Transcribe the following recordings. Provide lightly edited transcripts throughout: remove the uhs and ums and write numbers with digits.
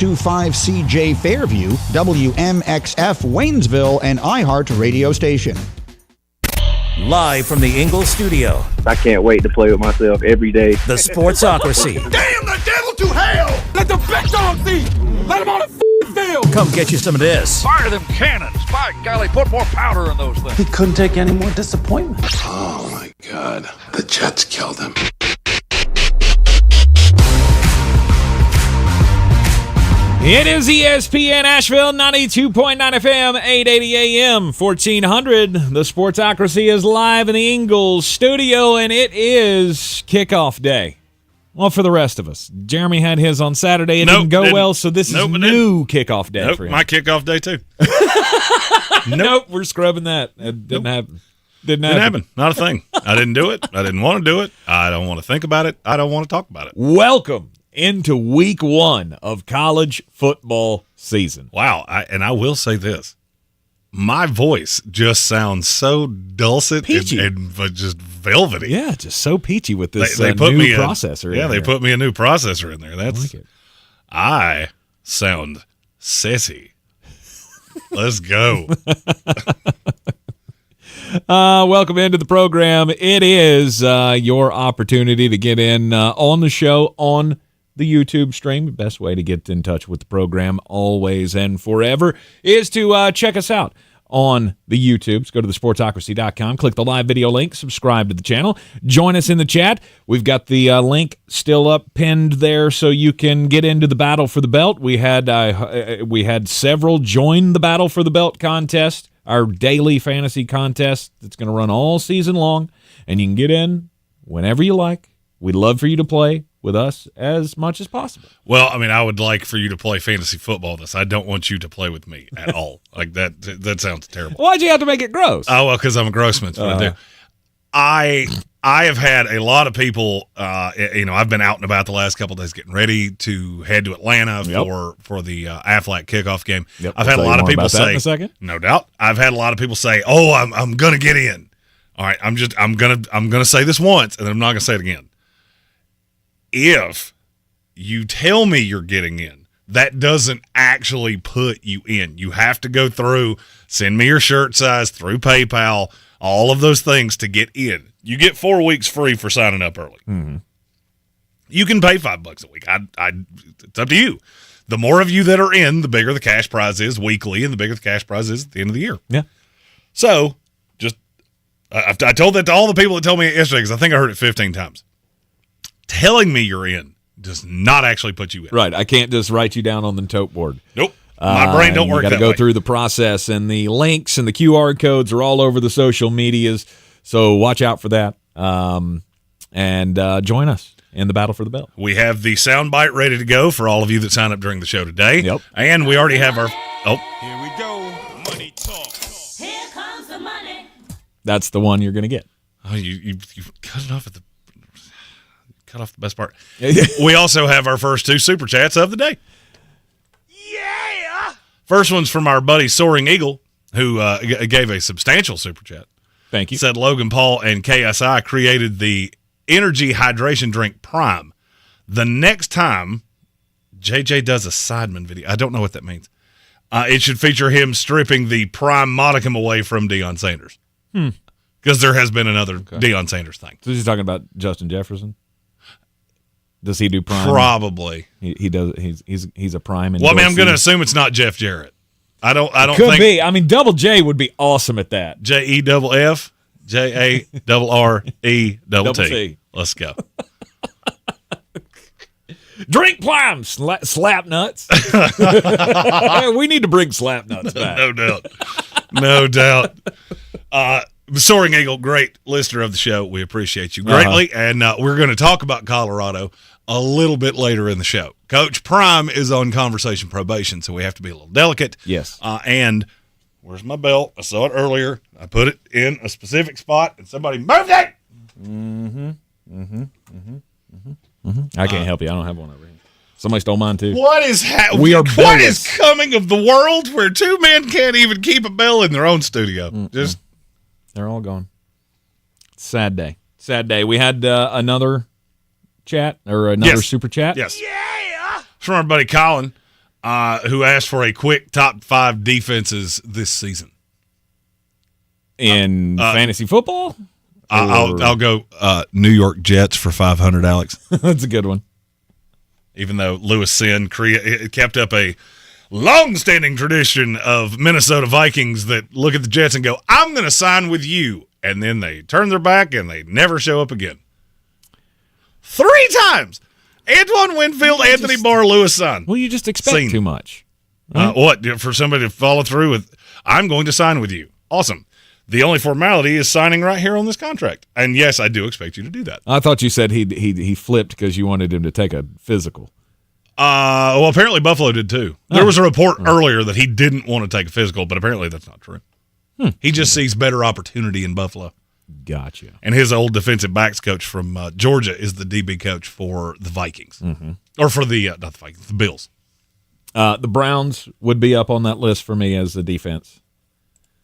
25CJ Fairview, WMXF Waynesville, and iHeart radio station. Live from the Ingalls studio. I can't wait to play with myself every day. The Sportsocracy. Damn the devil to hell! Let the big dogs eat! Let them on the field! Come get you some of this. Fire them cannons! By golly, put more powder in those things. He couldn't take any more disappointment. Oh my God, the Jets killed him. It is ESPN Asheville, 92.9 FM, 880 AM, 1400. The Sportsocracy is live in the Ingalls studio, and it is kickoff day. Well, for the rest of us. Jeremy had his on Saturday. It didn't go well, so this is new kickoff day for him. My kickoff day, too. Nope, we're scrubbing that. It didn't happen. Didn't happen. Not a thing. I didn't do it. I didn't want to do it. I don't want to think about it. I don't want to talk about it. Welcome into week one of college football season. Wow. I will say this. My voice just sounds so dulcet and just velvety. Yeah, just so peachy with this they put new me processor. They put me a new processor in there. I sound sassy. Let's go. Welcome into the program. It is your opportunity to get in on the show on the YouTube stream. The best way to get in touch with the program always and forever is to check us out on the YouTubes. Go to thesportsocracy.com, click the live video link, subscribe to the channel, join us in the chat. We've got the link still up pinned there so you can get into the Battle for the Belt. We had several join the Battle for the Belt contest, our daily fantasy contest that's going to run all season long, and you can get in whenever you like. We'd love for you to play with us as much as possible. Well, I mean, I would like for you to play fantasy football with us. I don't want you to play with me at all. Like that sounds terrible. Why'd you have to make it gross? Oh, well, because I'm a Grossman. What I do. I have had a lot of people, I've been out and about the last couple of days getting ready to head to Atlanta for the Aflac kickoff game. Yep. I've had a lot of people say, in a second. No doubt. I've had a lot of people say, "Oh, I'm going to get in." All right, I'm going to say this once and then I'm not going to say it again. If you tell me you're getting in, that doesn't actually put you in. You have to go through, send me your shirt size through PayPal, all of those things to get in. You get 4 weeks free for signing up early. Mm-hmm. You can pay $5 a week. It's up to you. The more of you that are in, the bigger the cash prize is weekly, and the bigger the cash prize is at the end of the year. Yeah. So, I told that to all the people that told me it yesterday because I think I heard it 15 times. Telling me you're in does not actually put you in. Right. I can't just write you down on the tote board. Nope. My brain don't work that way. You got to go through the process, and the links and the QR codes are all over the social medias, so watch out for that. And join us in the Battle for the Belt. We have the soundbite ready to go for all of you that sign up during the show today. Yep. And we already have our... Oh. Here we go. Money talk. Here comes the money. That's the one you're going to get. Oh, you cut it off at the... Cut off the best part. We also have our first two Super Chats of the day. Yeah! First one's from our buddy Soaring Eagle, who gave a substantial Super Chat. Thank you. Said Logan Paul and KSI created the energy hydration drink Prime. The next time JJ does a Sidemen video, I don't know what that means, it should feature him stripping the Prime modicum away from Deion Sanders. Because there has been another Deion Sanders thing. So he's talking about Justin Jefferson? Does he do Prime? Probably. He does. He's a Prime. Well, I mean, I'm going to assume it's not Jeff Jarrett. I don't Could think be. I mean, Double J would be awesome at that. JEFF JARRET. Let's go. Drink Prime, slap nuts. We need to bring slap nuts back. No doubt. No doubt. Soaring Eagle, great listener of the show. We appreciate you greatly. And we're going to talk about Colorado a little bit later in the show. Coach Prime is on conversation probation, so we have to be a little delicate. Yes. And where's my belt? I saw it earlier. I put it in a specific spot, and somebody moved it. I can't help you. I don't have one over here. Somebody stole mine too. What is We are what is coming of the world where two men can't even keep a bell in their own studio? Just they're all gone. Sad day. Sad day. We had another chat or another super chat. Yes. Yeah. From our buddy Colin. who asked for a quick top 5 defenses this season. In fantasy football? I'll go New York Jets for 500, Alex. That's a good one. Even though Lewis Sin kept up a long-standing tradition of Minnesota Vikings that look at the Jets and go, I'm going to sign with you. And then they turn their back and they never show up again. 3 times. Antoine Winfield, Anthony Barr, Lewis Sin. Well, you just expect too much. Right? What? For somebody to follow through with, I'm going to sign with you. Awesome. The only formality is signing right here on this contract. And yes, I do expect you to do that. I thought you said he flipped because you wanted him to take a physical. Well, apparently Buffalo did too. There was a report earlier that he didn't want to take a physical, but apparently that's not true. He just sees better opportunity in Buffalo. Gotcha. And his old defensive backs coach from Georgia is the DB coach for the Vikings. Or for the, not the Vikings, the Bills. The Browns would be up on that list for me as the defense.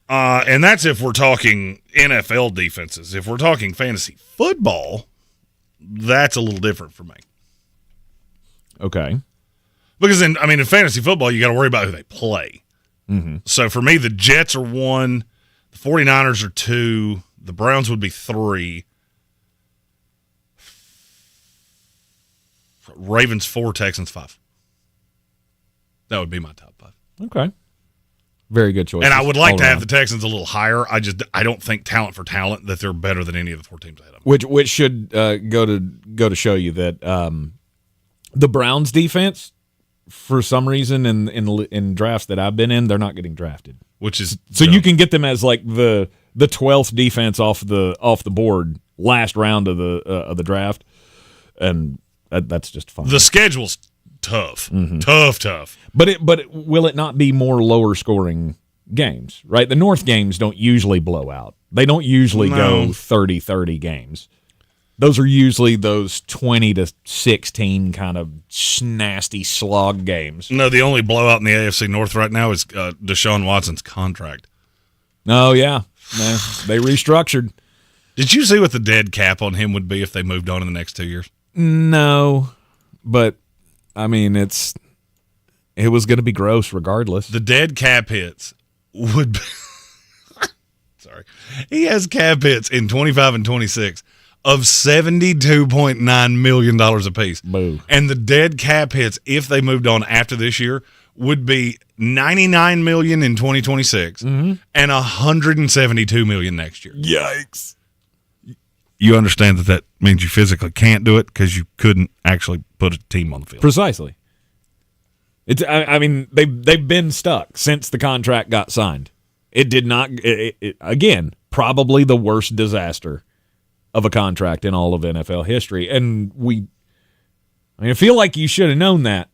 And that's if we're talking NFL defenses. If we're talking fantasy football, that's a little different for me. Okay. Because in fantasy football, you got to worry about who they play. So for me, the Jets are 1, the 49ers are 2, the Browns would be 3, Ravens 4, Texans 5. That would be my top 5. Okay. Very good choice. And I would like to have the Texans a little higher. I don't think talent for talent that they're better than any of the 4 teams ahead of them. Which should go to show you that the Browns defense, for some reason in drafts that I've been in, they're not getting drafted. Which is so you can get them as like the 12th defense off the board last round of the draft, and that's just fun. The schedule's tough, tough. But will it not be more lower scoring games? Right, the North games don't usually blow out. They don't usually go 30-30 games. Those are usually those 20-16 kind of nasty slog games. No, the only blowout in the AFC North right now is Deshaun Watson's contract. Oh, yeah. No, they restructured. Did you see what the dead cap on him would be if they moved on in the next 2 years? No, but, I mean, it was going to be gross regardless. The dead cap hits would be – sorry. He has cap hits in 25 and 26 of $72.9 million apiece. Boo. And the dead cap hits, if they moved on after this year, would be $99 million in 2026 and $172 million next year. Yikes. You understand that means you physically can't do it because you couldn't actually put a team on the field. Precisely. They've been stuck since the contract got signed. It did not again, probably the worst disaster of a contract in all of NFL history. And I feel like you should have known that.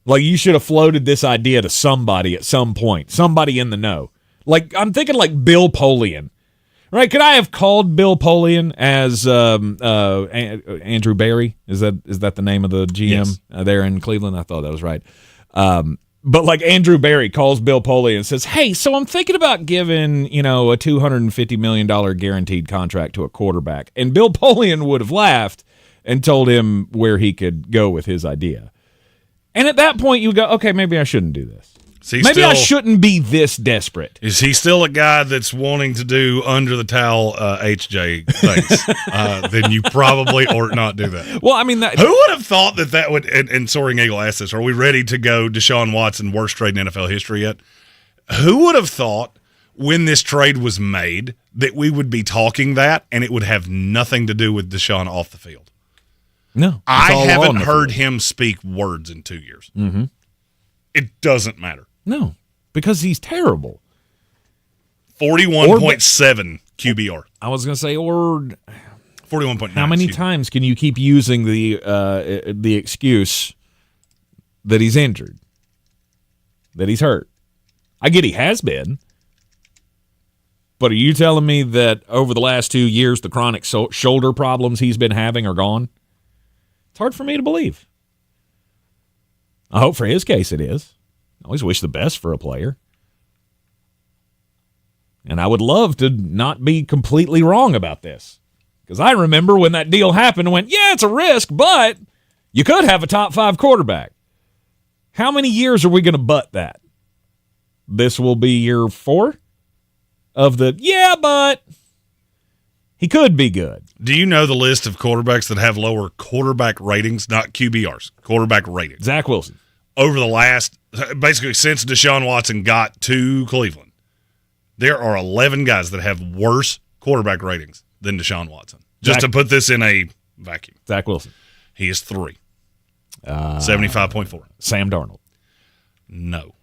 Like, you should have floated this idea to somebody at some point, somebody in the know. Like, I'm thinking like Bill Polian, right? Could I have called Bill Polian as Andrew Barry? Is that the name of the GM there in Cleveland? I thought that was right. But like Andrew Barry calls Bill Polian and says, hey, so I'm thinking about giving, a $250 million guaranteed contract to a quarterback. And Bill Polian would have laughed and told him where he could go with his idea. And at that point, you go, okay, maybe I shouldn't do this. Maybe I shouldn't be this desperate. Is he still a guy that's wanting to do under the towel HJ things? Then you probably ought not do that. Well, I mean, who would have thought that would? And Soaring Eagle asked this: are we ready to go Deshaun Watson, worst trade in NFL history yet? Who would have thought when this trade was made that we would be talking that and it would have nothing to do with Deshaun off the field? No, I haven't heard him speak words in 2 years. Mm-hmm. It doesn't matter. No, because he's terrible. 41.7 QBR. I was going to say, or 41.9. How many times can you keep using the excuse that he's injured, that he's hurt? I get he has been, but are you telling me that over the last 2 years the chronic shoulder problems he's been having are gone? It's hard for me to believe. I hope for his case it is. I always wish the best for a player. And I would love to not be completely wrong about this. Because I remember when that deal happened and went, yeah, it's a risk, but you could have a top 5 quarterback. How many years are we going to butt that? This will be year 4 of the, yeah, but he could be good. Do you know the list of quarterbacks that have lower quarterback ratings, not QBRs, quarterback ratings? Zach Wilson. Over the last, basically since Deshaun Watson got to Cleveland, there are 11 guys that have worse quarterback ratings than Deshaun Watson. Just to put this in a vacuum. Zach Wilson. He is 3. 75.4. Sam Darnold. No.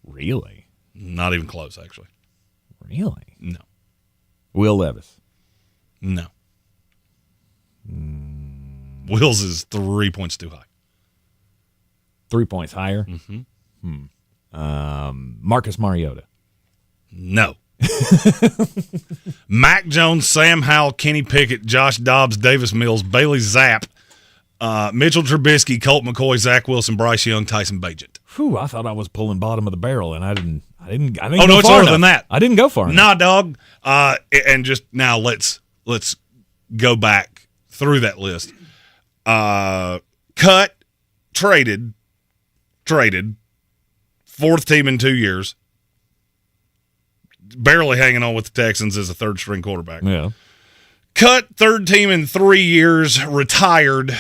Really? Not even close, actually. Really? No. Will Levis. No. Will's is 3 points too high. 3 points higher? Mm-hmm. Marcus Mariota. No. Mac Jones, Sam Howell, Kenny Pickett, Josh Dobbs, Davis Mills, Bailey Zapp, Mitchell Trubisky, Colt McCoy, Zach Wilson, Bryce Young, Tyson Bagent. Whew, I thought I was pulling bottom of the barrel, and I didn't Oh, go no, it's far lower enough. than that. I didn't go far enough. Nah, dog. And just now let's go back through that list. Cut, traded, 4th team in 2 years, barely hanging on with the Texans as a 3rd-string quarterback. Yeah. Cut, 3rd team in 3 years, retired,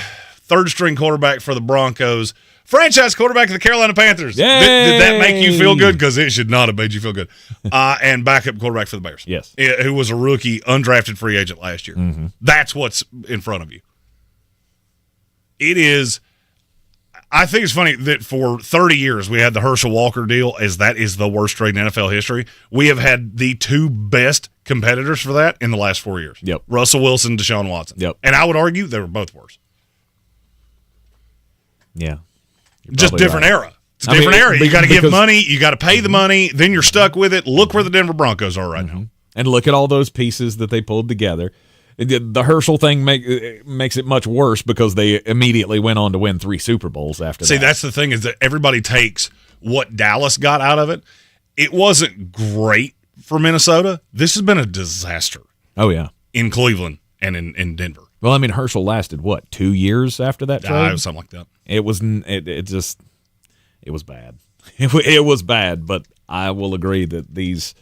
3rd-string quarterback for the Broncos, franchise quarterback of the Carolina Panthers. Yay! Did that make you feel good? Because it should not have made you feel good. And backup quarterback for the Bears. Yes. Who was a rookie, undrafted free agent last year. Mm-hmm. That's what's in front of you. It is. I think it's funny that for 30 years we had the Herschel Walker deal, as that is the worst trade in NFL history. We have had the 2 best competitors for that in the last 4 years. Yep. Russell Wilson, Deshaun Watson. Yep. And I would argue they were both worse. Yeah. Just different right. era. It's a different era. You got to give because- money. You got to pay the money. Then you're stuck with it. Look where the Denver Broncos are right now. And look at all those pieces that they pulled together. The Herschel thing makes it much worse because they immediately went on to win 3 Super Bowls after that. See, that's the thing, is that everybody takes what Dallas got out of it. It wasn't great for Minnesota. This has been a disaster. Oh, yeah. In Cleveland and in Denver. Well, I mean, Herschel lasted, 2 years after that trade? It was something like that. It was bad. It was bad, but I will agree that these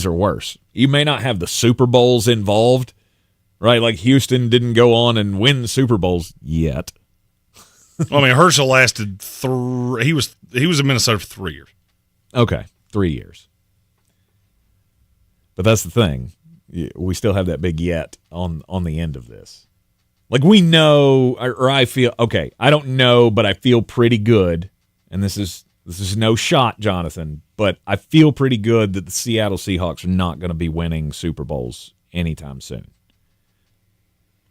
are worse. You may not have the Super Bowls involved, right? Like Houston didn't go on and win Super Bowls yet. Well, I mean, Herschel lasted 3. He was in Minnesota for 3 years. Okay, 3 years. But that's the thing. We still have that big yet on the end of this. Like we know, or I feel, okay, I don't know, but I feel pretty good, and this is no shot, Jonathan, but I feel pretty good that the Seattle Seahawks are not going to be winning Super Bowls anytime soon.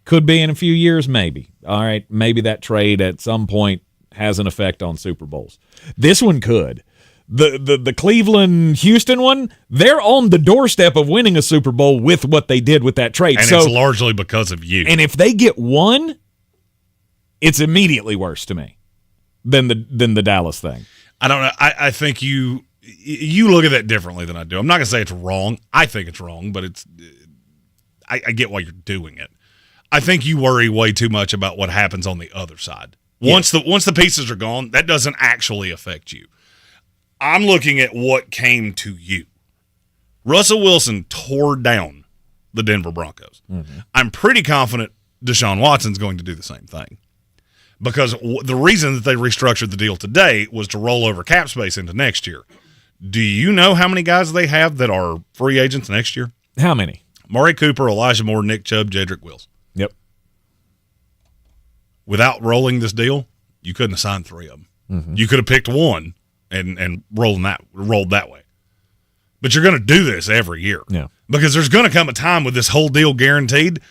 Could be in a few years, maybe. All right, maybe that trade at some point has an effect on Super Bowls. This one could. The Cleveland-Houston one, they're on the doorstep of winning a Super Bowl with what they did with that trade. And it's largely because of you. And if they get one, it's immediately worse to me than the Dallas thing. I don't know. I think you look at that differently than I do. I'm not going to say it's wrong. I think it's wrong, but I get why you're doing it. I think you worry way too much about what happens on the other side. Once the pieces are gone, that doesn't actually affect you. I'm looking at what came to you. Russell Wilson tore down the Denver Broncos. Mm-hmm. I'm pretty confident Deshaun Watson's going to do the same thing. Because the reason that they restructured the deal today was to roll over cap space into next year. Do you know how many guys they have that are free agents next year? How many? Murray Cooper, Elijah Moore, Nick Chubb, Jedrick Wills. Yep. Without rolling this deal, you couldn't have signed 3 of them. Mm-hmm. You could have picked one and rolled that way. But you're going to do this every year. Yeah. Because there's going to come a time with this whole deal guaranteed,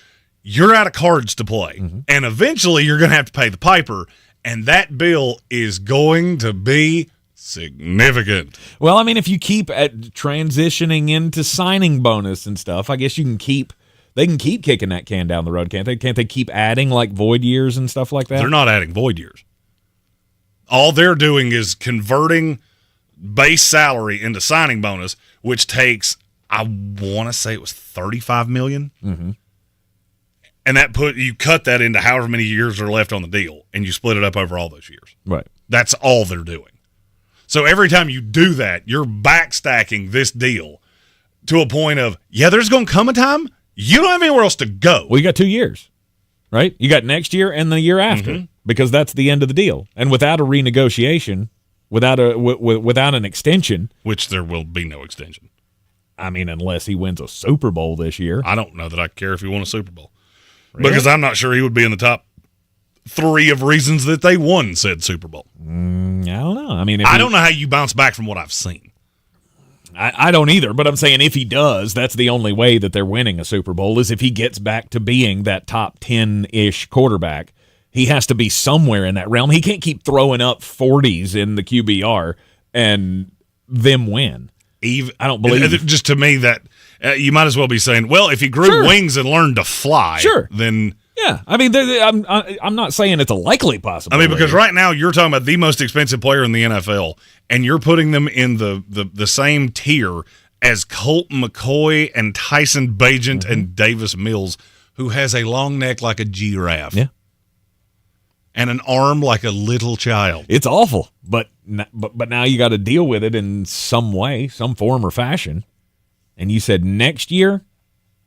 you're out of cards to play. Mm-hmm. And eventually you're going to have to pay the piper, and that bill is going to be significant. Well, I mean, if you keep transitioning into signing bonus and stuff, I guess they can keep kicking that can down the road, can't they? Can't they keep adding like void years and stuff like that? They're not adding void years. All they're doing is converting base salary into signing bonus, which takes, I want to say it was $35 million. Mm-hmm. And you cut that into however many years are left on the deal, and you split it up over all those years. Right. That's all they're doing. So every time you do that, you're backstacking this deal to a point of, there's going to come a time you don't have anywhere else to go. Well, you got 2 years, right? You got next year and the year after because that's the end of the deal. And without a renegotiation, without an extension. Which there will be no extension. I mean, unless he wins a Super Bowl this year. I don't know that I care if he won a Super Bowl. Really? Because I'm not sure he would be in the top 3 of reasons that they won said Super Bowl. I don't know. I mean, I don't know how you bounce back from what I've seen. I don't either, but I'm saying if he does, that's the only way that they're winning a Super Bowl is if he gets back to being that top 10-ish quarterback. He has to be somewhere in that realm. He can't keep throwing up 40s in the QBR and them win. I don't believe. Just to me, that you might as well be saying, well, if he grew wings and learned to fly, then. Yeah, I mean, I'm not saying it's a likely possibility. I mean, because right now you're talking about the most expensive player in the NFL, and you're putting them in the same tier as Colt McCoy and Tyson Bagent and Davis Mills, who has a long neck like a giraffe. Yeah. And an arm like a little child. It's awful, but now you got to deal with it in some way, some form or fashion. And you said next year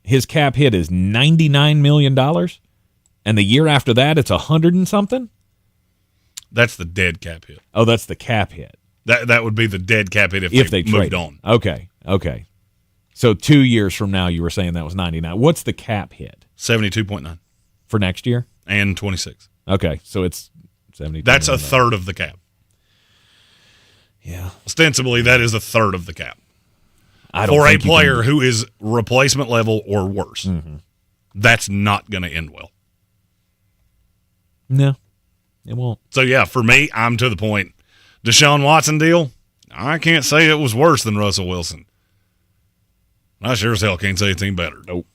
his cap hit is $99 million, and the year after that it's 100 and something? That's the dead cap hit. Oh, that's the cap hit. That would be the dead cap hit if they moved on. Okay. So 2 years from now you were saying that was 99. What's the cap hit? 72.9. For next year? And 26. Okay, so it's 72. That's a third of the cap. Yeah. Ostensibly, that is a third of the cap. For a player who is replacement level or worse. That's not going to end well. No, it won't. So, yeah, for me, I'm to the point. Deshaun Watson deal, I can't say it was worse than Russell Wilson. I sure as hell can't say it's any better. Nope.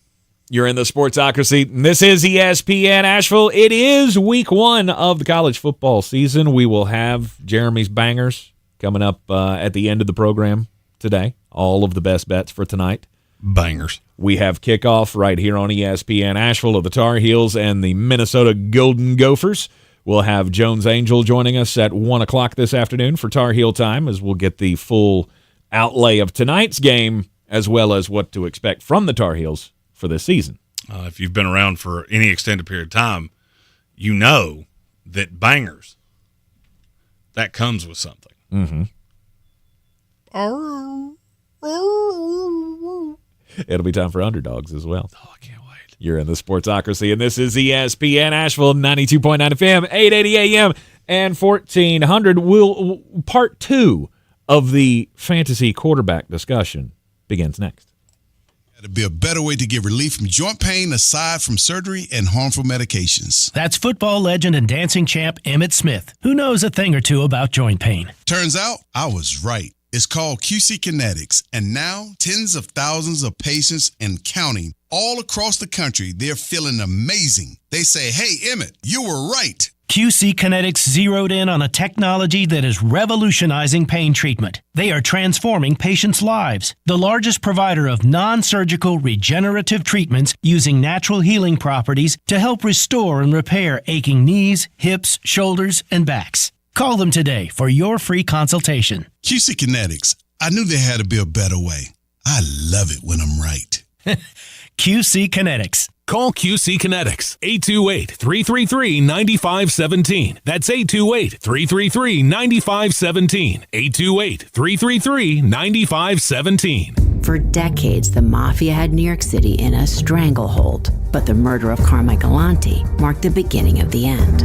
You're in the Sportsocracy. This is ESPN Asheville. It is week 1 of the college football season. We will have Jeremy's Bangers coming up at the end of the program today. All of the best bets for tonight. Bangers. We have kickoff right here on ESPN Asheville of the Tar Heels and the Minnesota Golden Gophers. We'll have Jones Angel joining us at 1 o'clock this afternoon for Tar Heel time as we'll get the full outlay of tonight's game as well as what to expect from the Tar Heels for this season. If you've been around for any extended period of time, you know that bangers, that comes with something. It'll be time for underdogs as well. Oh, I can't wait. You're in the Sportsocracy, and this is ESPN Asheville, 92.9 FM, 880 AM, and 1400. Part 2 of the fantasy quarterback discussion begins next. To be a better way to get relief from joint pain aside from surgery and harmful medications. That's football legend and dancing champ Emmitt Smith, who knows a thing or two about joint pain. Turns out I was right. It's called QC Kinetics, and now tens of thousands of patients and counting all across the country, they're feeling amazing. They say, hey, Emmitt, you were right. QC Kinetics zeroed in on a technology that is revolutionizing pain treatment. They are transforming patients' lives. The largest provider of non-surgical regenerative treatments using natural healing properties to help restore and repair aching knees, hips, shoulders, and backs. Call them today for your free consultation. QC Kinetics. I knew there had to be a better way. I love it when I'm right. QC Kinetics. Call QC Kinetics, 828-333-9517. That's 828-333-9517. 828-333-9517. For decades, the Mafia had New York City in a stranglehold. But the murder of Carmichael Galanti marked the beginning of the end.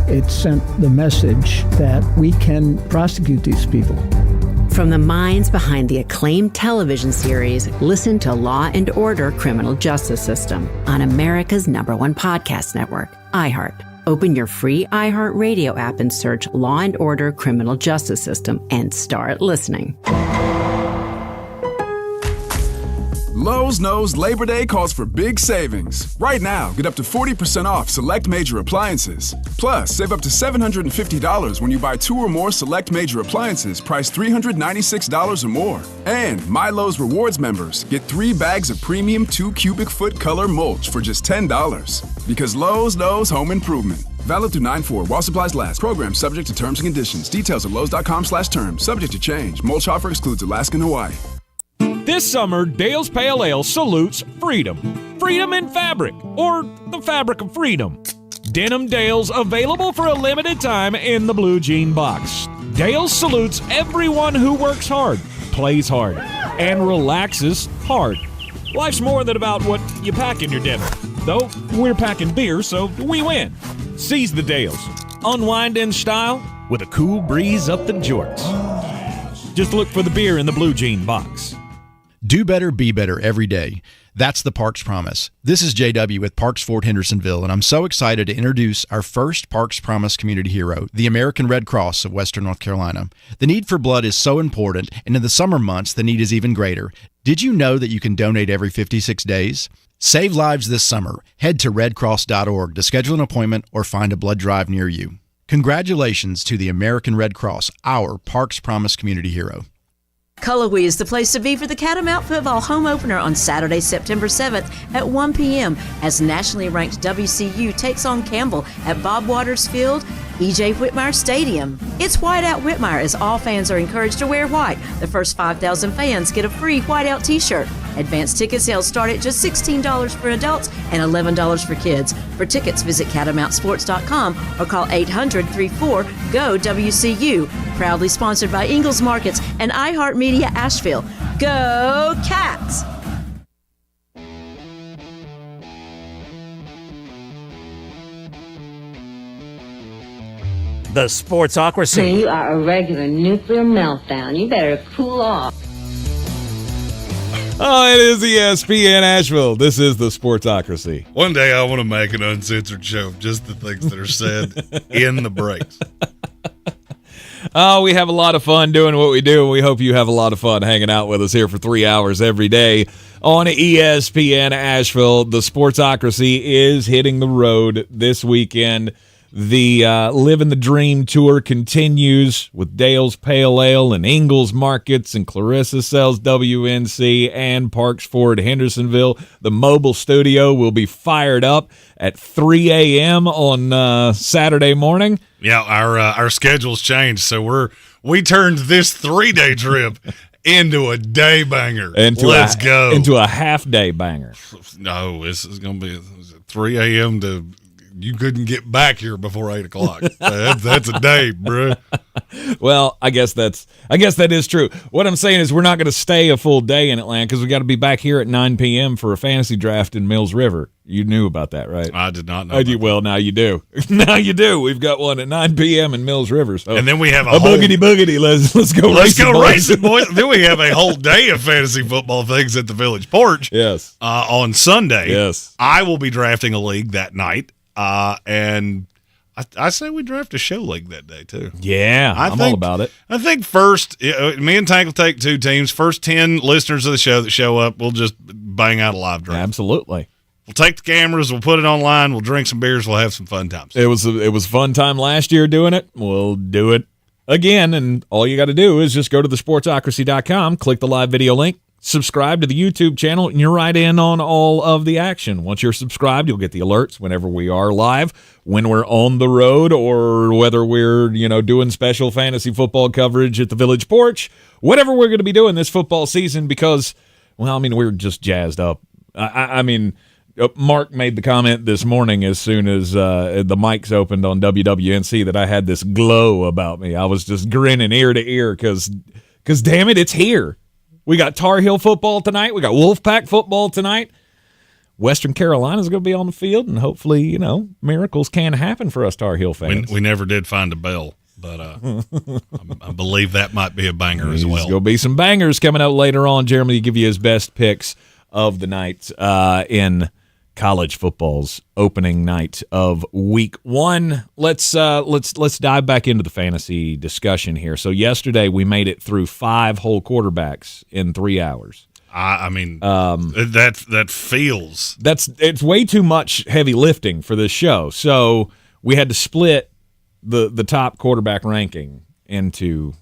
It sent the message that we can prosecute these people. From the minds behind the acclaimed television series, listen to Law & Order: Criminal Justice System on America's #1 podcast network, iHeart. Open your free iHeart Radio app and search Law & Order: Criminal Justice System and start listening. Lowe's knows Labor Day calls for big savings. Right now, get up to 40% off select major appliances. Plus, save up to $750 when you buy 2 or more select major appliances priced $396 or more. And My Lowe's Rewards members get 3 bags of premium 2 cubic foot color mulch for just $10. Because Lowe's knows home improvement. Valid through 9/4 while supplies last. Program subject to terms and conditions. Details at Lowe's.com/terms. Subject to change. Mulch offer excludes Alaska and Hawaii. This summer, Dale's Pale Ale salutes freedom. Freedom in fabric, or the fabric of freedom. Denim Dales available for a limited time in the blue jean box. Dale's salutes everyone who works hard, plays hard, and relaxes hard. Life's more than about what you pack in your denim. Though we're packing beer, so we win. Seize the Dales. Unwind in style with a cool breeze up the jorts. Just look for the beer in the blue jean box. Do better, be better every day. That's the Parks Promise. This is JW with Parks Fort Hendersonville, and I'm so excited to introduce our first Parks Promise community hero, the American Red Cross of Western North Carolina. The need for blood is so important, and in the summer months, the need is even greater. Did you know that you can donate every 56 days? Save lives this summer. Head to redcross.org to schedule an appointment or find a blood drive near you. Congratulations to the American Red Cross, our Parks Promise community hero. Cullowhee is the place to be for the Catamount Football home opener on Saturday, September 7th at 1 p.m. as nationally ranked WCU takes on Campbell at Bob Waters Field, E.J. Whitmire Stadium. It's White Out Whitmire as all fans are encouraged to wear white. The first 5,000 fans get a free White Out t-shirt. Advanced ticket sales start at just $16 for adults and $11 for kids. For tickets, visit catamountsports.com or call 800-34-GO-WCU. Proudly sponsored by Ingalls Markets and iHeartMedia Asheville. Go Cats! The Sportsocracy. You are a regular nuclear meltdown. You better cool off. Oh, it is ESPN Asheville. This is the Sportsocracy. One day I want to make an uncensored show of just the things that are said in the breaks. Oh, we have a lot of fun doing what we do, and we hope you have a lot of fun hanging out with us here for 3 hours every day on ESPN Asheville. The Sportsocracy is hitting the road this weekend. The Living the Dream Tour continues with Dale's Pale Ale and Ingalls Markets and Clarissa Sells WNC and Parks Fort Hendersonville. The mobile studio will be fired up at 3 a.m. on Saturday morning. Yeah, our schedule's changed, so we turned this 3-day trip into a day banger. Let's go. Into a half-day banger. No, this is going to be 3 a.m. to... You couldn't get back here before 8 o'clock. That's a day, bro. Well, I guess that is true. What I'm saying is we're not going to stay a full day in Atlanta because we got to be back here at 9 p.m. for a fantasy draft in Mills River. You knew about that, right? I did not know. Well, now you do. Now you do. We've got one at 9 p.m. in Mills River. So and then we have a boogity boogity. Let's go racing, boys. Then we have a whole day of fantasy football things at the Village Porch. Yes. On Sunday. Yes. I will be drafting a league that night. And I say we draft a show league that day, too. Yeah, I'm all about it. I think first, me and Tank will take 2 teams. First 10 listeners of the show that show up, we'll just bang out a live draft. Absolutely. We'll take the cameras, we'll put it online, we'll drink some beers, we'll have some fun times. It was a fun time last year doing it. We'll do it again, and all you got to do is just go to thesportsocracy.com, click the live video link, subscribe to the YouTube channel, and you're right in on all of the action. Once you're subscribed, you'll get the alerts whenever we are live, when we're on the road, or whether we're, doing special fantasy football coverage at the Village Porch, whatever we're going to be doing this football season, because, we're just jazzed up. Mark made the comment this morning as soon as the mics opened on WWNC that I had this glow about me. I was just grinning ear to ear because damn it, it's here. We got Tar Heel football tonight. We got Wolfpack football tonight. Western Carolina's going to be on the field, and hopefully, miracles can happen for us Tar Heel fans. We never did find a bell, but I believe that might be a banger as well. There's going to be some bangers coming out later on. Jeremy will give you his best picks of the night in college football's opening night of week 1. Let's dive back into the fantasy discussion here. So yesterday we made it through 5 whole quarterbacks in 3 hours. That feels it's way too much heavy lifting for this show. So we had to split the top quarterback ranking into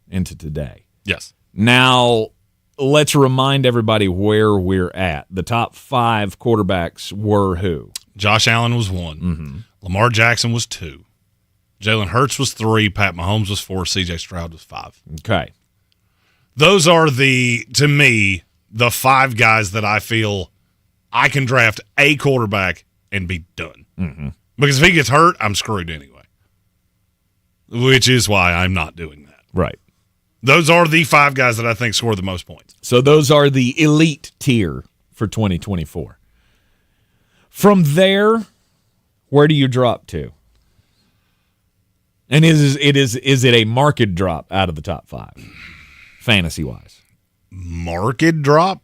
today. Yes. Now let's remind everybody where we're at. The top 5 quarterbacks were who? Josh Allen was 1. Mm-hmm. Lamar Jackson was 2. Jalen Hurts was 3. Pat Mahomes was 4. C.J. Stroud was 5. Okay. Those are to me, the 5 guys that I feel I can draft a quarterback and be done. Mm-hmm. Because if he gets hurt, I'm screwed anyway. Which is why I'm not doing that. Right. Those are the 5 guys that I think score the most points. So those are the elite tier for 2024. From there, where do you drop to? And is it a market drop out of the top 5, fantasy-wise? Market drop?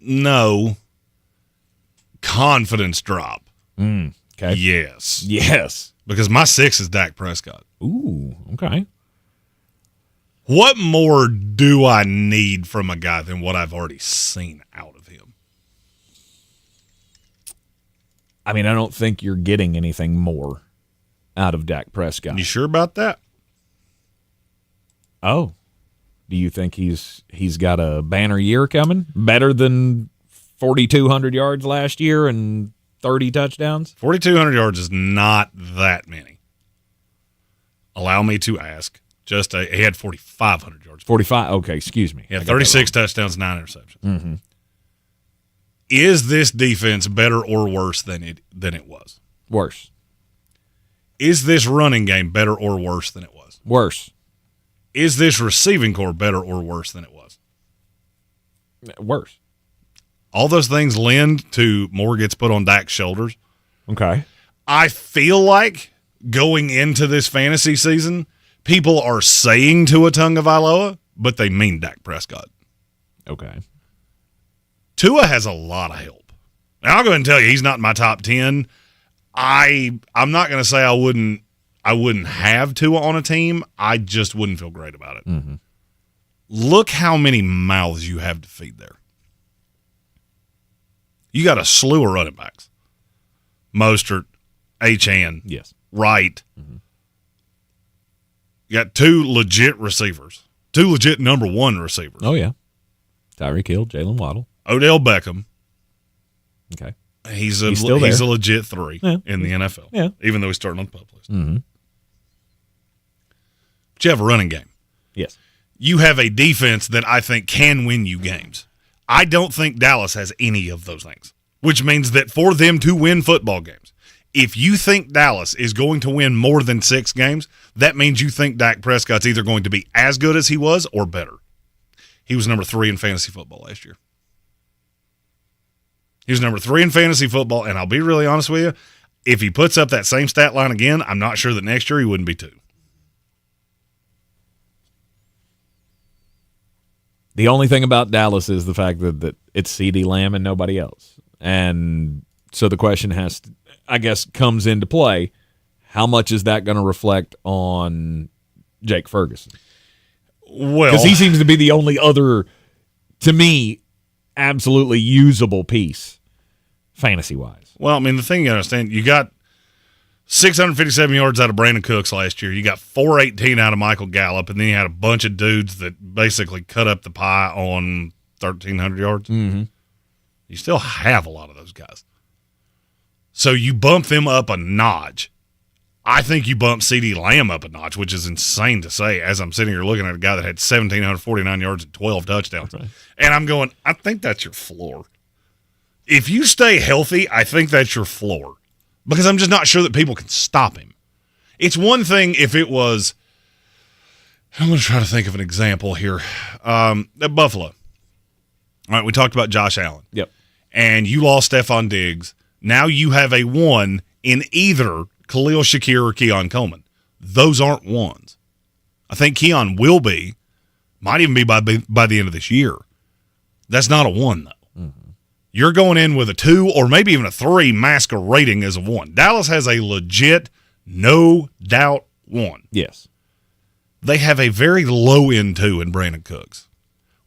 No. Confidence drop. Okay. Yes. Yes. Because my 6 is Dak Prescott. Ooh, okay. What more do I need from a guy than what I've already seen out of him? I mean, I don't think you're getting anything more out of Dak Prescott. You sure about that? Oh. Do you think he's got a banner year coming? Better than 4,200 yards last year and 30 touchdowns? 4,200 yards is not that many. Allow me to ask. He had 4,500 yards. 45. Okay, excuse me. He had 36 touchdowns, 9 interceptions. Mm-hmm. Is this defense better or worse than it was? Worse. Is this running game better or worse than it was? Worse. Is this receiving core better or worse than it was? Worse. All those things lend to more gets put on Dak's shoulders. Okay. I feel like going into this fantasy season, people are saying Tua Tagovailoa, but they mean Dak Prescott. Okay. Tua has a lot of help. And I'll go ahead and tell you, he's not in my top 10. I'm not going to say I wouldn't have Tua on a team. I just wouldn't feel great about it. Mm-hmm. Look how many mouths you have to feed there. You got a slew of running backs. Mostert, Achane, yes, Wright. Mm-hmm. You got 2 legit receivers. 2 legit number 1 receivers. Oh, yeah. Tyreek Hill, Jalen Waddle. Odell Beckham. Okay. He's a legit 3 in the NFL. Yeah. Even though he's starting on the pup list. Mm-hmm. But you have a running game. Yes. You have a defense that I think can win you games. I don't think Dallas has any of those things, which means that for them to win football games, if you think Dallas is going to win more than 6 games, that means you think Dak Prescott's either going to be as good as he was or better. He was number 3 in fantasy football last year. He was number 3 in fantasy football, and I'll be really honest with you, if he puts up that same stat line again, I'm not sure that next year he wouldn't be 2. The only thing about Dallas is the fact that it's CeeDee Lamb and nobody else. And so the question comes into play, how much is that going to reflect on Jake Ferguson? Well, because he seems to be the only other, to me, absolutely usable piece, fantasy-wise. Well, I mean, the thing you understand, you got 657 yards out of Brandon Cooks last year. You got 418 out of Michael Gallup, and then you had a bunch of dudes that basically cut up the pie on 1,300 yards. Mm-hmm. You still have a lot of those guys. So you bump them up a notch. I think you bump CeeDee Lamb up a notch, which is insane to say as I'm sitting here looking at a guy that had 1,749 yards and 12 touchdowns. Right. And I'm going, I think that's your floor. If you stay healthy, I think that's your floor. Because I'm just not sure that people can stop him. It's one thing if it was, I'm going to try to think of an example here. At Buffalo. All right, we talked about Josh Allen. Yep. And you lost Stephon Diggs. Now you have a 1 in either Khalil Shakir or Keon Coleman. Those aren't 1s. I think Keon will be, might even be by the end of this year. That's not a 1, though. Mm-hmm. You're going in with a 2 or maybe even a 3 masquerading as a 1. Dallas has a legit, no doubt 1. Yes. They have a very low-end 2 in Brandon Cooks.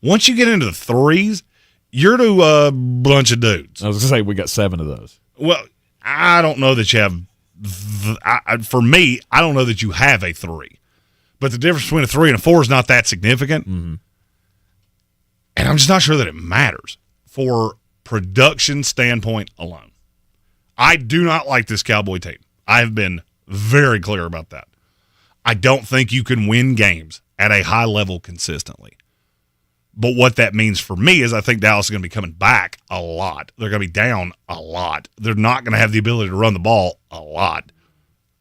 Once you get into the 3s, you're to a bunch of dudes. I was going to say we got 7 of those. Well, I don't know that you have for me, I don't know that you have a 3. But the difference between a 3 and a 4 is not that significant. Mm-hmm. And I'm just not sure that it matters for production standpoint alone. I do not like this Cowboy team. I have been very clear about that. I don't think you can win games at a high level consistently. But what that means for me is I think Dallas is going to be coming back a lot. They're going to be down a lot. They're not going to have the ability to run the ball a lot.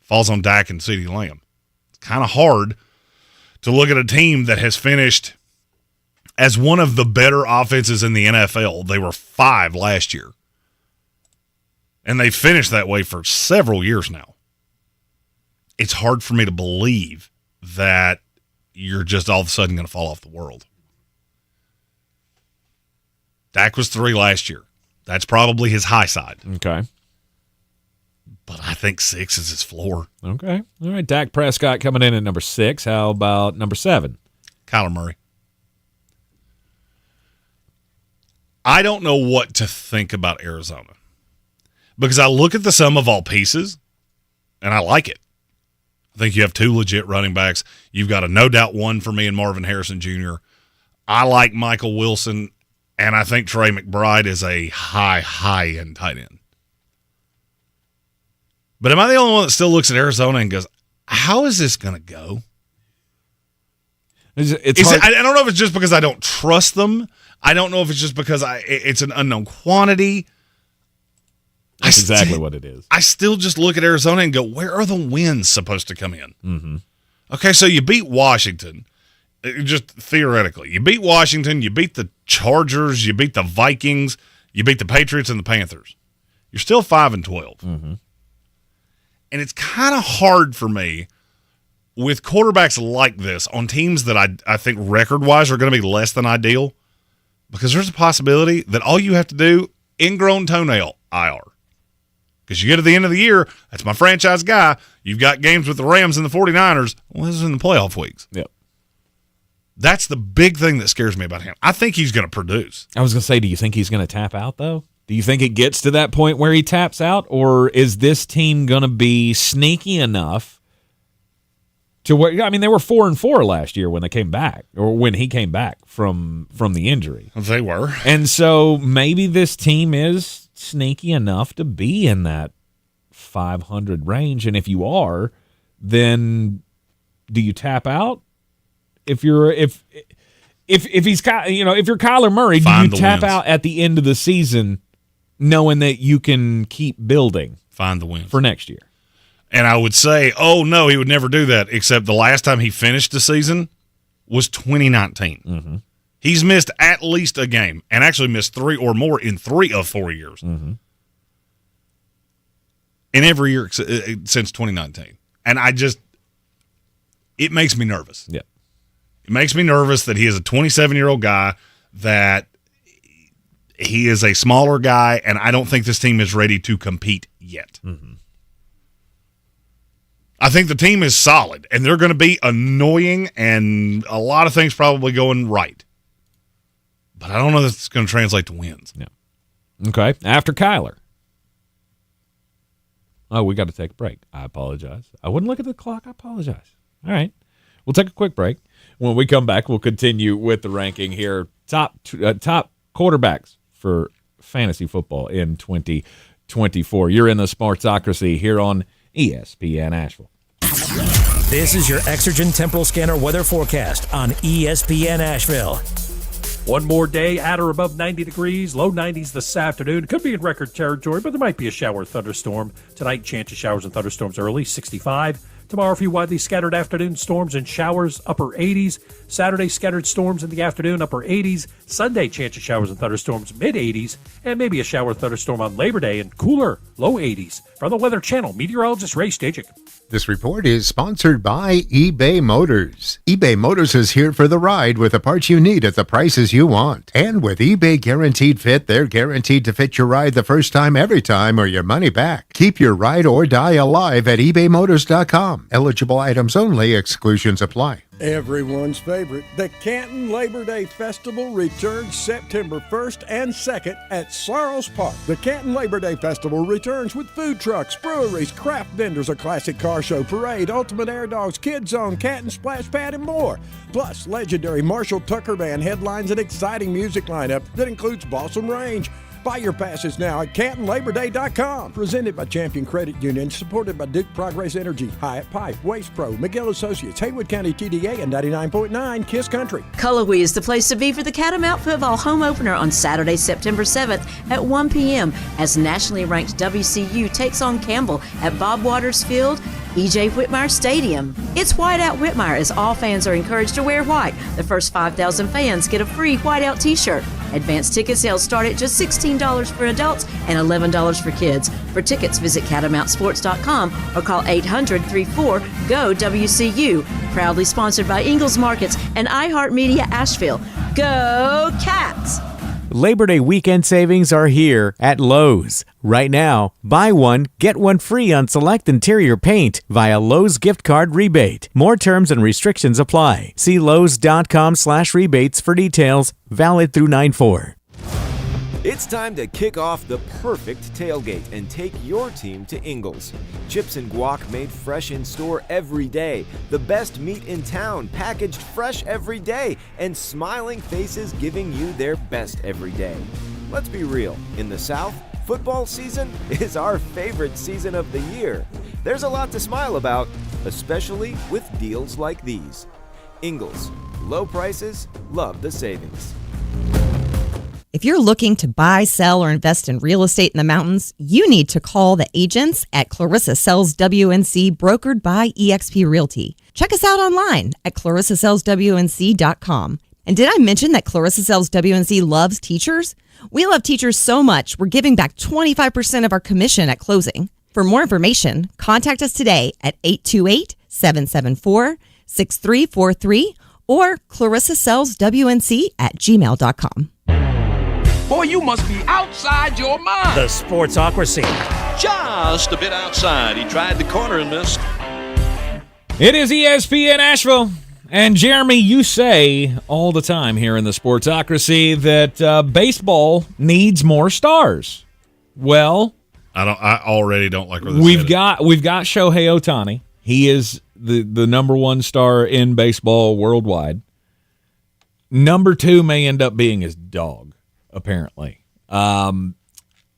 Falls on Dak and CeeDee Lamb. It's kind of hard to look at a team that has finished as one of the better offenses in the NFL. They were 5 last year. And they finished that way for several years now. It's hard for me to believe that you're just all of a sudden going to fall off the world. Dak was 3 last year. That's probably his high side. Okay. But I think 6 is his floor. Okay. All right. Dak Prescott coming in at number 6. How about number 7? Kyler Murray. I don't know what to think about Arizona because I look at the sum of all pieces and I like it. I think you have 2 legit running backs. You've got a no doubt one for me in Marvin Harrison Jr. I like Michael Wilson. And I think Trey McBride is a high-end tight end. But am I the only one that still looks at Arizona and goes, how is this going to go? I don't know if it's just because I don't trust them. I don't know if it's just because it's an unknown quantity. That's exactly what it is. I still just look at Arizona and go, where are the wins supposed to come in? Mm-hmm. Okay, so you beat Washington. Just theoretically, you beat Washington, you beat the Chargers, you beat the Vikings, you beat the Patriots and the Panthers. You're still 5-12. Mm-hmm. And it's kind of hard for me with quarterbacks like this on teams that I think record-wise are going to be less than ideal because there's a possibility that all you have to do, ingrown toenail IR. Because you get to the end of the year, that's my franchise guy. You've got games with the Rams and the 49ers. Well, this is in the playoff weeks. Yep. That's the big thing that scares me about him. I think he's going to produce. I was going to say, do you think he's going to tap out, though? Do you think it gets to that point where he taps out? Or is this team going to be sneaky enough to where, I mean, they were 4-4 last year when they came back, or when he came back from the injury. They were. And so maybe this team is sneaky enough to be in that 500 range. And if you are, then do you tap out? If you're if he's if you're Kyler Murray, do you tap out at the end of the season knowing that you can keep building? Find the wins for next year. And I would say, oh no, he would never do that, except the last time he finished the season was 2019. Mm-hmm. He's missed at least a game, and actually missed 3 or more in 3 of 4 years. Mm-hmm. In every year since 2019. And it makes me nervous. Yeah. It makes me nervous that he is a 27-year-old guy, that he is a smaller guy, and I don't think this team is ready to compete yet. Mm-hmm. I think the team is solid, and they're going to be annoying, and a lot of things probably going right. But I don't know that it's going to translate to wins. Yeah. Okay. After Kyler. Oh, we got to take a break. I apologize. I wouldn't look at the clock. I apologize. All right. We'll take a quick break. When we come back, we'll continue with the ranking here. Top quarterbacks for fantasy football in 2024. You're in the Smartocracy here on ESPN Asheville. This is your Exergen Temporal Scanner weather forecast on ESPN Asheville. One more day at or above 90 degrees, low 90s this afternoon. Could be in record territory, but there might be a shower or thunderstorm. Tonight, chance of showers and thunderstorms early, 65. Tomorrow, a few widely scattered afternoon storms and showers, upper 80s. Saturday, scattered storms in the afternoon, upper 80s. Sunday, chance of showers and thunderstorms, mid-80s. And maybe a shower or thunderstorm on Labor Day and cooler, low 80s. From the Weather Channel, meteorologist Ray Stajic. This report is sponsored by eBay Motors. eBay Motors is here for the ride with the parts you need at the prices you want. And with eBay Guaranteed Fit, they're guaranteed to fit your ride the first time, every time, or your money back. Keep your ride or die alive at ebaymotors.com. Eligible items only. Exclusions apply. Everyone's favorite, the Canton Labor Day Festival returns September 1st and 2nd at Sarles Park. The Canton Labor Day Festival returns with food trucks, breweries, craft vendors, a classic car show, parade, ultimate air dogs, kids zone, Canton splash pad, and more. Plus, legendary Marshall Tucker Band headlines an exciting music lineup that includes Balsam Range, Buy your passes now at CantonLaborDay.com. Presented by Champion Credit Union, supported by Duke Progress Energy, Hyatt Pipe, Waste Pro, McGill Associates, Haywood County TDA, and 99.9 KISS Country. Cullowhee is the place to be for the Catamount Football home opener on Saturday, September 7th at 1 p.m. as nationally ranked WCU takes on Campbell at Bob Waters Field, E.J. Whitmire Stadium. It's White Out Whitmire as all fans are encouraged to wear white. The first 5,000 fans get a free White Out t-shirt. Advanced ticket sales start at just $16 for adults and $11 for kids. For tickets, visit catamountsports.com or call 800-34-GO-WCU. Proudly sponsored by Ingles Markets and iHeartMedia Asheville. Go Cats! Labor Day weekend savings are here at Lowe's. Right now, buy one, get one free on select interior paint via Lowe's gift card rebate. More terms and restrictions apply. See lowes.com/rebates for details. Valid through 9/4. It's time to kick off the perfect tailgate and take your team to Ingles. Chips and guac made fresh in store every day. The best meat in town packaged fresh every day. And smiling faces giving you their best every day. Let's be real. In the South, football season is our favorite season of the year. There's a lot to smile about, especially with deals like these. Ingles. Low prices, love the savings. If you're looking to buy, sell, or invest in real estate in the mountains, you need to call the agents at Clarissa Sells WNC, brokered by eXp Realty. Check us out online at clarissasellswnc.com. And did I mention that Clarissa Sells WNC loves teachers? We love teachers so much, we're giving back 25% of our commission at closing. For more information, contact us today at 828-774-6343 or clarissasellswnc@gmail.com. Boy, you must be outside your mind. The Sportsocracy. Just a bit outside. He tried the corner and missed. It is ESPN Asheville. And Jeremy, you say all the time here in the Sportsocracy that baseball needs more stars. Well, I already don't like where this we've got Shohei Ohtani. He is the number one star in baseball worldwide. Number two may end up being his dog, apparently.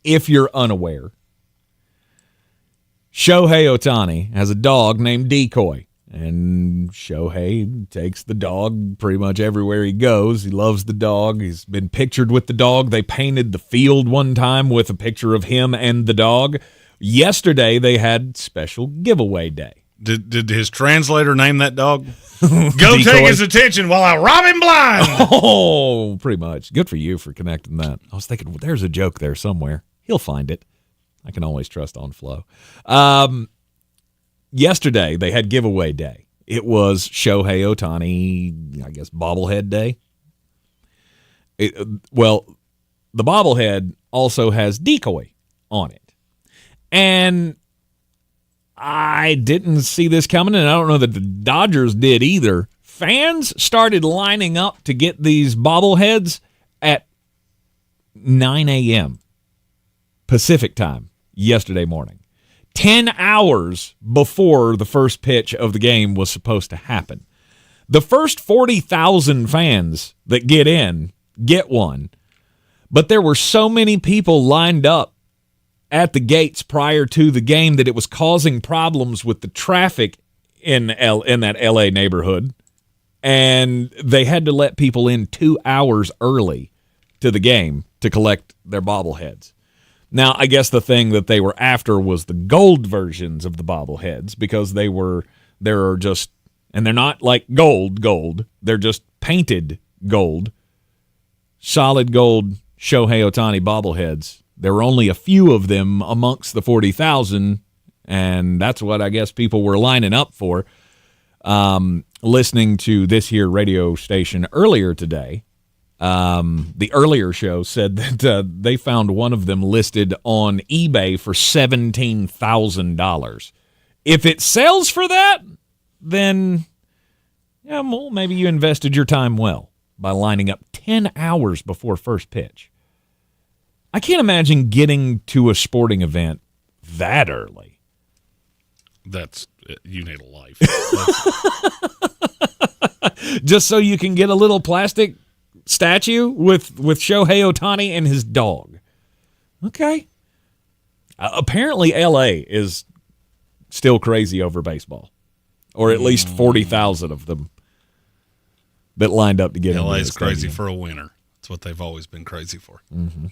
If you're unaware, Shohei Ohtani has a dog named Decoy. And Shohei takes the dog pretty much everywhere he goes. He loves the dog. He's been pictured with the dog. They painted the field one time with a picture of him and the dog. Yesterday, they had special giveaway day. Did his translator name that dog? Go take his attention while I rob him blind. Oh, pretty much. Good for you for connecting that. I was thinking, well, there's a joke there somewhere. He'll find it. I can always trust on Flo. Yesterday, they had giveaway day. It was Shohei Ohtani, I guess, bobblehead day. Well, the bobblehead also has Decoy on it. And I didn't see this coming, and I don't know that the Dodgers did either. Fans started lining up to get these bobbleheads at 9 a.m. Pacific time yesterday morning. 10 hours before the first pitch of the game was supposed to happen. The first 40,000 fans that get in get one, but there were so many people lined up at the gates prior to the game that it was causing problems with the traffic in that LA neighborhood, and they had to let people in 2 hours early to the game to collect their bobbleheads. Now, I guess the thing that they were after was the gold versions of the bobbleheads, because they're not like gold, they're just painted gold, solid gold Shohei Ohtani bobbleheads. There were only a few of them amongst the 40,000, and that's what I guess people were lining up for. Listening to this here radio station earlier today, the earlier show said that they found one of them listed on eBay for $17,000. If it sells for that, then well, maybe you invested your time well by lining up 10 hours before first pitch. I can't imagine getting to a sporting event that early. You need a life. Just so you can get a little plastic statue with Shohei Ohtani and his dog. Okay. Apparently, L.A. is still crazy over baseball, or at least 40,000 of them that lined up to get in. LA is crazy for a winner. That's what they've always been crazy for. Mm-hmm.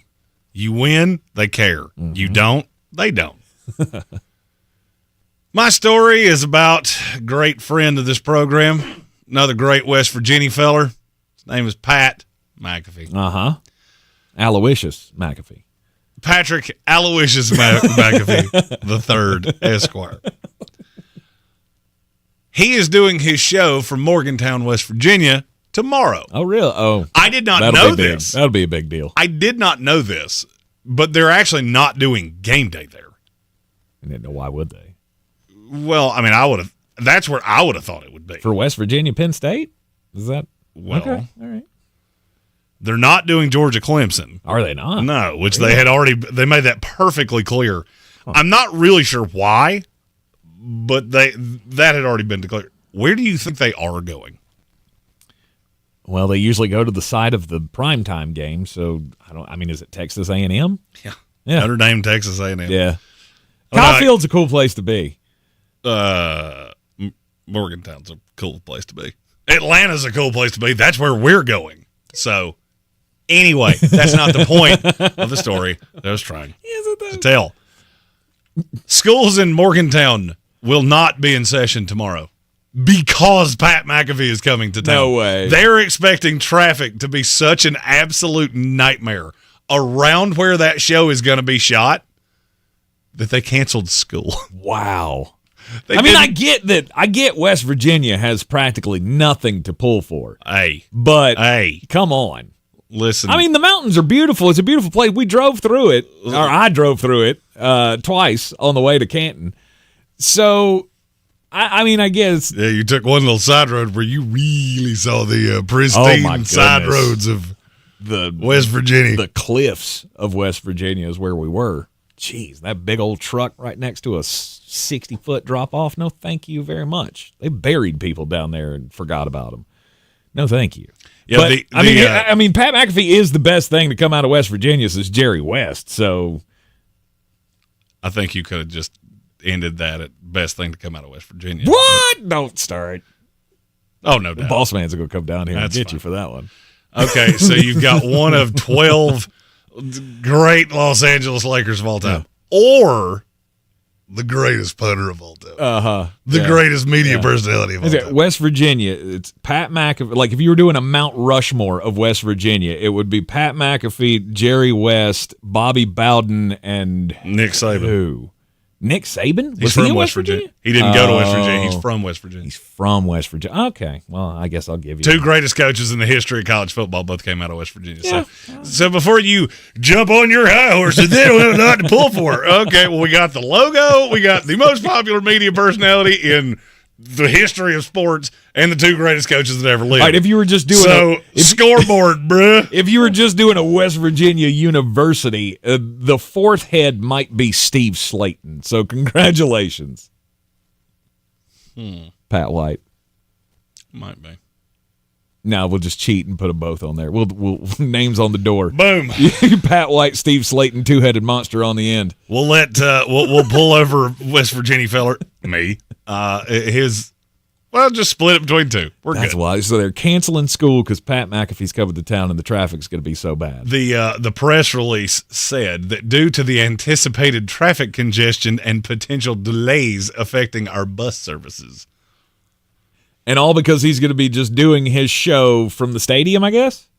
You win, they care. Mm-hmm. You don't, they don't. My story is about a great friend of this program, another great West Virginia feller. His name is Pat McAfee. Uh-huh. Aloysius McAfee. Patrick Aloysius McAfee the third, Esquire. He is doing his show from Morgantown, West Virginia tomorrow. Oh, really? Oh. I did not know this. That'll be a big deal. I did not know this, but they're actually not doing game day there. I didn't know why would they? Well, I mean, that's where I would have thought it would be. For West Virginia, Penn State? Is that? Well, okay. All right. They're not doing Georgia Clemson. Are they not? No, which they made that perfectly clear. Huh. I'm not really sure why, but that had already been declared. Where do you think they are going? Well, they usually go to the side of the primetime game, so is it Texas A&M? Yeah. Notre Dame, Texas A&M. Yeah. Kyle Field's a cool place to be. Morgantown's a cool place to be. Atlanta's a cool place to be. That's where we're going. So, anyway, that's not the point of the story that I was trying to tell. Schools in Morgantown will not be in session tomorrow because Pat McAfee is coming to town. No way. They're expecting traffic to be such an absolute nightmare around where that show is going to be shot that they canceled school. Wow. I get that. I get West Virginia has practically nothing to pull for. But come on. Listen. I mean, the mountains are beautiful. It's a beautiful place. We drove through it, or I drove through it twice on the way to Canton. So, I guess. Yeah, you took one little side road where you really saw the pristine side roads of the West Virginia. The cliffs of West Virginia is where we were. Jeez, that big old truck right next to a 60-foot drop-off. No, thank you very much. They buried people down there and forgot about them. No, thank you. Yeah, but, I mean, Pat McAfee is the best thing to come out of West Virginia since Jerry West. So, I think you could have just ended that at best thing to come out of West Virginia. What? Don't start. Oh, no doubt. The boss man's going to come down here That's and get fine. you for that one. Okay, so you've got one of 12 great Los Angeles Lakers of all time, or the greatest punter of all time, the greatest media personality of all time. West Virginia, it's Pat McAfee. Like if you were doing a Mount Rushmore of West Virginia, it would be Pat McAfee, Jerry West, Bobby Bowden, and Nick Saban. Who? Nick Saban? He's from West Virginia. He didn't go to West Virginia. He's from West Virginia. He's from West Virginia. Okay. Well, I guess I'll give you two that. greatest coaches in the history of college football both came out of West Virginia. Yeah. So before you jump on your high horse, they don't have nothing to pull for. Okay, well, we got the logo. We got the most popular media personality in the history of sports and the two greatest coaches that ever lived. All right, if you were just doing scoreboard, bruh. If you were just doing a West Virginia university, the fourth head might be Steve Slayton. So congratulations, Pat White. Might be. No, we'll just cheat and put them both on there. We'll names on the door. Boom. Pat White, Steve Slayton, two-headed monster on the end. We'll let we'll pull over West Virginia feller me. Just split it between two. That's good. why. So they're canceling school because Pat McAfee's covered the town and the traffic's going to be so bad. The press release said that due to the anticipated traffic congestion and potential delays affecting our bus services. And all because he's going to be just doing his show from the stadium, I guess?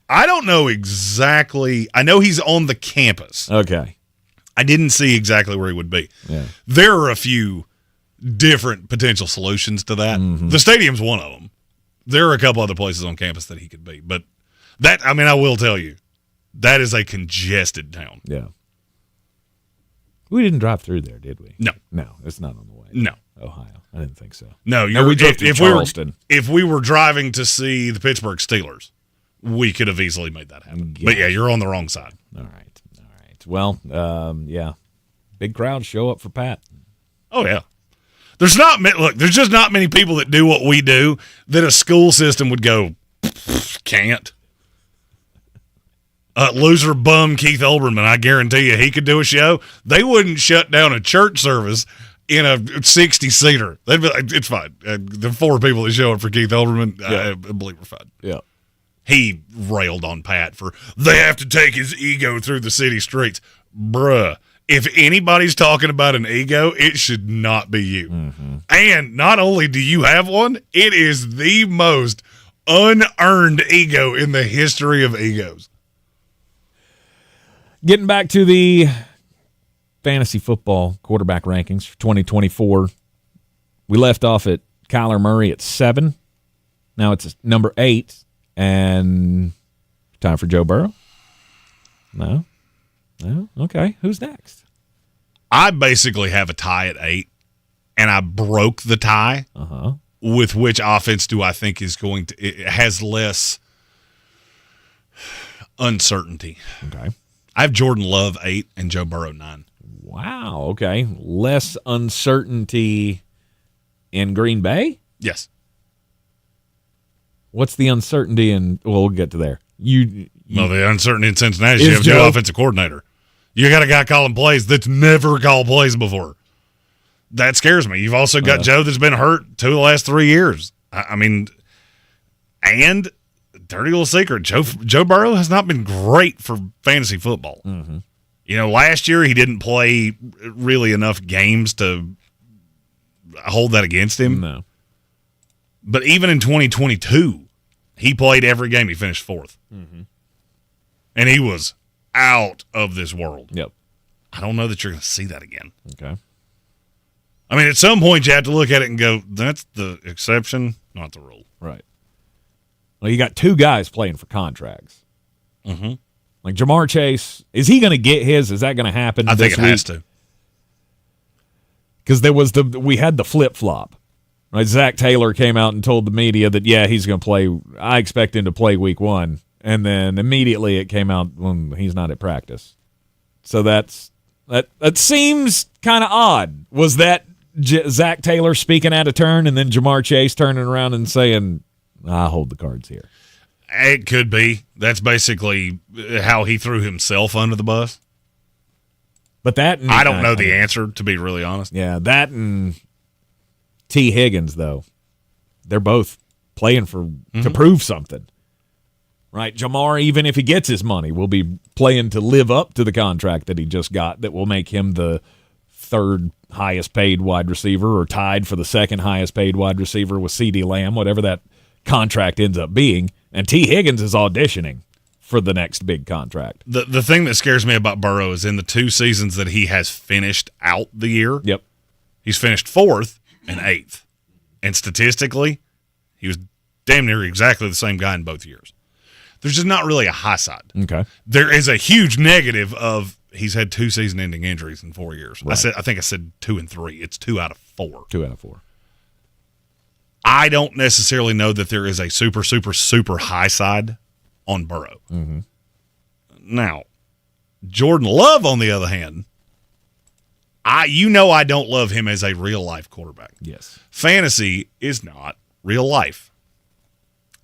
I don't know exactly. I know he's on the campus. Okay. I didn't see exactly where he would be. Yeah. There are a few different potential solutions to that. Mm-hmm. The stadium's one of them. There are a couple other places on campus that he could be. But I will tell you, that is a congested town. Yeah. We didn't drive through there, did we? No. No, it's not on the way. No. Ohio. I didn't think so. No, we drove through Charleston. If we were driving to see the Pittsburgh Steelers, we could have easily made that happen. Yeah. But yeah, you're on the wrong side. All right. Well, yeah. Big crowds show up for Pat. Oh, yeah. There's just not many people that do what we do that a school system would go, can't. loser bum Keith Olbermann, I guarantee you he could do a show. They wouldn't shut down a church service in a 60-seater. They'd be like, it's fine. The 4 people that show up for Keith Olbermann, I believe we're fine. Yeah. He railed on Pat for, they have to take his ego through the city streets. Bruh, if anybody's talking about an ego, it should not be you. Mm-hmm. And not only do you have one, it is the most unearned ego in the history of egos. Getting back to the fantasy football quarterback rankings for 2024, we left off at Kyler Murray at 7. Now it's number 8. And time for Joe Burrow? No? Okay. Who's next? I basically have a tie at 8, and I broke the tie. With which offense do I think is going to – it has less uncertainty. Okay. I have Jordan Love 8 and Joe Burrow 9. Wow, okay. Less uncertainty in Green Bay? Yes. What's the uncertainty in – well, we'll get to there. Well, the uncertainty in Cincinnati is you have a new offensive coordinator. You got a guy calling plays that's never called plays before. That scares me. You've also got Joe that's been hurt 2 of the last 3 years. I mean, and dirty little secret, Joe Burrow has not been great for fantasy football. Mm-hmm. You know, last year he didn't play really enough games to hold that against him. No. But even in 2022, he played every game. He finished 4th. Mm-hmm. And he was out of this world. Yep. I don't know that you're going to see that again. Okay. I mean, at some point you have to look at it and go, that's the exception, not the rule. Right. Well, you got 2 guys playing for contracts. Mm-hmm. Like Jamar Chase, is he going to get his? Is that going to happen I think this it week? has to. Because we had the flip-flop. Right? Zach Taylor came out and told the media that, he's going to play. I expect him to play week 1. And then immediately it came out when he's not at practice. So that seems kind of odd. Was that Zach Taylor speaking out of turn and then Jamar Chase turning around and saying, I hold the cards here? It could be. That's basically how he threw himself under the bus. But that... I don't know the answer, to be really honest. Yeah, that and T. Higgins, though. They're both playing to prove something. Right? Jamar, even if he gets his money, will be playing to live up to the contract that he just got that will make him the 3rd highest paid wide receiver or tied for the 2nd highest paid wide receiver with CeeDee Lamb, whatever that contract ends up being. And T. Higgins is auditioning for the next big contract. The thing that scares me about Burrow is in the 2 seasons that he has finished out the year, yep, he's finished 4th and 8th. And statistically, he was damn near exactly the same guy in both years. There's just not really a high side. Okay. There is a huge negative of he's had 2 season-ending injuries in 4 years. Right. I think I said 2 and 3. It's 2 out of 4. 2 out of 4. I don't necessarily know that there is a super, super, super high side on Burrow. Mm-hmm. Now, Jordan Love, on the other hand, I don't love him as a real-life quarterback. Yes. Fantasy is not real life.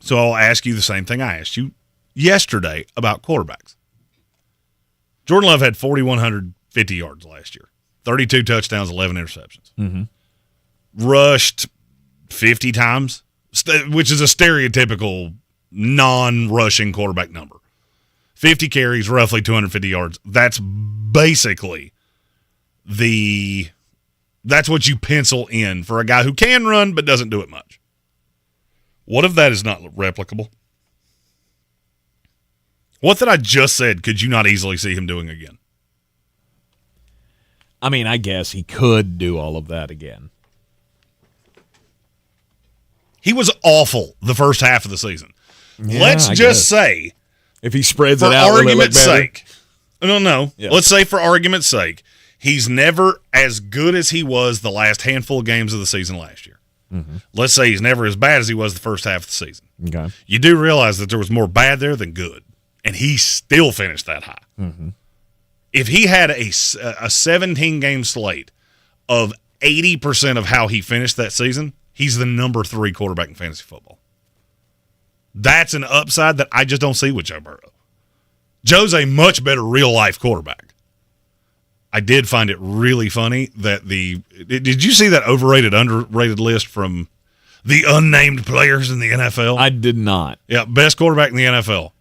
So I'll ask you the same thing I asked you yesterday about quarterbacks. Jordan Love had 4,150 yards last year, 32 touchdowns, 11 interceptions. Mm-hmm. Rushed 50 times, which is a stereotypical non-rushing quarterback number. 50 carries, roughly 250 yards. That's basically that's what you pencil in for a guy who can run but doesn't do it much. What if that is not replicable? What that I just said could you not easily see him doing again? I mean, I guess he could do all of that again. He was awful the first half of the season. Yeah, Let's I just guess. say, if he spreads for it out, will it look argument's better? sake, no. Yeah. Let's say for argument's sake, he's never as good as he was the last handful of games of the season last year. Mm-hmm. Let's say he's never as bad as he was the first half of the season. Okay. You do realize that there was more bad there than good, and he still finished that high. Mm-hmm. If he had a 17-game slate of 80% of how he finished that season, he's the number 3 quarterback in fantasy football. That's an upside that I just don't see with Joe Burrow. Joe's a much better real-life quarterback. I did find it really funny that did you see that overrated, underrated list from the unnamed players in the NFL? I did not. Yeah, best quarterback in the NFL.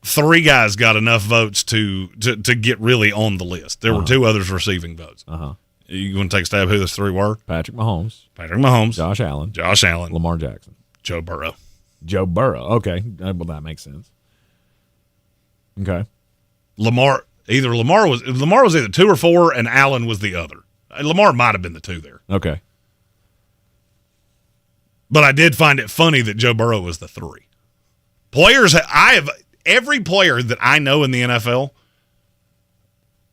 3 guys got enough votes to get really on the list. There were 2 others receiving votes. You want to take a stab who those 3 were? Patrick Mahomes. Josh Allen. Lamar Jackson. Joe Burrow. Okay. Well, that makes sense. Okay. Lamar was either 2 or 4, and Allen was the other. Lamar might have been the 2 there. Okay. But I did find it funny that Joe Burrow was the 3. Every player that I know in the NFL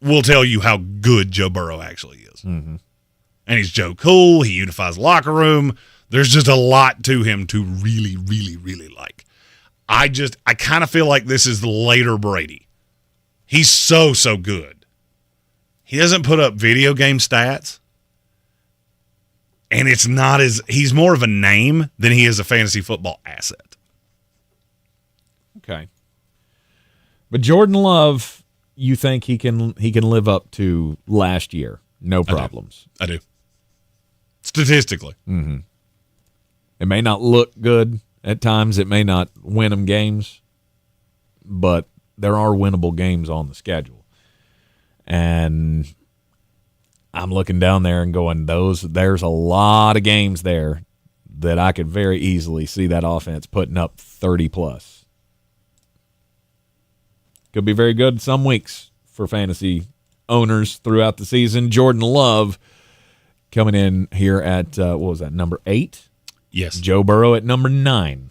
will tell you how good Joe Burrow actually is. Mm-hmm. And he's Joe Cool. He unifies the locker room. There's just a lot to him to really, really, really like. I kind of feel like this is the later Brady. He's so good. He doesn't put up video game stats. And he's more of a name than he is a fantasy football asset. Okay. But Jordan Love, you think he can live up to last year? No problems. I do. Statistically. Mm-hmm. It may not look good at times. It may not win them games. But there are winnable games on the schedule. And I'm looking down there and going, there's a lot of games there that I could very easily see that offense putting up 30+. Could be very good some weeks for fantasy owners throughout the season. Jordan Love coming in here at, what was that, number 8? Yes. Joe Burrow at number 9.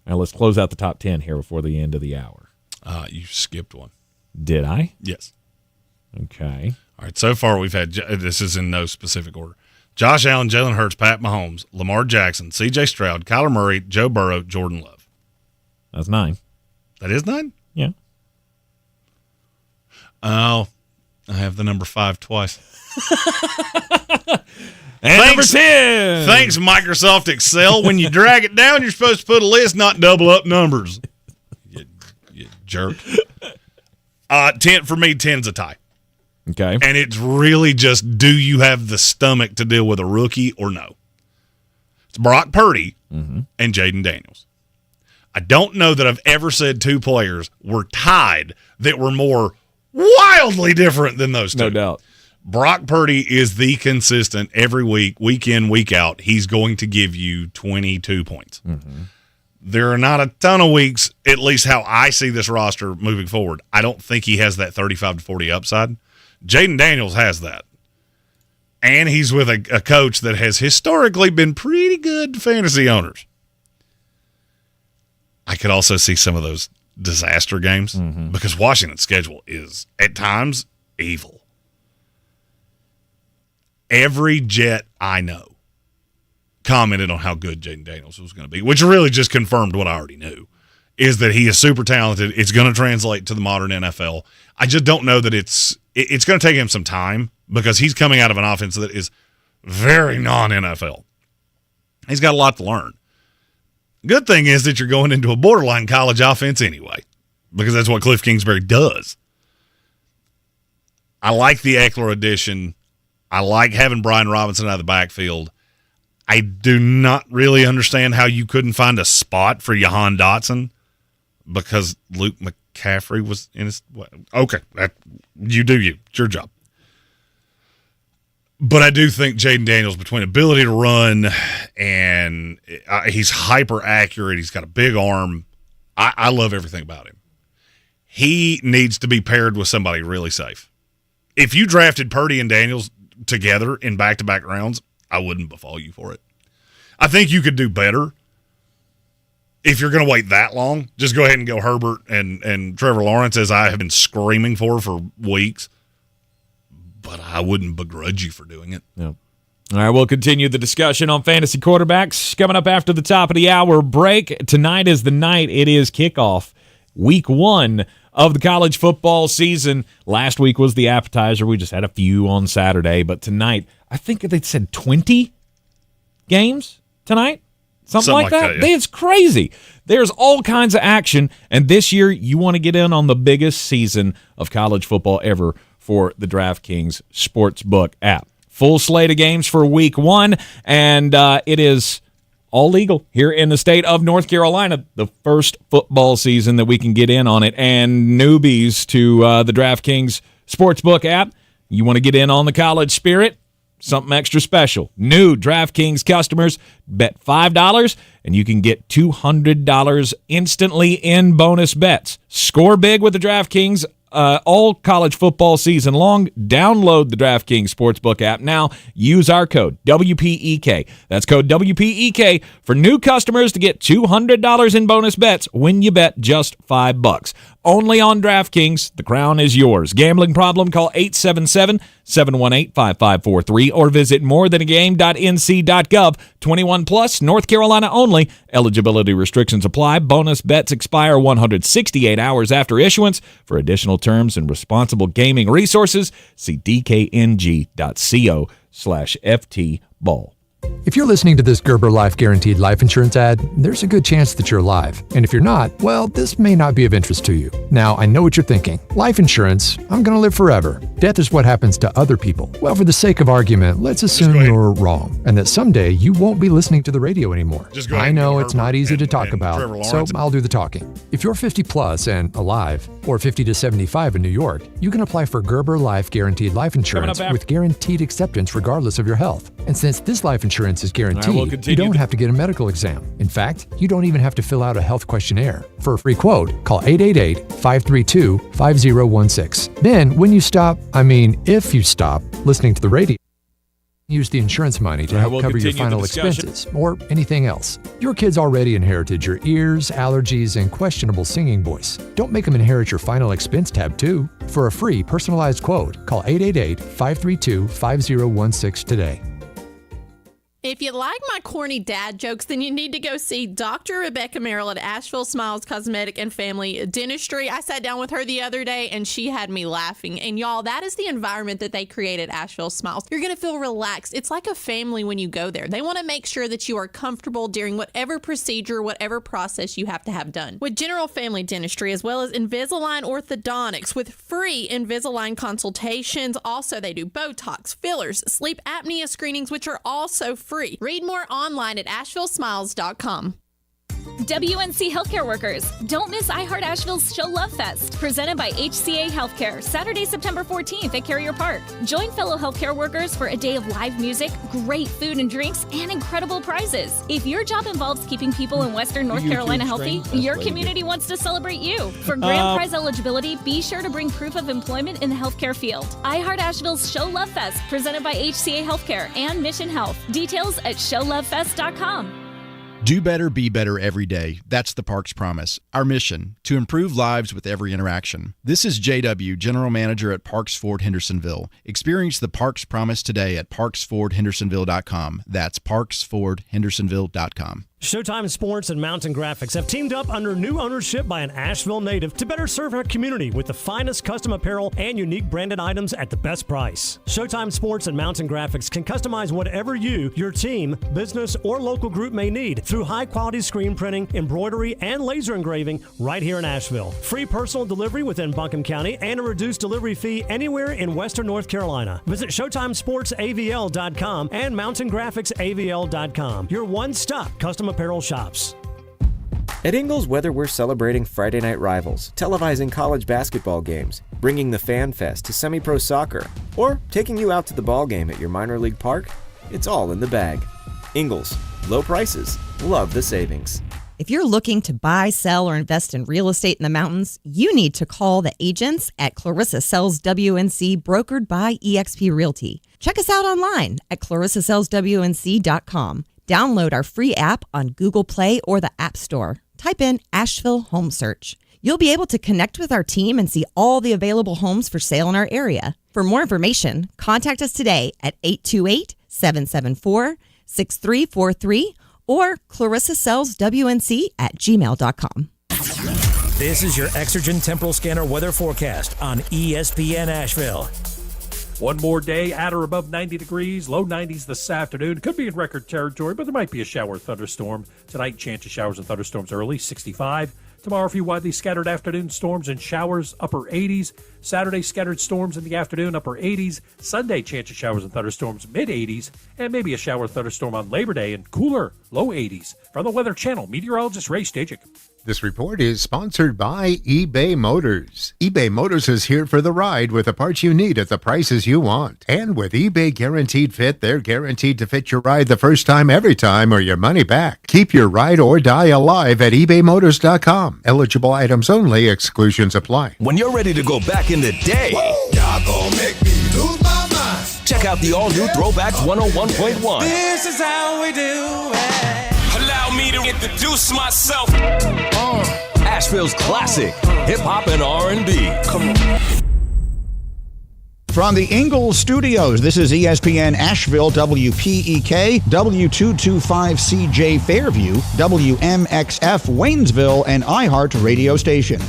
Now let's close out the top 10 here before the end of the hour. You skipped one. Did I? Yes. Okay. All right, so far we've had, this is in no specific order, Josh Allen, Jalen Hurts, Pat Mahomes, Lamar Jackson, C.J. Stroud, Kyler Murray, Joe Burrow, Jordan Love. That's 9. That is 9? Yeah. Oh, I have the number 5 twice. And number 10. Thanks, Microsoft Excel. When you drag it down, you're supposed to put a list, not double up numbers. You jerk. 10 for me, 10's a tie. Okay. And it's really just, do you have the stomach to deal with a rookie or no? It's Brock Purdy and Jaden Daniels. I don't know that I've ever said 2 players were tied that were more wildly different than those 2. No doubt. Brock Purdy is the consistent every week, week in, week out. He's going to give you 22 points. Mm-hmm. There are not a ton of weeks, at least how I see this roster moving forward. I don't think he has that 35 to 40 upside. Jaden Daniels has that. And he's with a coach that has historically been pretty good to fantasy owners. I could also see some of those disaster games because Washington's schedule is, at times, evil. Every Jet I know commented on how good Jaden Daniels was going to be, which really just confirmed what I already knew, is that he is super talented. It's going to translate to the modern NFL. I just don't know that it's going to take him some time because he's coming out of an offense that is very non-NFL. He's got a lot to learn. Good thing is that you're going into a borderline college offense anyway, because that's what Cliff Kingsbury does. I like the Eckler addition. I like having Brian Robinson out of the backfield. I do not really understand how you couldn't find a spot for Jahan Dotson because Luke McCaffrey was in his. Okay, you do you. It's your job. But I do think Jaden Daniels, between ability to run and he's hyper accurate, he's got a big arm. I love everything about him. He needs to be paired with somebody really safe. If you drafted Purdy and Daniels together in back-to-back rounds, I wouldn't befault you for it. I think you could do better if you're going to wait that long. Just go ahead and go Herbert and Trevor Lawrence, as I have been screaming for weeks. But I wouldn't begrudge you for doing it. Yeah. All right, we'll continue the discussion on fantasy quarterbacks coming up after the top of the hour break. Tonight is the night. It is kickoff, week 1 of the college football season. Last week was the appetizer. We just had a few on Saturday. But tonight, I think they said 20 games tonight. Something like that. Yeah. It's crazy. There's all kinds of action, and this year you want to get in on the biggest season of college football ever for the DraftKings Sportsbook app. Full slate of games for week 1, and it is all legal here in the state of North Carolina. The first football season that we can get in on it, and newbies to the DraftKings Sportsbook app, you want to get in on the college spirit? Something extra special. New DraftKings customers bet $5 and you can get $200 instantly in bonus bets. Score big with the DraftKings all college football season long. Download the DraftKings Sportsbook app now. Use our code WPEK. That's code WPEK for new customers to get $200 in bonus bets when you bet just $5. Only on DraftKings. The crown is yours. Gambling problem? Call 877-718-5543 or visit morethanagame.nc.gov. 21 plus, North Carolina only. Eligibility restrictions apply. Bonus bets expire 168 hours after issuance. For additional terms and responsible gaming resources, see dkng.co/ftball. If you're listening to this Gerber Life Guaranteed Life Insurance ad, there's a good chance that you're alive. And if you're not, well, this may not be of interest to you. Now, I know what you're thinking. Life insurance, I'm going to live forever. Death is what happens to other people. Well, for the sake of argument, let's assume you're wrong and that someday you won't be listening to the radio anymore. I know it's not easy to talk about, so I'll do the talking. If you're 50 plus and alive, or 50 to 75 in New York, you can apply for Gerber Life Guaranteed Life Insurance with guaranteed acceptance regardless of your health. And since this life insurance is guaranteed, you don't have to get a medical exam. In fact, you don't even have to fill out a health questionnaire. For a free quote, call 888-532-5016. Then, when you stop, if you stop listening to the radio, use the insurance money to help cover your final expenses or anything else. Your kids already inherited your ears, allergies, and questionable singing voice. Don't make them inherit your final expense tab too. For a free personalized quote, call 888-532-5016 today. If you like my corny dad jokes, then you need to go see Dr. Rebecca Merrill at Asheville Smiles Cosmetic and Family Dentistry. I sat down with her the other day, and she had me laughing. And, y'all, that is the environment that they create at Asheville Smiles. You're going to feel relaxed. It's like a family when you go there. They want to make sure that you are comfortable during whatever procedure, whatever process you have to have done. With general family dentistry, as well as Invisalign orthodontics, with free Invisalign consultations. Also, they do Botox, fillers, sleep apnea screenings, which are also free. Read more online at AshevilleSmiles.com. WNC healthcare workers, don't miss iHeart Asheville's Show Love Fest, presented by HCA Healthcare, Saturday, September 14th at Carrier Park. Join fellow healthcare workers for a day of live music, great food and drinks, and incredible prizes. If your job involves keeping people in Western North Carolina healthy, your community wants to celebrate you. For grand prize eligibility, be sure to bring proof of employment in the healthcare field. iHeart Asheville's Show Love Fest, presented by HCA Healthcare and Mission Health. Details at showlovefest.com. Do better, be better every day. That's the Parks Promise. Our mission, to improve lives with every interaction. This is JW, General Manager at Parks Ford Hendersonville. Experience the Parks Promise today at parksfordhendersonville.com. That's parksfordhendersonville.com. Showtime Sports and Mountain Graphics have teamed up under new ownership by an Asheville native to better serve our community with the finest custom apparel and unique branded items at the best price. Showtime Sports and Mountain Graphics can customize whatever you, your team, business, or local group may need through high-quality screen printing, embroidery, and laser engraving right here in Asheville. Free personal delivery within Buncombe County and a reduced delivery fee anywhere in Western North Carolina. Visit ShowtimeSportsAVL.com and MountainGraphicsAVL.com. Your one-stop custom apparel shops. At Ingles, whether we're celebrating Friday night rivals, televising college basketball games, bringing the Fan Fest to semi-pro soccer, or taking you out to the ball game at your minor league park, it's all in the bag. Ingles, low prices, love the savings. If you're looking to buy, sell, or invest in real estate in the mountains, you need to call the agents at Clarissa Sells WNC, brokered by eXp Realty. Check us out online at clarissasellswnc.com. Download our free app on Google Play or the App Store. Type in Asheville Home Search. You'll be able to connect with our team and see all the available homes for sale in our area. For more information, contact us today at 828-774-6343 or clarissasellswnc@gmail.com. This is your Exergen Temporal Scanner weather forecast on ESPN Asheville. One more day at or above 90 degrees, low 90s this afternoon. Could be in record territory, but there might be a shower or thunderstorm. Tonight, chance of showers and thunderstorms early, 65. Tomorrow, a few widely scattered afternoon storms and showers, upper 80s. Saturday, scattered storms in the afternoon, upper 80s. Sunday, chance of showers and thunderstorms, mid 80s. And maybe a shower or thunderstorm on Labor Day and cooler, low 80s. From the Weather Channel, meteorologist Ray Stajic. This report is sponsored by eBay Motors. eBay Motors is here for the ride with the parts you need at the prices you want. And with eBay Guaranteed Fit, they're guaranteed to fit your ride the first time, every time, or your money back. Keep your ride or die alive at ebaymotors.com. Eligible items only. Exclusions apply. When you're ready to go back in the day, Y'all gonna make me lose my mind. check out the all-new Throwbacks 101.1. This is how we do it. Allow me to introduce myself. Asheville's classic hip-hop and R&B. Come on. From the Ingalls Studios, this is ESPN Asheville, WPEK, W225CJ Fairview, WMXF Waynesville, and iHeart radio station.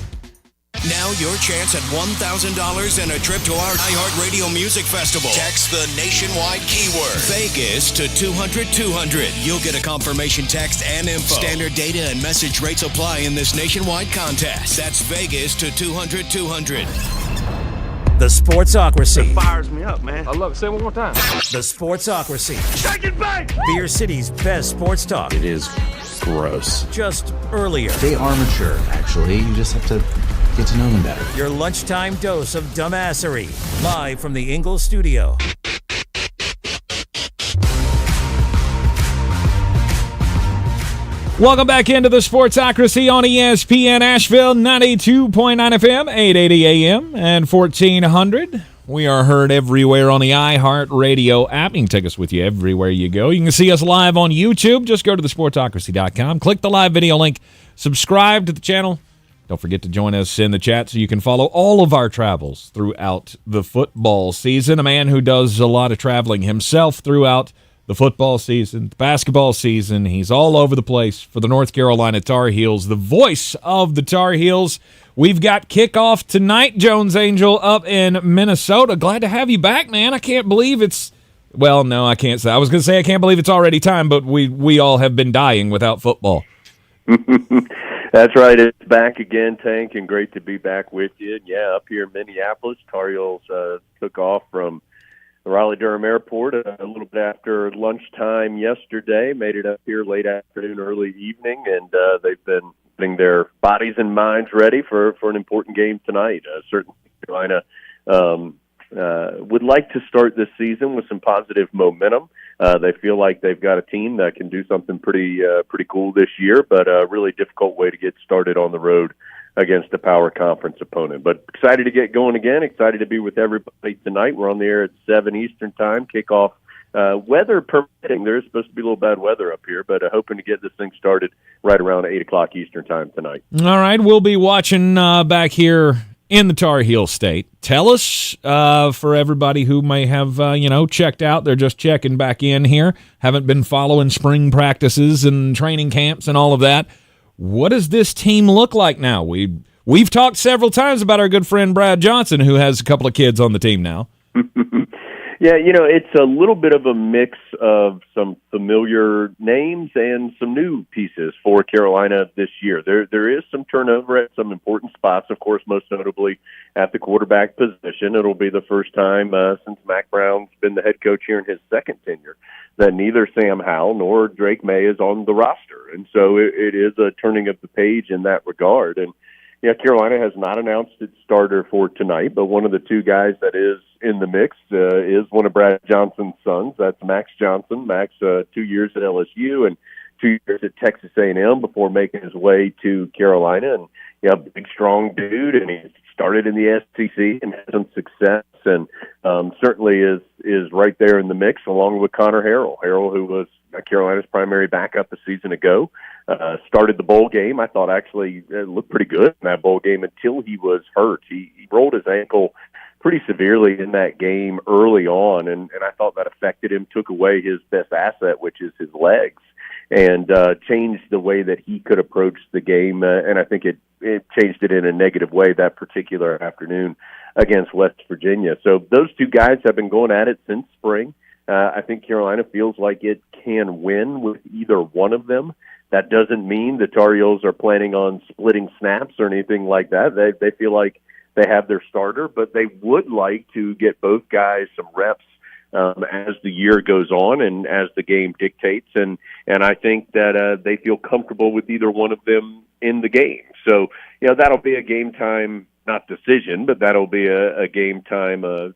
Now your chance at $1,000 and a trip to our iHeart Radio Music Festival. Text the nationwide keyword Vegas to 200-200. You'll get a confirmation text and info. Standard data and message rates apply in this nationwide contest. That's Vegas to 200-200. The Sportsocracy. It fires me up, man. I love it. Say it one more time. The Sportsocracy. Shake it back! Beer City's best sports talk. It is gross. Just earlier. They are mature, actually. You just have to get to know them better. Your lunchtime dose of dumbassery. Live from the Ingalls Studio. Welcome back into the Sportsocracy on ESPN Asheville, 92.9 FM, 880 AM, and 1400. We are heard everywhere on the iHeart Radio app. You can take us with you everywhere you go. You can see us live on YouTube. Just go to thesportsocracy.com. Click the live video link. Subscribe to the channel. Don't forget to join us in the chat so you can follow all of our travels throughout the football season. A man who does a lot of traveling himself throughout the football season, the basketball season. He's all over the place for the North Carolina Tar Heels, the voice of the Tar Heels. We've got kickoff tonight, Jones Angel, up in Minnesota. Glad to have you back, man. I can't believe it's... Well, no, I can't say. I was going to say I can't believe it's already time, but we all have been dying without football. That's right. It's back again, Tank, and great to be back with you. Yeah, up here in Minneapolis, Tar Heels took off from the Raleigh-Durham Airport a little bit after lunchtime yesterday, made it up here late afternoon, early evening, and they've been getting their bodies and minds ready for an important game tonight. Certainly, Carolina would like to start this season with some positive momentum. They feel like they've got a team that can do something pretty cool this year, but a really difficult way to get started on the road against a power conference opponent. But excited to get going again, excited to be with everybody tonight. We're on the air at 7 Eastern time, kickoff. Weather permitting, there's supposed to be a little bad weather up here, but hoping to get this thing started right around 8 o'clock Eastern time tonight. All right, we'll be watching back here in the Tar Heel State. Tell us, for everybody who may have, checked out, they're just checking back in here, haven't been following spring practices and training camps and all of that. What does this team look like now? We've talked several times about our good friend Brad Johnson, who has a couple of kids on the team now. Yeah, it's a little bit of a mix of some familiar names and some new pieces for Carolina this year. There is some turnover at some important spots, of course, most notably at the quarterback position. It'll be the first time since Mac Brown's been the head coach here in his second tenure that neither Sam Howell nor Drake May is on the roster. And so it is a turning of the page in that regard. And yeah, Carolina has not announced its starter for tonight, but one of the two guys that is in the mix is one of Brad Johnson's sons. That's Max Johnson. Max, 2 years at LSU and 2 years at Texas A&M before making his way to Carolina. And yeah, big, strong dude, and he started in the SEC and had some success, and certainly is right there in the mix, along with Connor Harrell. Harrell, who was Carolina's primary backup a season ago, started the bowl game. I thought actually it looked pretty good in that bowl game until he was hurt. He rolled his ankle pretty severely in that game early on, and I thought that affected him, took away his best asset, which is his legs, and changed the way that he could approach the game, and I think it changed it in a negative way that particular afternoon against West Virginia. So those two guys have been going at it since spring. I think Carolina feels like it can win with either one of them. That doesn't mean the Tar Heels are planning on splitting snaps or anything like that. They feel like they have their starter, but they would like to get both guys some reps as the year goes on and as the game dictates. And I think that they feel comfortable with either one of them in the game. So, that'll be a game time, not decision, but that'll be a game time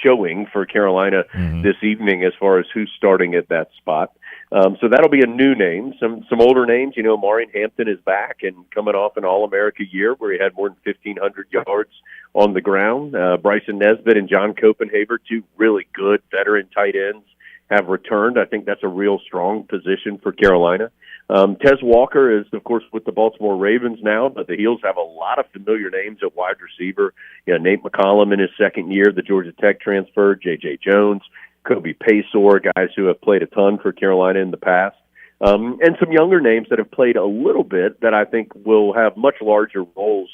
showing for Carolina this evening as far as who's starting at that spot. So that'll be a new name. Some older names, Maureen Hampton is back and coming off an All-America year where he had more than 1,500 yards on the ground. Bryson Nesbitt and John Copenhaver, two really good veteran tight ends, have returned. I think that's a real strong position for Carolina. Tez Walker is, of course, with the Baltimore Ravens now, but the Heels have a lot of familiar names at wide receiver. Nate McCollum in his second year, the Georgia Tech transfer, J.J. Jones, Kobe Paysour, guys who have played a ton for Carolina in the past. And some younger names that have played a little bit that I think will have much larger roles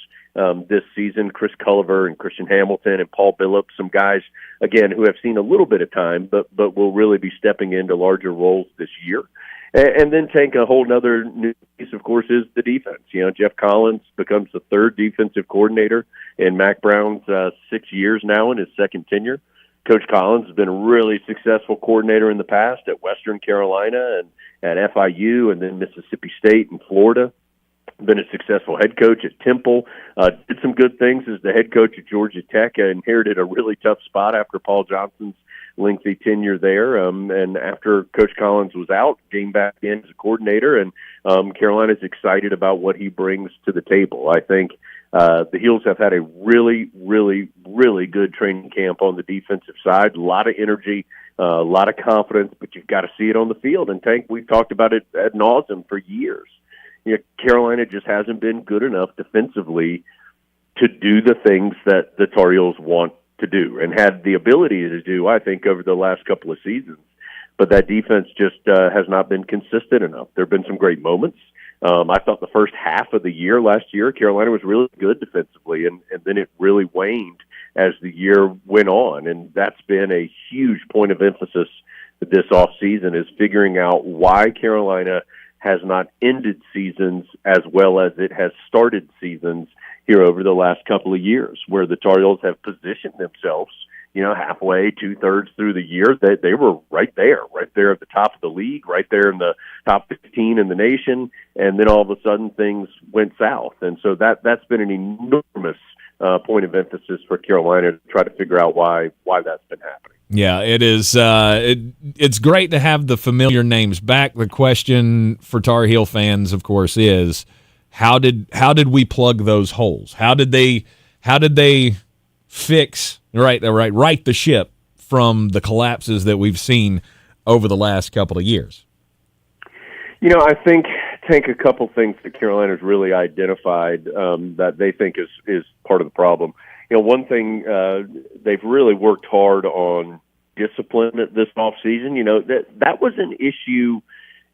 this season. Chris Culliver and Christian Hamilton and Paul Billups, some guys, again, who have seen a little bit of time, but will really be stepping into larger roles this year. And then take a whole other new piece, of course, is the defense. Jeff Collins becomes the third defensive coordinator in Mac Brown's 6 years now in his second tenure. Coach Collins has been a really successful coordinator in the past at Western Carolina and at FIU and then Mississippi State and Florida. Been a successful head coach at Temple. Did some good things as the head coach at Georgia Tech. Inherited a really tough spot after Paul Johnson's lengthy tenure there. And after Coach Collins was out, came back in as a coordinator. And Carolina's excited about what he brings to the table. I think the Heels have had a really, really, really good training camp on the defensive side. A lot of energy, a lot of confidence, but you've got to see it on the field. And Tank, we've talked about it ad nauseum for years. Carolina just hasn't been good enough defensively to do the things that the Tar Heels want to do and had the ability to do, I think, over the last couple of seasons. But that defense just has not been consistent enough. There have been some great moments. I thought the first half of the year last year, Carolina was really good defensively, and then it really waned as the year went on. And that's been a huge point of emphasis this offseason, is figuring out why Carolina has not ended seasons as well as it has started seasons here over the last couple of years, where the Tar Heels have positioned themselves, halfway, 2/3 through the year. They were right there at the top of the league, right there in the top 15 in the nation, and then all of a sudden things went south. And so that's been an enormous point of emphasis for Carolina to try to figure out why that's been happening. Yeah, it is. It's great to have the familiar names back. The question for Tar Heel fans, of course, is how did we plug those holes? How did they fix right the ship from the collapses that we've seen over the last couple of years? I think a couple things that Carolina's really identified that they think is part of the problem. One thing, they've really worked hard on discipline this offseason. That was an issue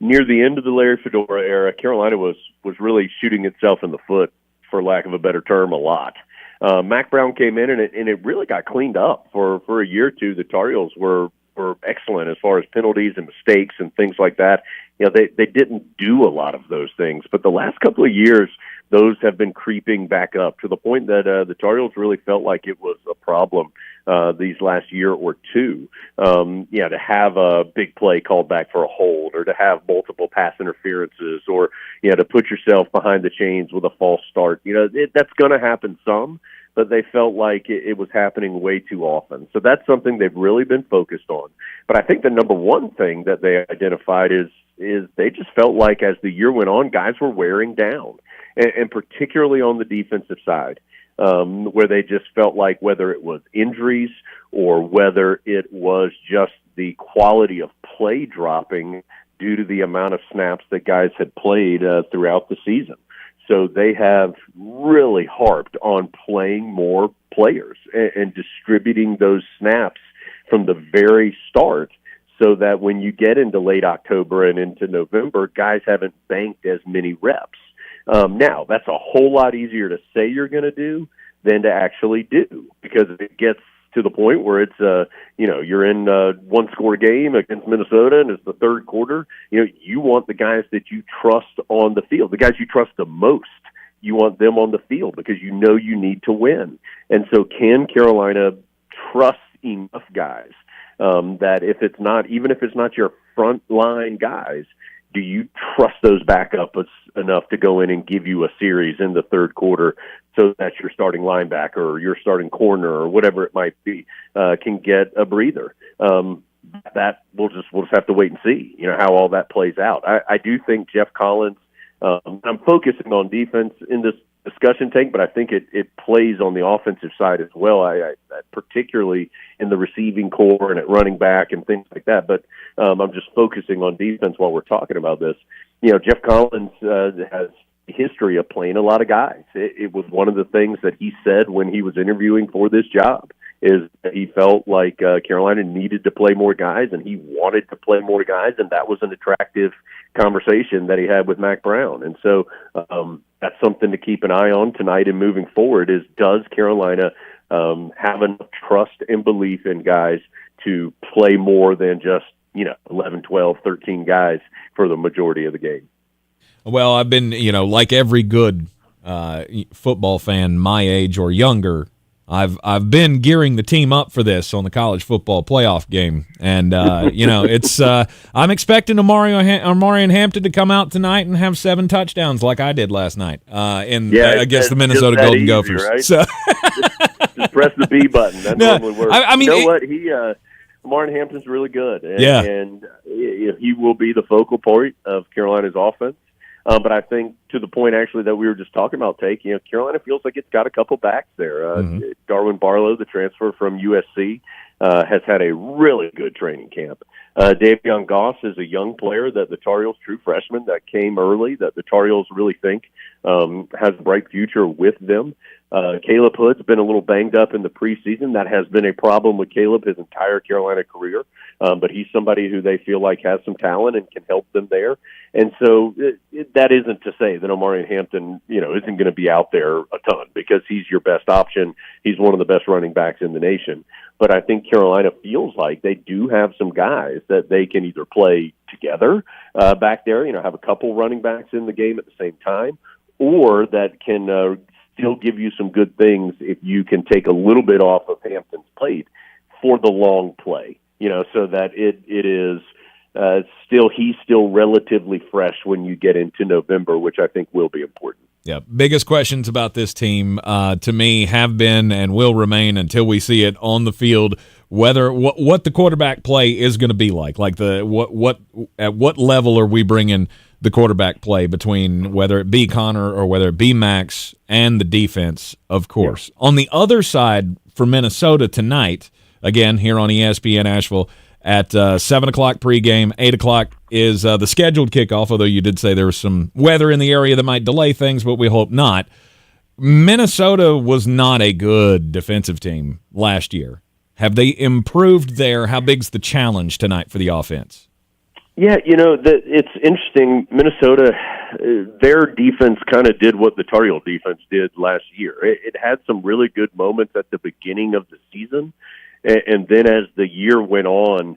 near the end of the Larry Fedora era. Carolina was really shooting itself in the foot, for lack of a better term, a lot. Mac Brown came in, and it really got cleaned up for a year or two. The Tar Heels were excellent as far as penalties and mistakes and things like that. They didn't do a lot of those things, but the last couple of years, those have been creeping back up to the point that the Tar Heels really felt like it was a problem these last year or two. To have a big play called back for a hold, or to have multiple pass interferences, or to put yourself behind the chains with a false start. That's going to happen some, but they felt like it was happening way too often. So that's something they've really been focused on. But I think the number one thing that they identified is they just felt like as the year went on, guys were wearing down, and particularly on the defensive side, where they just felt like whether it was injuries or whether it was just the quality of play dropping due to the amount of snaps that guys had played throughout the season. So they have really harped on playing more players and distributing those snaps from the very start, so that when you get into late October and into November, guys haven't banked as many reps. Now, that's a whole lot easier to say you're going to do than to actually do, because it gets to the point where it's you're in a one-score game against Minnesota and it's the third quarter. You want the guys that you trust on the field, the guys you trust the most. You want them on the field because you need to win. And so can Carolina trust enough guys that if it's not your front line guys, do you trust those backups enough to go in and give you a series in the third quarter so that your starting linebacker or your starting corner or whatever it might be can get a breather? That we'll just have to wait and see, how all that plays out. I do think Jeff Collins, I'm focusing on defense in this discussion tank, but I think it plays on the offensive side as well. I particularly in the receiving core and at running back and things like that. But I'm just focusing on defense while we're talking about this. Jeff Collins has a history of playing a lot of guys. It was one of the things that he said when he was interviewing for this job, is that he felt like Carolina needed to play more guys, and he wanted to play more guys, and that was an attractive conversation that he had with Mac Brown. And so that's something to keep an eye on tonight and moving forward, is does Carolina have enough trust and belief in guys to play more than just 11, 12, 13 guys for the majority of the game? Well, I've been, like every good football fan my age or younger, I've been gearing the team up for this on the college football playoff game, and it's I'm expecting Omarion Hampton to come out tonight and have 7 touchdowns like I did last night against the Minnesota Golden easy, Gophers. Right? So just press the B button. That normally works. I mean, what Omarion Hampton's really good, and he will be the focal point of Carolina's offense. But I think to the point actually that we were just talking about, Carolina feels like it's got a couple backs there. Darwin Barlow, the transfer from USC, has had a really good training camp. Davion Goss is a young player that the Tar Heels, true freshman that came early, that the Tar Heels really think has a bright future with them. Caleb Hood's been a little banged up in the preseason. That has been a problem with Caleb his entire Carolina career, but he's somebody who they feel like has some talent and can help them there. And so that isn't to say that Omarion Hampton, isn't going to be out there a ton, because he's your best option. He's one of the best running backs in the nation. But I think Carolina feels like they do have some guys that they can either play together back there, have a couple running backs in the game at the same time, or that can still give you some good things if you can take a little bit off of Hampton's plate for the long play, so that it is he's still relatively fresh when you get into November, which I think will be important. Yeah, biggest questions about this team to me have been and will remain until we see it on the field, whether what the quarterback play is going to be like at what level are we bringing the quarterback play between whether it be Connor or whether it be Max and the defense, of course. Yeah. On the other side for Minnesota tonight, again here on ESPN Asheville at 7 o'clock pregame, 8 o'clock is the scheduled kickoff, although you did say there was some weather in the area that might delay things, but we hope not. Minnesota was not a good defensive team last year. Have they improved there? How big's the challenge tonight for the offense? Yeah, it's interesting. Minnesota, their defense kind of did what the Tar Heel defense did last year. It had some really good moments at the beginning of the season, and then as the year went on,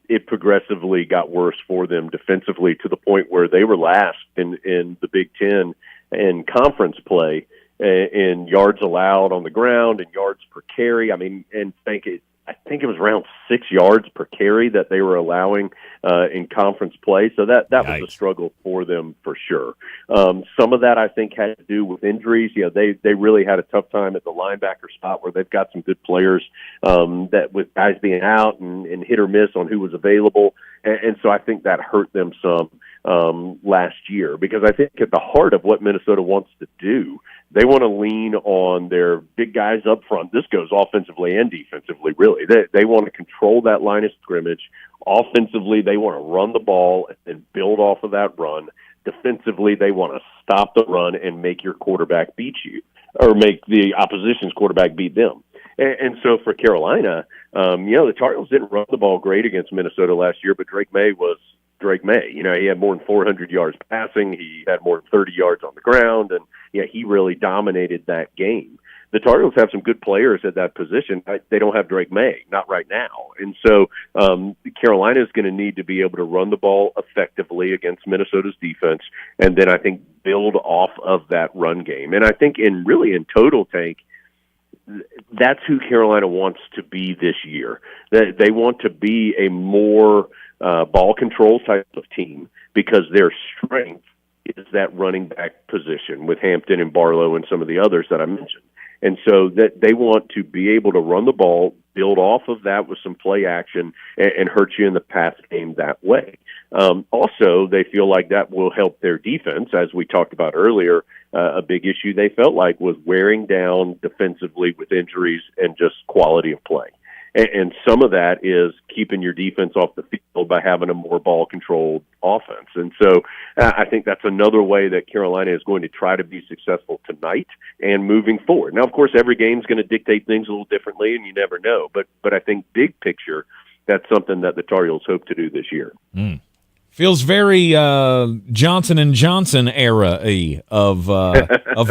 it progressively got worse for them defensively, to the point where they were last in the Big Ten in conference play in yards allowed on the ground and yards per carry. I think it was around 6 yards per carry that they were allowing in conference play. So that was a struggle for them for sure. Some of that I think had to do with injuries. They really had a tough time at the linebacker spot, where they've got some good players that with guys being out and hit or miss on who was available. And so I think that hurt them some last year, because I think at the heart of what Minnesota wants to do, they want to lean on their big guys up front. This goes offensively and defensively, really. They want to control that line of scrimmage. Offensively, they want to run the ball and build off of that run. Defensively, they want to stop the run and make your quarterback beat you, or make the opposition's quarterback beat them. And so for Carolina, the Tar Heels didn't run the ball great against Minnesota last year, but Drake May was Drake May. He had more than 400 yards passing. He had more than 30 yards on the ground, and he really dominated that game. the Tar Heels have some good players at that position. They don't have Drake May, not right now. And so Carolina is going to need to be able to run the ball effectively against Minnesota's defense, and then I think build off of that run game. And I think in total, Tank, that's who Carolina wants to be this year. They want to be a more ball control type of team because their strength is that running back position with Hampton and Barlow and some of the others that I mentioned. And so that they want to be able to run the ball, build off of that with some play action, and hurt you in the pass game that way. Also, they feel like that will help their defense. As we talked about earlier, a big issue they felt like was wearing down defensively with injuries and just quality of play. And some of that is keeping your defense off the field by having a more ball-controlled offense. And so I think that's another way that Carolina is going to try to be successful tonight and moving forward. Now, of course, every game is going to dictate things a little differently, and you never know. But I think big picture, that's something that the Tar Heels hope to do this year. Feels very Johnson & Johnson era-y of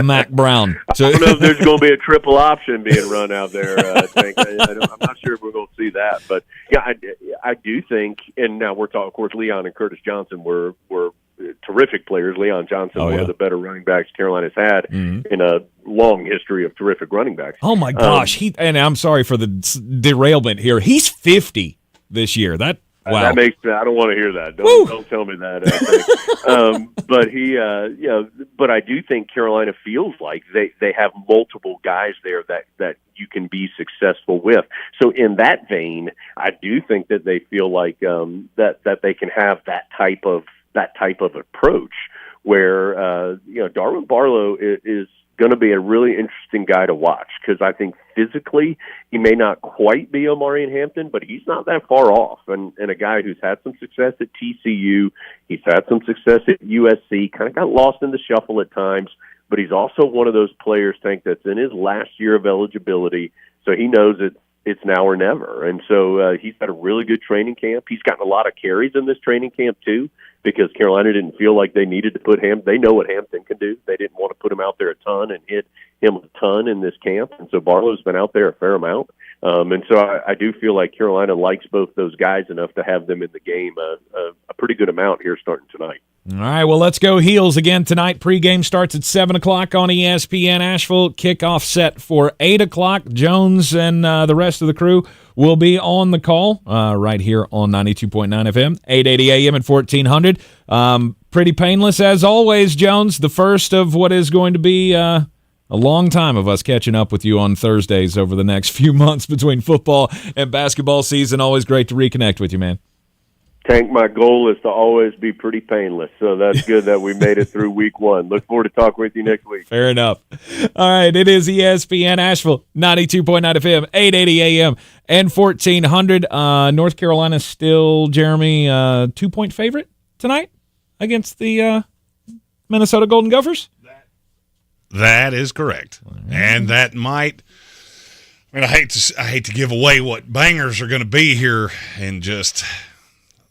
Mac Brown. So, I don't know if there's going to be a triple option being run out there. I'm not sure if we're going to see that. But, yeah, I do think, and now we're talking, of course, Leon and Curtis Johnson were terrific players. Leon Johnson, one of the better running backs Carolina's had in a long history of terrific running backs. Oh, my gosh. And I'm sorry for the derailment here. He's 50 this year. Wow. That makes I don't want to hear that. Don't tell me that. But I do think Carolina feels like they have multiple guys there that you can be successful with. So in that vein, I do think that they feel like that they can have that type of approach where Darwin Barlow is going to be a really interesting guy to watch because I think physically he may not quite be Omarion Hampton, but he's not that far off. And a guy who's had some success at TCU, he's had some success at USC, kind of got lost in the shuffle at times, but he's also one of those players, Tank, that's in his last year of eligibility, so he knows it's now or never. And so he's had a really good training camp. He's gotten a lot of carries in this training camp too, because Carolina didn't feel like they needed to put him. They know what Hampton can do. They didn't want to put him out there a ton and hit him a ton in this camp. And so Barlow's been out there a fair amount. And so I do feel like Carolina likes both those guys enough to have them in the game a pretty good amount here starting tonight. All right, well, let's go Heels again tonight. Pregame starts at 7 o'clock on ESPN Asheville. Kickoff set for 8 o'clock. Jones and the rest of the crew will be on the call right here on 92.9 FM, 880 AM and 1400. Pretty painless as always, Jones. The first of what is going to be a long time of us catching up with you on Thursdays over the next few months between football and basketball season. Always great to reconnect with you, man. Tank, my goal is to always be pretty painless, so that's good that we made it through week one. Look forward to talking with you next week. Fair enough. All right, it is ESPN Asheville, 92.9 FM, 880 AM, and 1400. North Carolina still, Jeremy, 2-point favorite tonight against the Minnesota Golden Gophers? That is correct. And that might – I hate to give away what bangers are going to be here in just –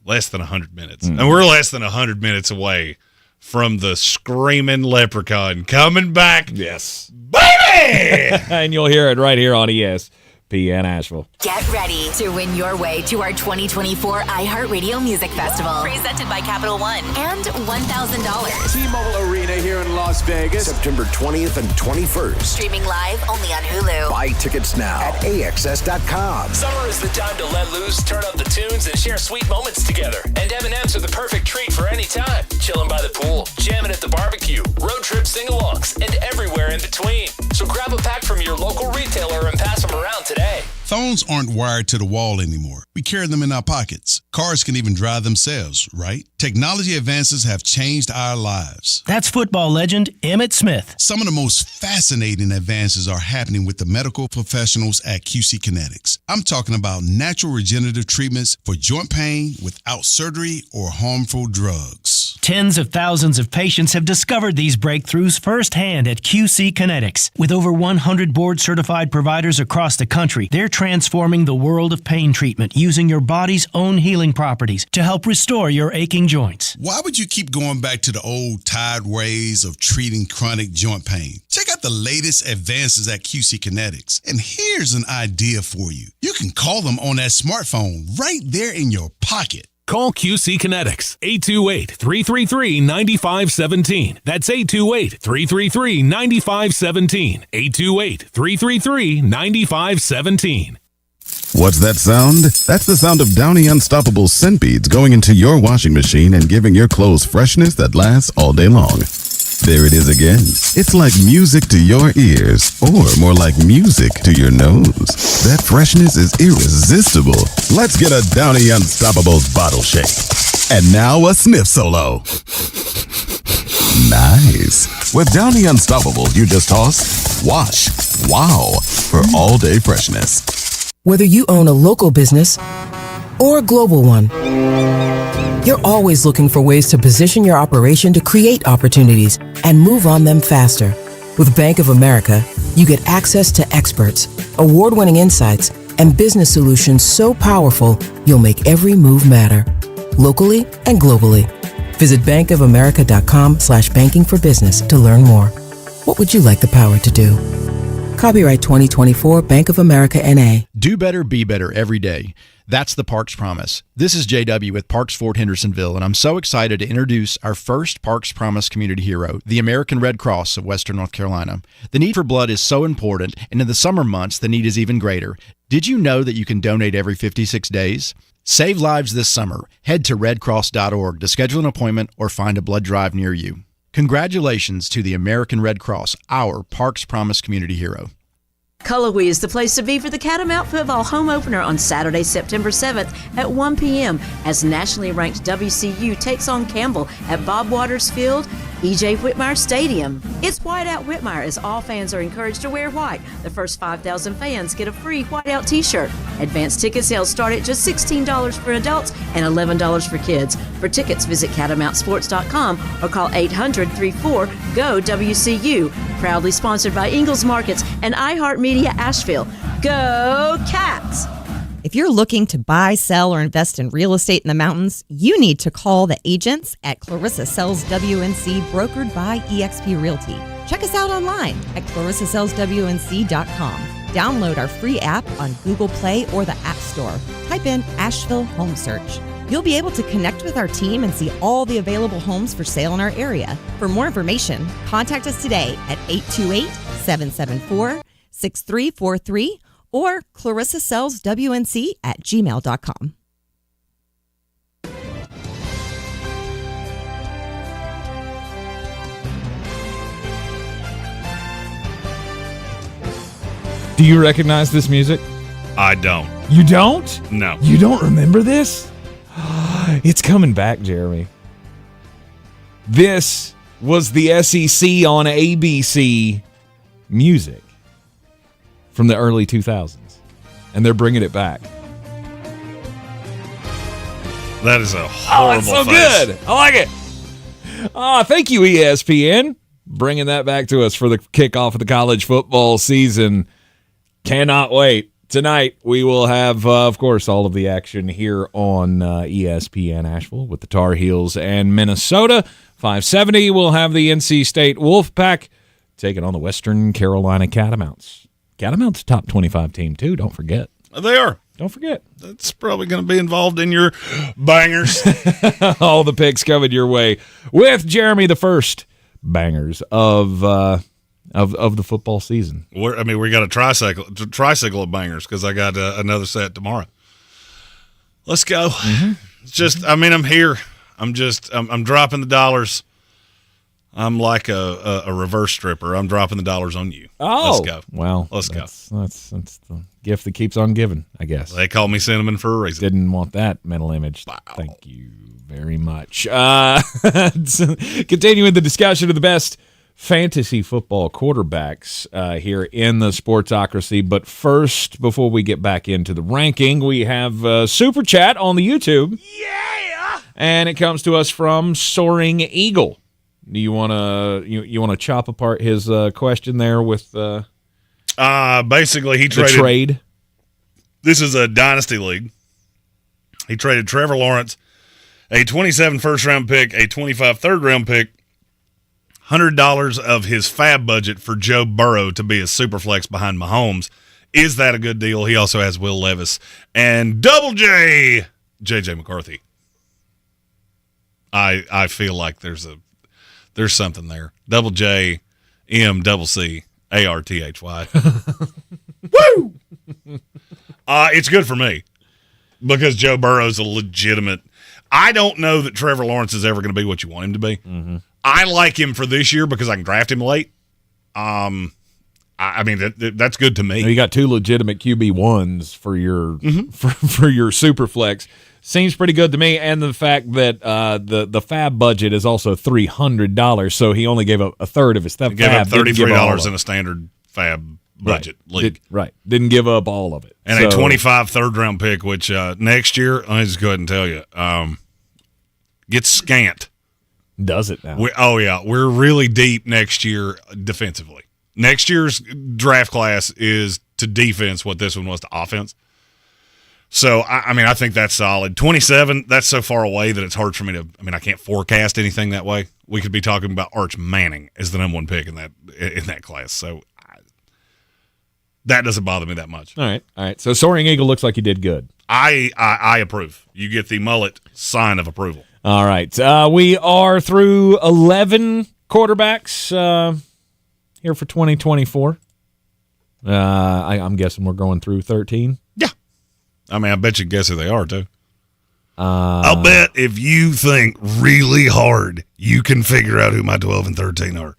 less than 100 minutes. And we're less than 100 minutes away from the screaming leprechaun coming back. Yes. Baby! And you'll hear it right here on ESPN Asheville. Get ready to win your way to our 2024 iHeartRadio Music Festival. Presented by Capital One. And $1,000. T-Mobile Arena here in Las Vegas. September 20th and 21st. Streaming live only on Hulu. Buy tickets now at AXS.com. Summer is the time to let loose, turn up the tunes, and share sweet moments together. And M&M's are the perfect treat for any time. Chilling by the pool, jamming at the barbecue, road trip sing-alongs, and everywhere in between. So grab a pack from your local retailer and pass them around today. Phones aren't wired to the wall anymore. We carry them in our pockets. Cars can even drive themselves, right? Technology advances have changed our lives. That's football legend Emmitt Smith. Some of the most fascinating advances are happening with the medical professionals at QC Kinetics. I'm talking about natural regenerative treatments for joint pain without surgery or harmful drugs. Tens of thousands of patients have discovered these breakthroughs firsthand at QC Kinetics. With over 100 board-certified providers across the country, they're transforming the world of pain treatment using your body's own healing properties to help restore your aching joints. Why would you keep going back to the old tired ways of treating chronic joint pain? Check out the latest advances at QC Kinetics. And here's an idea for you. You can call them on that smartphone right there in your pocket. Call QC Kinetics, 828-333-9517. That's 828-333-9517. 828-333-9517. What's that sound? That's the sound of Downy Unstoppable scent beads going into your washing machine and giving your clothes freshness that lasts all day long. There it is again. It's like music to your ears, or more like music to your nose. That freshness is irresistible. Let's get a Downy Unstoppables bottle shake. And now a sniff solo. Nice. With Downy Unstoppables, you just toss, wash, wow, for all day freshness. Whether you own a local business or a global one, you're always looking for ways to position your operation to create opportunities and move on them faster. With Bank of America, you get access to experts, award-winning insights, and business solutions so powerful you'll make every move matter, locally and globally. Visit bankofamerica.com/banking for business to learn more. What would you like the power to do? Copyright 2024 Bank of America N.A. Do better, be better every day. That's the Parks Promise. This is JW with Parks Fort Hendersonville, and I'm so excited to introduce our first Parks Promise community hero, the American Red Cross of Western North Carolina. The need for blood is so important, and in the summer months, the need is even greater. Did you know that you can donate every 56 days? Save lives this summer. Head to redcross.org to schedule an appointment or find a blood drive near you. Congratulations to the American Red Cross, our Parks Promise community hero. Cullowhee is the place to be for the Catamount Football home opener on Saturday, September 7th at 1 p.m. as nationally ranked WCU takes on Campbell at Bob Waters Field, E.J. Whitmire Stadium. It's White Out Whitmire as all fans are encouraged to wear white. The first 5,000 fans get a free White Out t-shirt. Advanced ticket sales start at just $16 for adults and $11 for kids. For tickets, visit catamounts.sports.com or call 800-34-GO-WCU. Proudly sponsored by Ingalls Markets and iHeartMedia Asheville. Go Cats! If you're looking to buy, sell, or invest in real estate in the mountains, you need to call the agents at Clarissa Sells WNC, brokered by eXp Realty. Check us out online at clarissasellswnc.com. Download our free app on Google Play or the App Store. Type in Asheville Home Search. You'll be able to connect with our team and see all the available homes for sale in our area. For more information, contact us today at 828-774-6343 or clarissasellswnc@gmail.com. Do you recognize this music? I don't. You don't? No. You don't remember this? It's coming back, Jeremy. This was the SEC on ABC music from the early 2000s, and they're bringing it back. That is a horrible it's so face. good. I like it. Thank you, ESPN, bringing that back to us for the kickoff of the college football season. Cannot wait. Tonight, we will have, of course, all of the action here on ESPN Asheville with the Tar Heels and Minnesota. 5:70, we'll have the NC State Wolfpack taking on the Western Carolina Catamounts. Catamounts top 25 team, too. Don't forget. They are. Don't forget. That's probably going to be involved in your bangers. All the picks coming your way with Jeremy, the first bangers of the football season. We got a tricycle of bangers because I got another set tomorrow. Let's go. Mm-hmm. It's just, I'm here. I'm dropping the dollars. I'm like a reverse stripper. I'm dropping the dollars on you. Oh, let's go. Well, let's go. That's the gift that keeps on giving, I guess. They call me cinnamon for a reason. Didn't want that mental image. Wow. Thank you very much. Continuing the discussion of the best fantasy football quarterbacks here in the Sportsocracy. But first, before we get back into the ranking, we have Super Chat on the YouTube. Yeah! And it comes to us from Soaring Eagle. Do you want to you want to chop apart his question there with basically he the traded trade? This is a dynasty league. He traded Trevor Lawrence, a 27 first-round pick, a 25 third-round pick, $100 of his fab budget for Joe Burrow to be a super flex behind Mahomes. Is that a good deal? He also has Will Levis and Double J, J.J. McCarthy. I feel like there's something there. Double J, M, double C, A-R-T-H-Y. Woo! It's good for me because Joe Burrow's a legitimate. I don't know that Trevor Lawrence is ever going to be what you want him to be. Mm-hmm. I like him for this year because I can draft him late. I mean that's good to me. You got two legitimate QB1s for your for your super flex. Seems pretty good to me, and the fact that the fab budget is also $300, so he only gave up a third of his stuff. He gave up $33 in a standard fab budget league. Didn't give up all of it. And a 25 third-round pick, which next year, I'll just go ahead and tell you, gets scant. Does it now? We're really deep next year defensively. Next year's draft class is to defense what this one was to offense. So, I think that's solid. 27, that's so far away that it's hard for me to – I can't forecast anything that way. We could be talking about Arch Manning as the number one pick in that class. So, that doesn't bother me that much. All right. So, Soaring Eagle looks like he did good. I approve. You get the mullet sign of approval. All right. We are through 11 quarterbacks here for 2024. I'm guessing we're going through 13. Yeah. I bet you can guess who they are, too. I'll bet if you think really hard, you can figure out who my 12 and 13 are.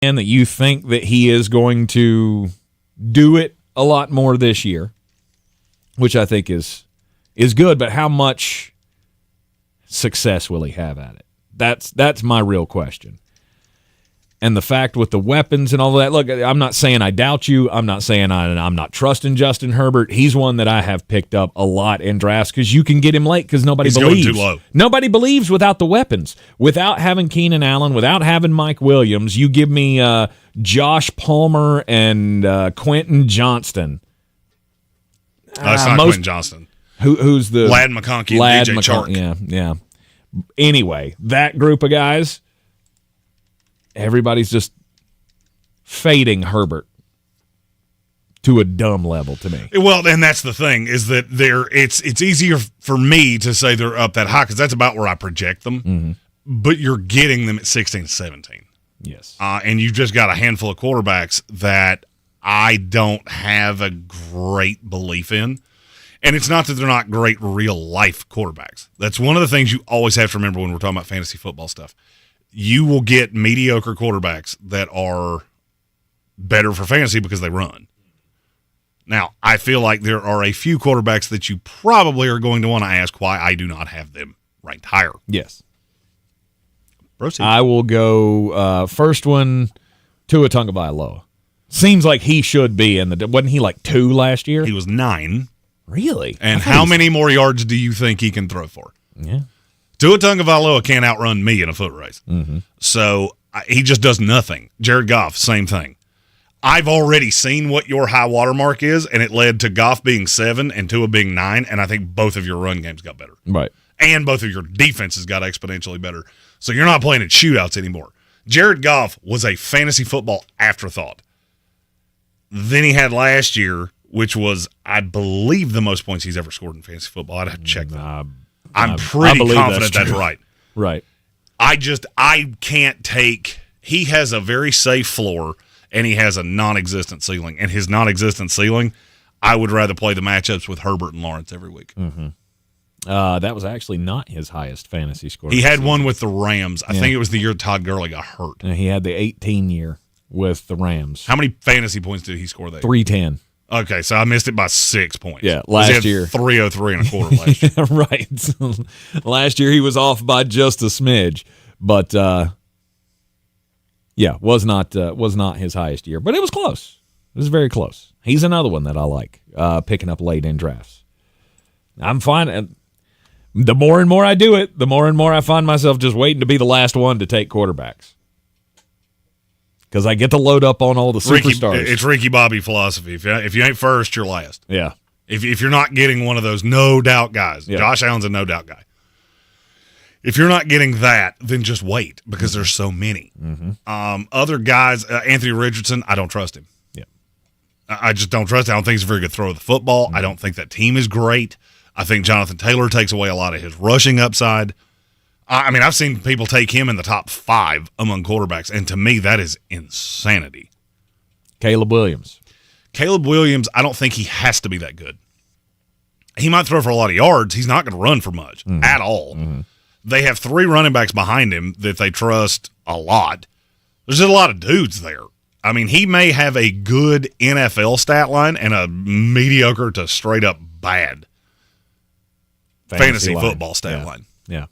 And that you think that he is going to do it a lot more this year, which I think is good, but how much success will he have at it? That's my real question. And the fact with the weapons and all of that, look, I'm not saying I doubt you. I'm not saying I'm not trusting Justin Herbert. He's one that I have picked up a lot in drafts because you can get him late because nobody believes. Going too low. Nobody believes without the weapons. Without having Keenan Allen, without having Mike Williams, you give me Josh Palmer and Quentin Johnston. It's not Quentin Johnston. Who's the Lad McConkey and DJ Chark. Yeah. Anyway, that group of guys, everybody's just fading Herbert to a dumb level to me. Well, and that's the thing is that it's easier for me to say they're up that high because that's about where I project them. Mm-hmm. But you're getting them at 16, 17. Yes. And you've just got a handful of quarterbacks that I don't have a great belief in. And it's not that they're not great real-life quarterbacks. That's one of the things you always have to remember when we're talking about fantasy football stuff. You will get mediocre quarterbacks that are better for fantasy because they run. Now, I feel like there are a few quarterbacks that you probably are going to want to ask why I do not have them ranked higher. Yes. Proceed. I will go first one, Tua Tagovailoa. Seems like he should be in the. Wasn't he like 2 last year? He was 9. Really? And how many more yards do you think he can throw for? Yeah. Tua Tagovailoa can't outrun me in a foot race. Mm-hmm. So he just does nothing. Jared Goff, same thing. I've already seen what your high water mark is, and it led to Goff being 7 and Tua being 9, and I think both of your run games got better. Right. And both of your defenses got exponentially better. So you're not playing in shootouts anymore. Jared Goff was a fantasy football afterthought. Then he had last year, which was, I believe, the most points he's ever scored in fantasy football. I'd have to check that. I'm pretty confident that's right. Right. I can't take – he has a very safe floor, and he has a non-existent ceiling. And his non-existent ceiling, I would rather play the matchups with Herbert and Lawrence every week. Mm-hmm. That was actually not his highest fantasy score. He had one with the Rams. I think it was the year Todd Gurley got hurt. And he had the 18 year with the Rams. How many fantasy points did he score there? 310. Okay, so I missed it by 6 points. Yeah, last year. 303 and a quarter last year. Right. Last year he was off by just a smidge, but was not his highest year, but it was close. It was very close. He's another one that I like picking up late in drafts. I'm fine. The more and more I do it, the more and more I find myself just waiting to be the last one to take quarterbacks. Because I get to load up on all the superstars. It's Ricky Bobby philosophy. If you ain't first, you're last. Yeah. If you're not getting one of those no-doubt guys, Josh Allen's a no-doubt guy. If you're not getting that, then just wait because there's so many. Mm-hmm. Other guys, Anthony Richardson, I don't trust him. Yeah. I just don't trust him. I don't think he's a very good thrower of the football. I don't think that team is great. I think Jonathan Taylor takes away a lot of his rushing upside. I mean, I've seen people take him in the top 5 among quarterbacks, and to me, that is insanity. Caleb Williams, I don't think he has to be that good. He might throw for a lot of yards. He's not going to run for much at all. Mm-hmm. They have 3 running backs behind him that they trust a lot. There's just a lot of dudes there. I mean, he may have a good NFL stat line and a mediocre to straight up bad fantasy football stat line. Yeah.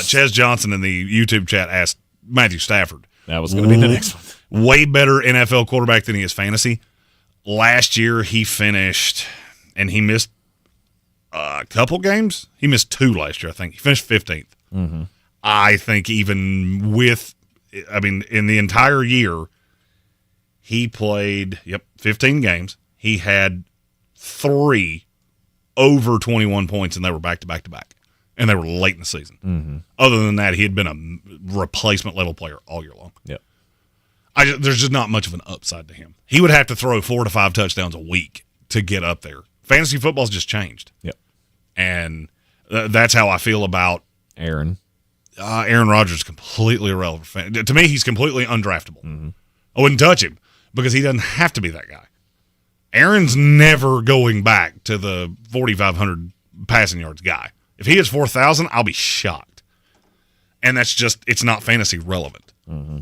Ches Johnson in the YouTube chat asked Matthew Stafford. That was going to be the next one. Way better NFL quarterback than he is fantasy. Last year he finished, and he missed a couple games. He missed 2 last year, I think. He finished 15th. Mm-hmm. I think even with, in the entire year, he played, 15 games. He had 3 over 21 points, and they were back-to-back-to-back. And they were late in the season. Mm-hmm. Other than that, he had been a replacement-level player all year long. Yep. There's just not much of an upside to him. He would have to throw 4 to 5 touchdowns a week to get up there. Fantasy football's just changed. Yep. And that's how I feel about Aaron. Aaron Rodgers is completely irrelevant. To me, he's completely undraftable. Mm-hmm. I wouldn't touch him because he doesn't have to be that guy. Aaron's never going back to the 4,500 passing yards guy. If he hits 4,000, I'll be shocked. And that's just, it's not fantasy relevant. Mm-hmm.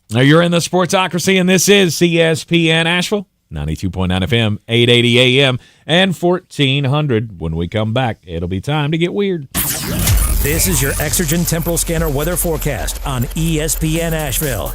Now you're in the Sportsocracy, and this is ESPN Asheville, 92.9 FM, 880 AM, and 1400. When we come back, it'll be time to get weird. This is your Exergen Temporal Scanner weather forecast on ESPN Asheville.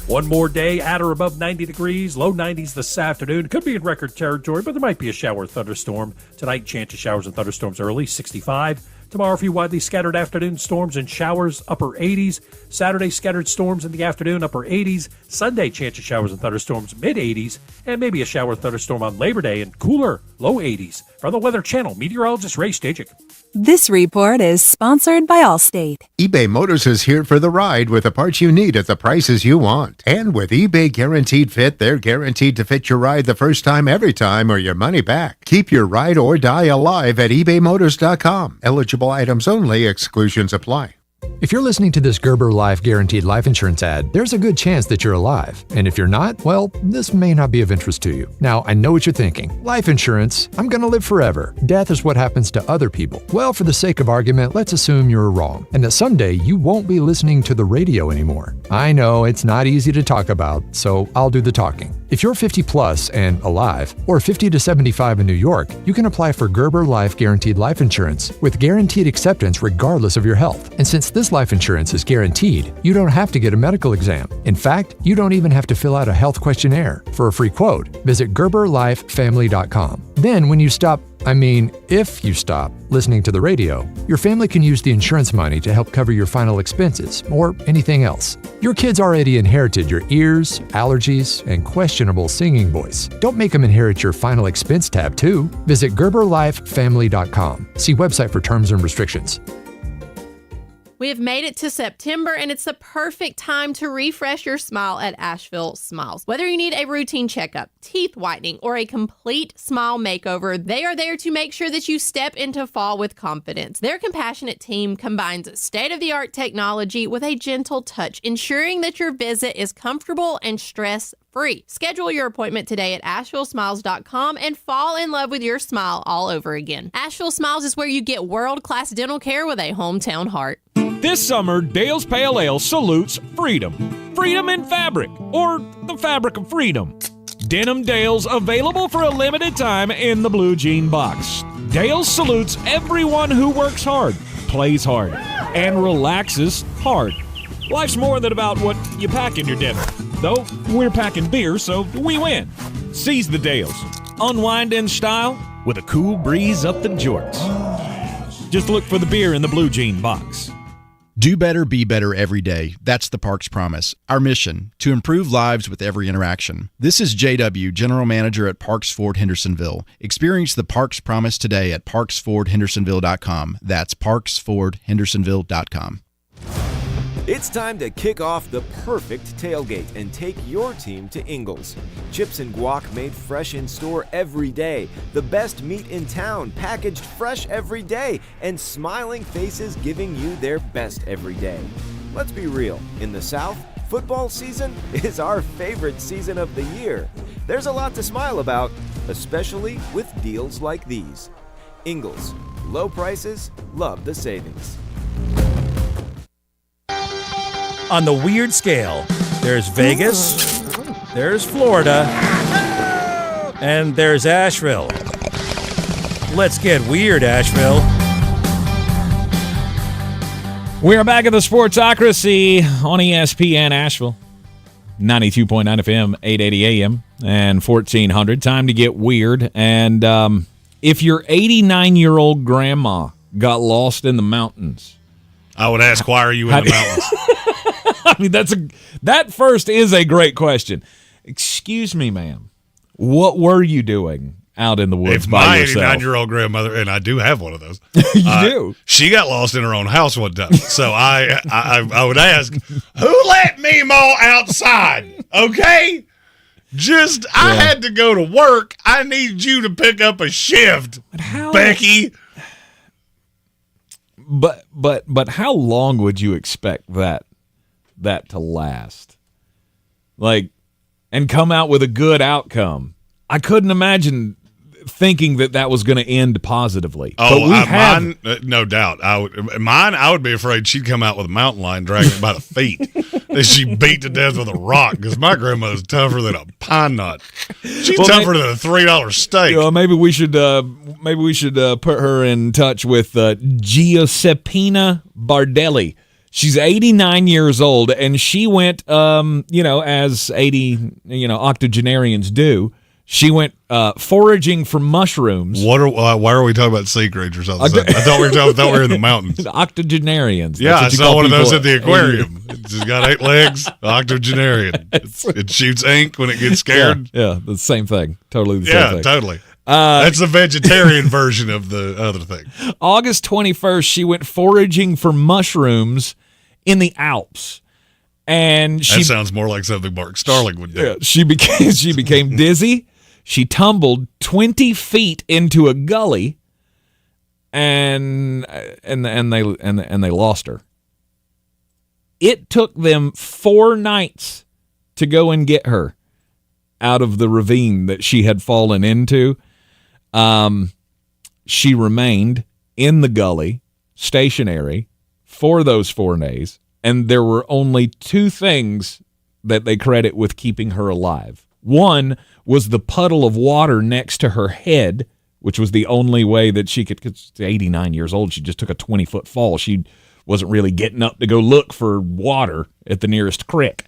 One more day at or above 90 degrees, low 90s this afternoon. Could be in record territory, but there might be a shower or thunderstorm. Tonight, chance of showers and thunderstorms early, 65. Tomorrow, a few widely scattered afternoon storms and showers, upper 80s. Saturday, scattered storms in the afternoon, upper 80s. Sunday, chance of showers and thunderstorms, mid 80s. And maybe a shower or thunderstorm on Labor Day and cooler, low 80s. From the Weather Channel, meteorologist Ray Stajic. This report is sponsored by Allstate. eBay Motors is here for the ride with the parts you need at the prices you want. And with eBay Guaranteed Fit, they're guaranteed to fit your ride the first time, every time, or your money back. Keep your ride or die alive at ebaymotors.com. Eligible items only. Exclusions apply. If you're listening to this Gerber Life Guaranteed Life Insurance ad, there's a good chance that you're alive. And if you're not, well, this may not be of interest to you. Now, I know what you're thinking. Life insurance, I'm going to live forever. Death is what happens to other people. Well, for the sake of argument, let's assume you're wrong, and that someday you won't be listening to the radio anymore. I know it's not easy to talk about, so I'll do the talking. If you're 50 plus and alive, or 50 to 75 in New York, you can apply for Gerber Life Guaranteed Life Insurance with guaranteed acceptance regardless of your health. And since this life insurance is guaranteed, you don't have to get a medical exam. In fact, you don't even have to fill out a health questionnaire. For a free quote, visit GerberLifeFamily.com. Then when you if you stop listening to the radio, your family can use the insurance money to help cover your final expenses or anything else. Your kids already inherited your ears, allergies, and questionable singing voice. Don't make them inherit your final expense tab too. Visit GerberLifeFamily.com. See website for terms and restrictions. We have made it to September, and it's the perfect time to refresh your smile at Asheville Smiles. Whether you need a routine checkup, teeth whitening, or a complete smile makeover, they are there to make sure that you step into fall with confidence. Their compassionate team combines state-of-the-art technology with a gentle touch, ensuring that your visit is comfortable and stress-free. Schedule your appointment today at AshevilleSmiles.com and fall in love with your smile all over again. Asheville Smiles is where you get world-class dental care with a hometown heart. This summer, Dale's Pale Ale salutes freedom. Freedom in fabric, or the fabric of freedom. Denim Dale's available for a limited time in the blue jean box. Dale's salutes everyone who works hard, plays hard, and relaxes hard. Life's more than about what you pack in your dinner. Though, we're packing beer, so we win. Seize the Dales. Unwind in style with a cool breeze up the jorts. Just look for the beer in the blue jean box. Do better, be better every day. That's the Parks Promise. Our mission, to improve lives with every interaction. This is JW, General Manager at Parks Ford Hendersonville. Experience the Parks Promise today at parksfordhendersonville.com. That's parksfordhendersonville.com. It's time to kick off the perfect tailgate and take your team to Ingles. Chips and guac made fresh in store every day. The best meat in town packaged fresh every day. And smiling faces giving you their best every day. Let's be real. In the South, football season is our favorite season of the year. There's a lot to smile about, especially with deals like these. Ingles. Low prices, love the savings. On the weird scale, there's Vegas, there's Florida, and there's Asheville. Let's get weird, Asheville. We are back at the Sportsocracy on ESPN Asheville. 92.9 FM, 880 AM, and 1400. Time to get weird. And if your 89-year-old grandma got lost in the mountains, I would ask, why are you in the mountains? I mean, that first is a great question. Excuse me, ma'am. What were you doing out in the woods by yourself? My 89-year-old grandmother, and I do have one of those. You do? She got lost in her own house one time. So I would ask, who let me mow outside? Okay? I had to go to work. I need you to pick up a shift, Becky. But how long would you expect that to last? And come out with a good outcome? I couldn't imagine thinking that was going to end positively. Oh, mine, no doubt. I would be afraid she'd come out with a mountain lion dragging it by the feet. That she beat to death with a rock, because my grandmother's tougher than a pine nut. She's tougher than a $3 steak. Maybe we should put her in touch with Giuseppina Bardelli. She's 89 years old, and she went, as 80, octogenarians do. She went foraging for mushrooms. Why are we talking about sea creatures all of a sudden? I thought we were in the mountains. Octogenarians. Yeah, I saw one of those at the aquarium. It's got 8 legs. Octogenarian. It shoots ink when it gets scared. Yeah, the same thing. Totally the same thing. Yeah, totally. That's the vegetarian version of the other thing. August 21st, she went foraging for mushrooms in the Alps. And that sounds more like something Mark Starling would do. Yeah, she became dizzy. She tumbled 20 feet into a gully, and they lost her. It took them 4 nights to go and get her out of the ravine that she had fallen into. She remained in the gully, stationary, for those 4 days, and there were only 2 things that they credit with keeping her alive. One was the puddle of water next to her head, which was the only way that she could, because she's 89 years old, she just took a 20-foot fall. She wasn't really getting up to go look for water at the nearest creek.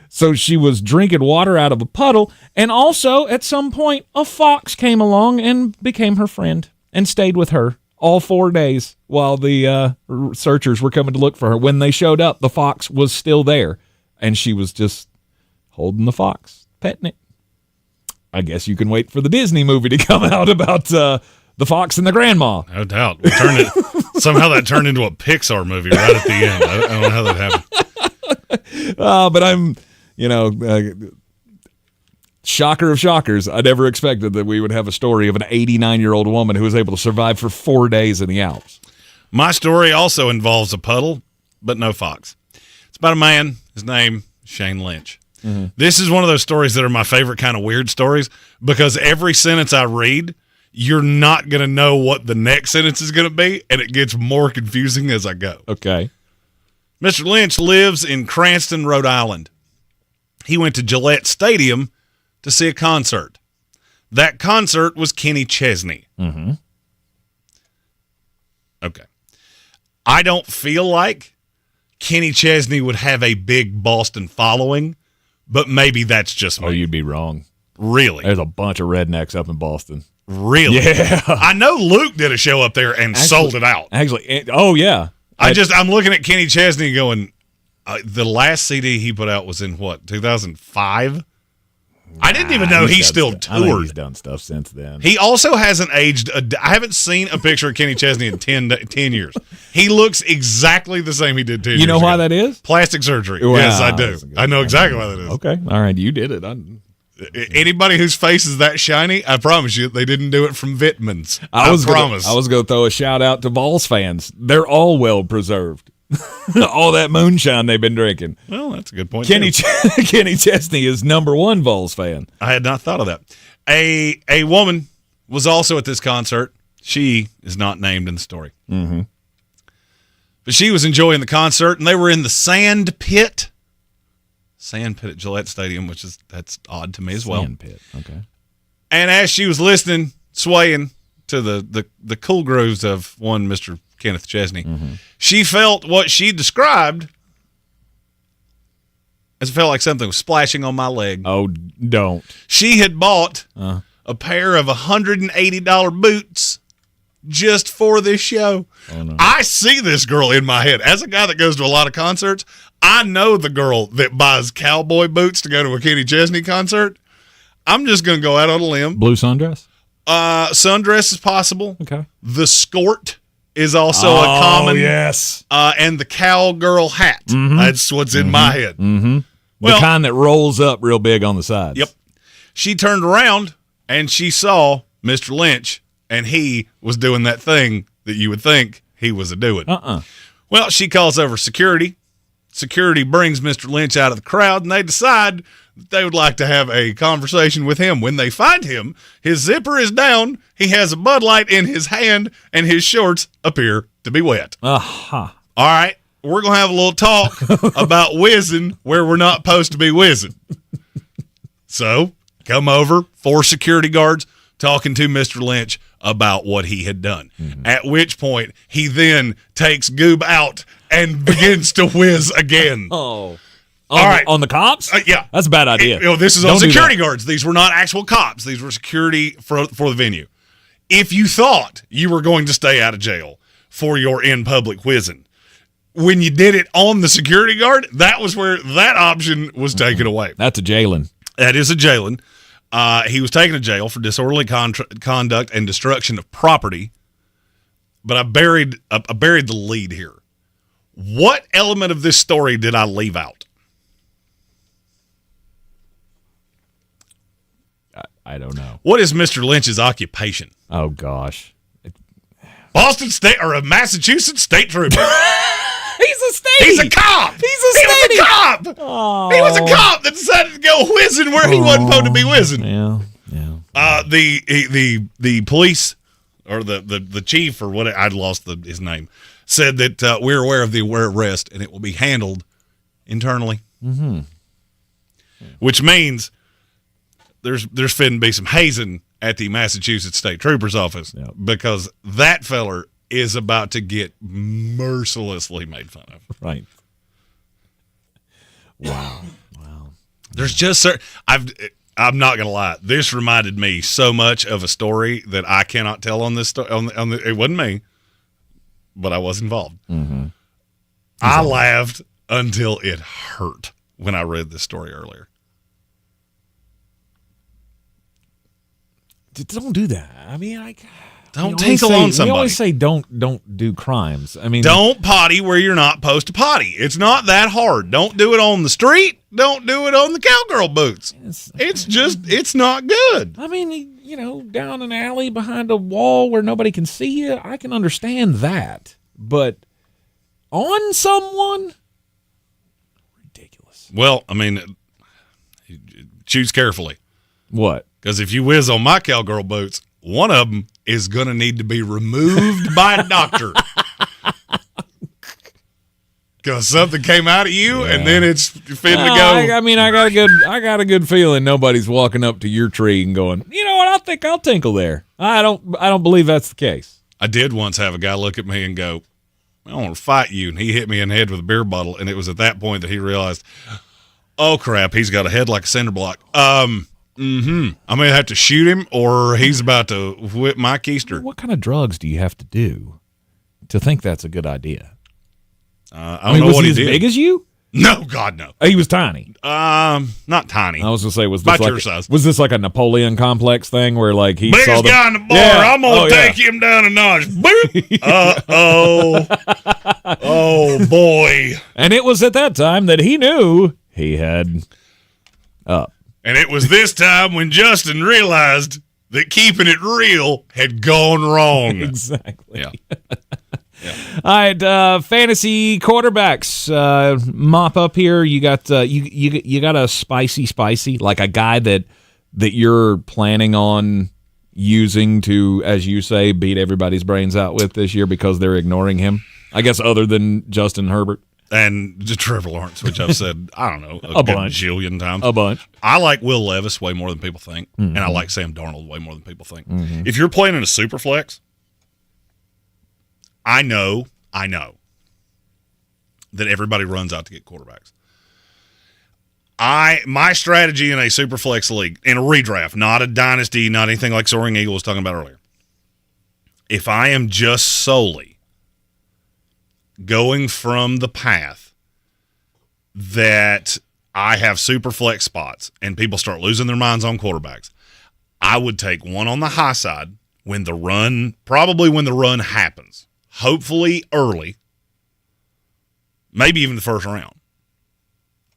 So she was drinking water out of a puddle, and also at some point a fox came along and became her friend and stayed with her all 4 days while the searchers were coming to look for her. When they showed up, the fox was still there, and she was just holding the fox, petting it. I guess you can wait for the Disney movie to come out about the fox and the grandma. No doubt. Somehow that turned into a Pixar movie right at the end. I don't know how that happened. But I'm, shocker of shockers. I never expected that we would have a story of an 89-year-old woman who was able to survive for 4 days in the Alps. My story also involves a puddle, but no fox. It's about a man. His name, Shane Lynch. Mm-hmm. This is one of those stories that are my favorite kind of weird stories because every sentence I read, you're not going to know what the next sentence is going to be, and it gets more confusing as I go. Okay. Mr. Lynch lives in Cranston, Rhode Island. He went to Gillette Stadium to see a concert. That concert was Kenny Chesney. Mm-hmm. Okay. I don't feel like Kenny Chesney would have a big Boston following, but maybe that's just me. Oh, you'd be wrong. Really? There's a bunch of rednecks up in Boston. Really? Yeah. I know Luke did a show up there and sold it out. Actually, oh, yeah. I'm looking at Kenny Chesney going, the last CD he put out was in what, 2005? I didn't even know he still toured. I think he's done stuff since then. He also hasn't aged. I haven't seen a picture of Kenny Chesney in 10 years. He looks exactly the same he did 10 years ago. You know why that is? Plastic surgery. Wow. Yes, I do. I know exactly why that is. Okay. All right. You did it. Anybody whose face is that shiny, I promise you, they didn't do it from vitamins. I promise. I was going to throw a shout out to Vols fans. They're all well preserved. All that moonshine they've been drinking. Well, that's a good point. Kenny Chesney is #1 Vols fan. I had not thought of that. A woman was also at this concert. She is not named in the story. Mm-hmm. But she was enjoying the concert, and they were in the sand pit. Sand pit at Gillette Stadium, that's odd to me as well. Sand pit, okay. And as she was listening, swaying to the cool grooves of one Mr. Kenneth Chesney, she felt what she described as it felt like something was splashing on my leg. Oh, don't. She had bought a pair of $180 boots just for this show. Oh, no. I see this girl in my head. As a guy that goes to a lot of concerts, I know the girl that buys cowboy boots to go to a Kenny Chesney concert. I'm just going to go out on a limb. Blue sundress? Sundress is possible. Okay. The skort is also a common. Yes. And the cowgirl hat. Mm-hmm. That's what's in my head. Mm-hmm. Well, the kind that rolls up real big on the sides. Yep. She turned around and she saw Mr. Lynch, and he was doing that thing that you would think he was doing. Well, she calls over security. Security brings Mr. Lynch out of the crowd, and they decide that they would like to have a conversation with him. When they find him, his zipper is down, he has a Bud Light in his hand, and his shorts appear to be wet. Aha. All right, we're going to have a little talk about whizzing where we're not supposed to be whizzing. So, come over, 4 security guards talking to Mr. Lynch about what he had done. Mm-hmm. At which point, he then takes Goob out and begins to whiz again. Oh. All right. On the cops? Yeah. That's a bad idea. This is on security guards. These were not actual cops. These were security for the venue. If you thought you were going to stay out of jail for your in-public whizzing, when you did it on the security guard, that was where that option was taken away. That's a jailing. That is a jailing. He was taken to jail for disorderly conduct and destruction of property. But I buried the lead here. What element of this story did I leave out? I don't know. What is Mr. Lynch's occupation? Oh, gosh. Boston State or a Massachusetts State Trooper. He's a state. He's a cop. He was a cop. Oh. He was a cop that decided to go whizzing where he wasn't supposed to be whizzing. Yeah. The police or the chief or what, I'd lost his name, said that we're aware of the arrest and it will be handled internally. Mm-hmm. Which means there's fitting to be some hazing at the Massachusetts State Trooper's office because that feller is about to get mercilessly made fun of. Right. Wow. There's just I'm not gonna lie. This reminded me so much of a story that I cannot tell on this. It wasn't me, but I was involved. Mm-hmm. I laughed until it hurt when I read this story earlier. Don't do that. I mean, don't tinkle on somebody. We always say don't do crimes. I mean, don't potty where you're not supposed to potty. It's not that hard. Don't do it on the street. Don't do it on the cowgirl boots. It's not good. I mean, down an alley behind a wall where nobody can see you, I can understand that. But on someone? Ridiculous. Well, I mean, choose carefully. What? Because if you whiz on my cowgirl boots, one of them is going to need to be removed by a doctor. Because something came out of you, and then it's fitting to go. I mean, I got a good feeling nobody's walking up to your tree and going, you know what? I think I'll tinkle there. I don't believe that's the case. I did once have a guy look at me and go, I want to fight you, and he hit me in the head with a beer bottle, and it was at that point that he realized, oh crap, he's got a head like a cinder block. I'm gonna have to shoot him, or he's about to whip my keister. What kind of drugs do you have to do to think that's a good idea? I don't know what he did. Was he as big as you? No, God, no. He was tiny. Not tiny. I was gonna say, was about this your like size? Was this like a Napoleon complex thing where like he biggest saw the guy in the bar? Yeah. I'm gonna take him down a notch. Boop. Oh boy! And it was at that time that he knew he had up. And it was this time when Justin realized that keeping it real had gone wrong. Exactly. Yeah. All right, fantasy quarterbacks mop up here. You got you got a spicy like a guy that you're planning on using to, as you say, beat everybody's brains out with this year because they're ignoring him. I guess other than Justin Herbert. And Trevor Lawrence, which I've said, I don't know, a bunch. Bajillion times. A bunch. I like Will Levis way more than people think, Mm-hmm. and I like Sam Darnold way more than people think. Mm-hmm. If you're playing in a super flex, I know that everybody runs out to get quarterbacks. My strategy in a super flex league, in a redraft, not a dynasty, not anything like Soaring Eagle was talking about earlier, if I am just solely going from the path that I have super flex spots and people start losing their minds on quarterbacks, I would take one on the high side when the run happens, hopefully early, maybe even the first round.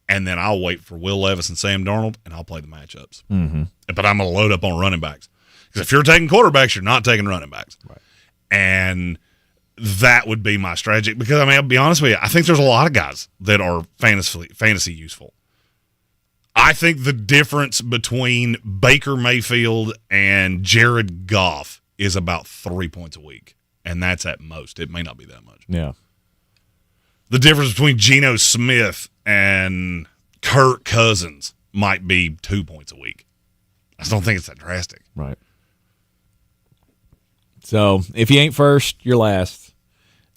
And then I'll wait for Will Levis and Sam Darnold, and I'll play the matchups. Mm-hmm. But I'm going to load up on running backs. Because if you're taking quarterbacks, you're not taking running backs. Right. And that would be my strategy. Because, I mean, I'll be honest with you, I think there's a lot of guys that are fantasy useful. I think the difference between Baker Mayfield and Jared Goff is about 3 points a week. And that's at most. It may not be that much. Yeah. The difference between Geno Smith and Kirk Cousins might be 2 points a week. I just don't think it's that drastic. Right. So if you ain't first, you're last.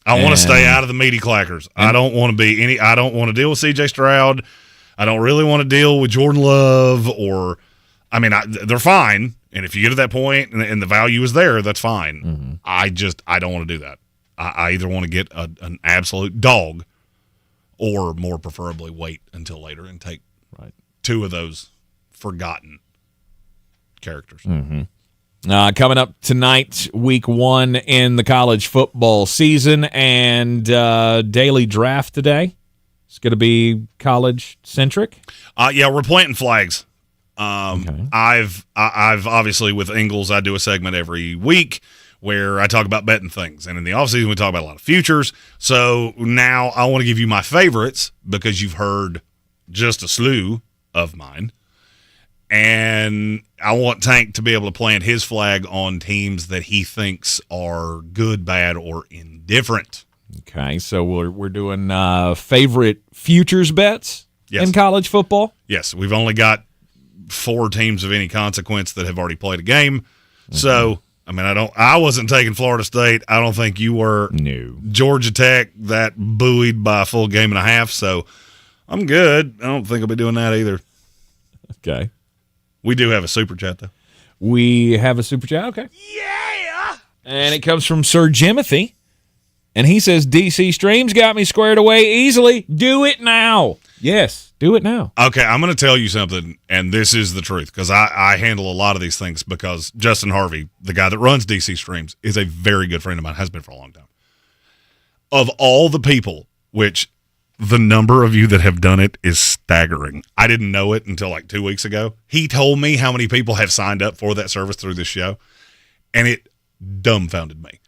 I want to stay out of the meaty clackers. I don't want to deal with C.J. Stroud. I don't really want to deal with Jordan Love they're fine. And if you get to that point and the value is there, that's fine. Mm-hmm. I don't want to do that. I either want to get an absolute dog or more preferably wait until later and take two of those forgotten characters. Mm-hmm. Coming up tonight, week 1 in the college football season, and daily draft today. It's going to be college-centric. Yeah, we're planting flags. Okay. I've obviously with Ingles, I do a segment every week where I talk about betting things. And in the offseason, we talk about a lot of futures. So now I want to give you my favorites because you've heard just a slew of mine. And I want Tank to be able to plant his flag on teams that he thinks are good, bad, or indifferent. Okay, so we're doing favorite futures bets in college football? Yes, we've only got 4 teams of any consequence that have already played a game. Mm-hmm. So, I mean, I wasn't taking Florida State. I don't think you were. No. Georgia Tech, that buoyed by a full game and a half. So I'm good. I don't think I'll be doing that either. Okay. We do have a super chat, though. We have a super chat? Okay. Yeah! And it comes from Sir Jimothy. And he says, DC Streams got me squared away easily. Do it now. Yes, do it now. Okay, I'm going to tell you something, and this is the truth, because I handle a lot of these things because Justin Harvey, the guy that runs DC Streams, is a very good friend of mine, has been for a long time. Of all the people, which the number of you that have done it is staggering. I didn't know it until like 2 weeks ago. He told me how many people have signed up for that service through this show, and it dumbfounded me.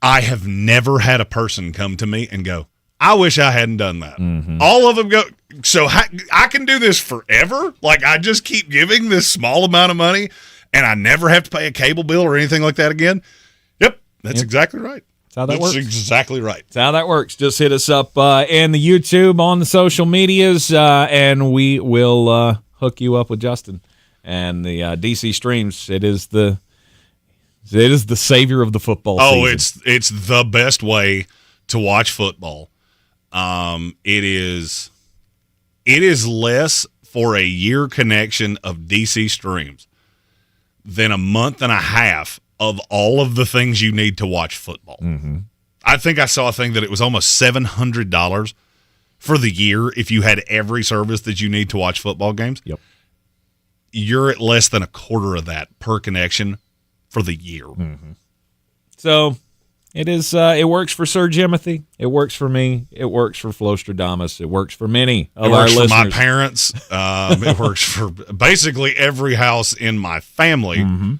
I have never had a person come to me and go, I wish I hadn't done that. Mm-hmm. All of them go, so I can do this forever? Like, I just keep giving this small amount of money, and I never have to pay a cable bill or anything like that again? Yep, that's exactly right. That's how that works. That's exactly right. That's how that works. Just hit us up in the YouTube, on the social medias, and we will hook you up with Justin. And the DC Streams, it is the savior of the football season. It's the best way to watch football. It is less for a year connection of DC Streams than a month and a half of all of the things you need to watch football. Mm-hmm. I think I saw a thing that it was almost $700 for the year if you had every service that you need to watch football games. Yep. You're at less than a quarter of that per connection for the year. Mm-hmm. So it is. It works for Sir Jimothy. It works for me. It works for Flostradamus. It works for many of our listeners. It works for my parents. It works for basically every house in my family. Mm-hmm.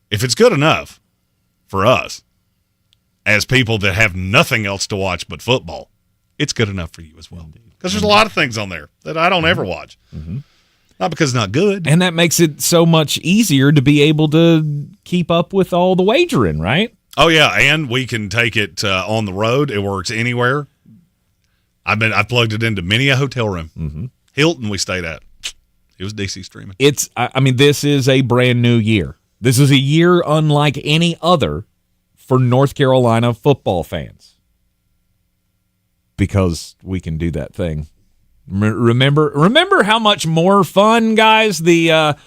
If it's good enough for us, as people that have nothing else to watch but football, it's good enough for you as well. Because there's a lot of things on there that I don't ever watch. Mm-hmm. Not because it's not good. And that makes it so much easier to be able to keep up with all the wagering, right? Oh, yeah, and we can take it on the road. It works anywhere. I plugged it into many a hotel room. Mm-hmm. Hilton we stayed at. It was DC streaming. This is a brand new year. This is a year unlike any other for North Carolina football fans. Because we can do that thing. Remember how much more fun, guys, the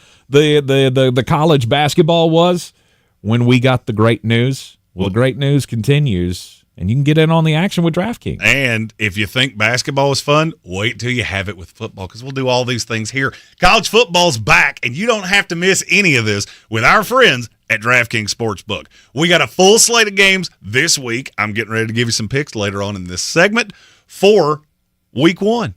college basketball was when we got the great news. Well, the great news continues, and you can get in on the action with DraftKings. And if you think basketball is fun, wait till you have it with football, because we'll do all these things here. College football's back, and you don't have to miss any of this with our friends at DraftKings Sportsbook. We got a full slate of games this week. I'm getting ready to give you some picks later on in this segment for Week 1.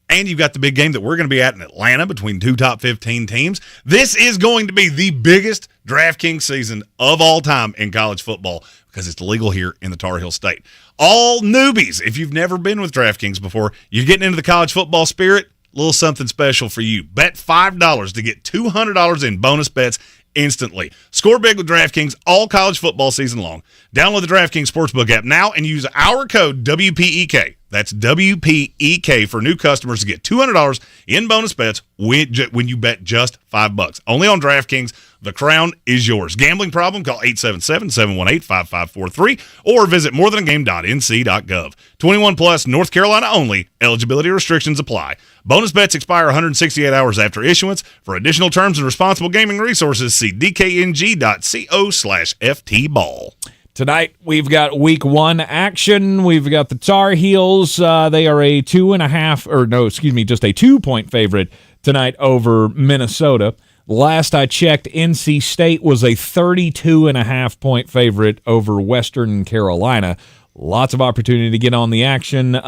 And you've got the big game that we're going to be at in Atlanta between 2 top 15 teams. This is going to be the biggest DraftKings season of all time in college football because it's legal here in the Tar Heel State. All newbies, if you've never been with DraftKings before, you're getting into the college football spirit, a little something special for you. Bet $5 to get $200 in bonus bets instantly. Score big with DraftKings all college football season long. Download the DraftKings Sportsbook app now and use our code WPEK. That's WPEK for new customers to get $200 in bonus bets when you bet just $5. Only on DraftKings. The crown is yours. Gambling problem? Call 877-718-5543 or visit morethanagame.nc.gov. 21 plus, North Carolina only. Eligibility restrictions apply. Bonus bets expire 168 hours after issuance. For additional terms and responsible gaming resources, see dkng.co/ftball. Tonight, we've got Week 1 action. We've got the Tar Heels. They are a 2.5, favorite tonight over Minnesota. Last I checked, NC State was a 32.5-point favorite over Western Carolina. Lots of opportunity to get on the action.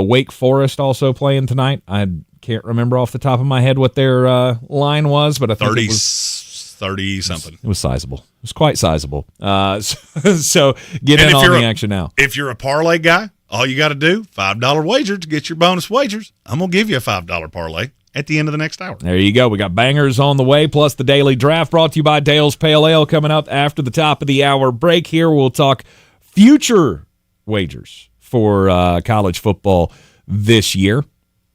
Wake Forest also playing tonight. I can't remember off the top of my head what their line was, but I think it was 30-something. It was sizable. It was quite sizable. So get in on the action now. If you're a parlay guy, all you got to do, $5 wager to get your bonus wagers. I'm going to give you a $5 parlay at the end of the next hour. There you go. We got bangers on the way, plus the daily draft brought to you by Dale's Pale Ale coming up after the top of the hour break here. We'll talk future wagers for college football this year.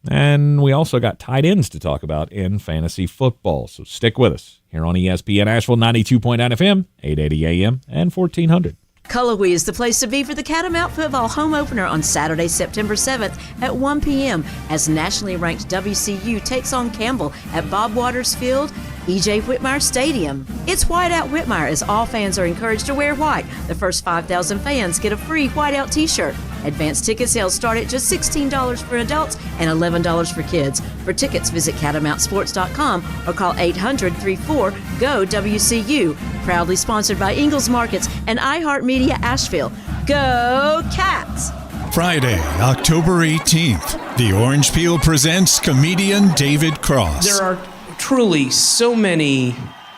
And we also got tight ends to talk about in fantasy football. So stick with us here on ESPN Asheville 92.9 FM, 880 AM, and 1400. Cullowhee is the place to be for the Catamount Football home opener on Saturday, September 7th at 1 p.m. as nationally ranked WCU takes on Campbell at Bob Waters Field, E.J. Whitmire Stadium. It's Whiteout Whitmire as all fans are encouraged to wear white. The first 5,000 fans get a free whiteout t-shirt. Advanced ticket sales start at just $16 for adults and $11 for kids. For tickets, visit catamountsports.com or call 800-34-GO-WCU. Proudly sponsored by Ingalls Markets and iHeartMedia Asheville. Go Cats! Friday, October 18th, the Orange Peel presents comedian David Cross. There are truly so many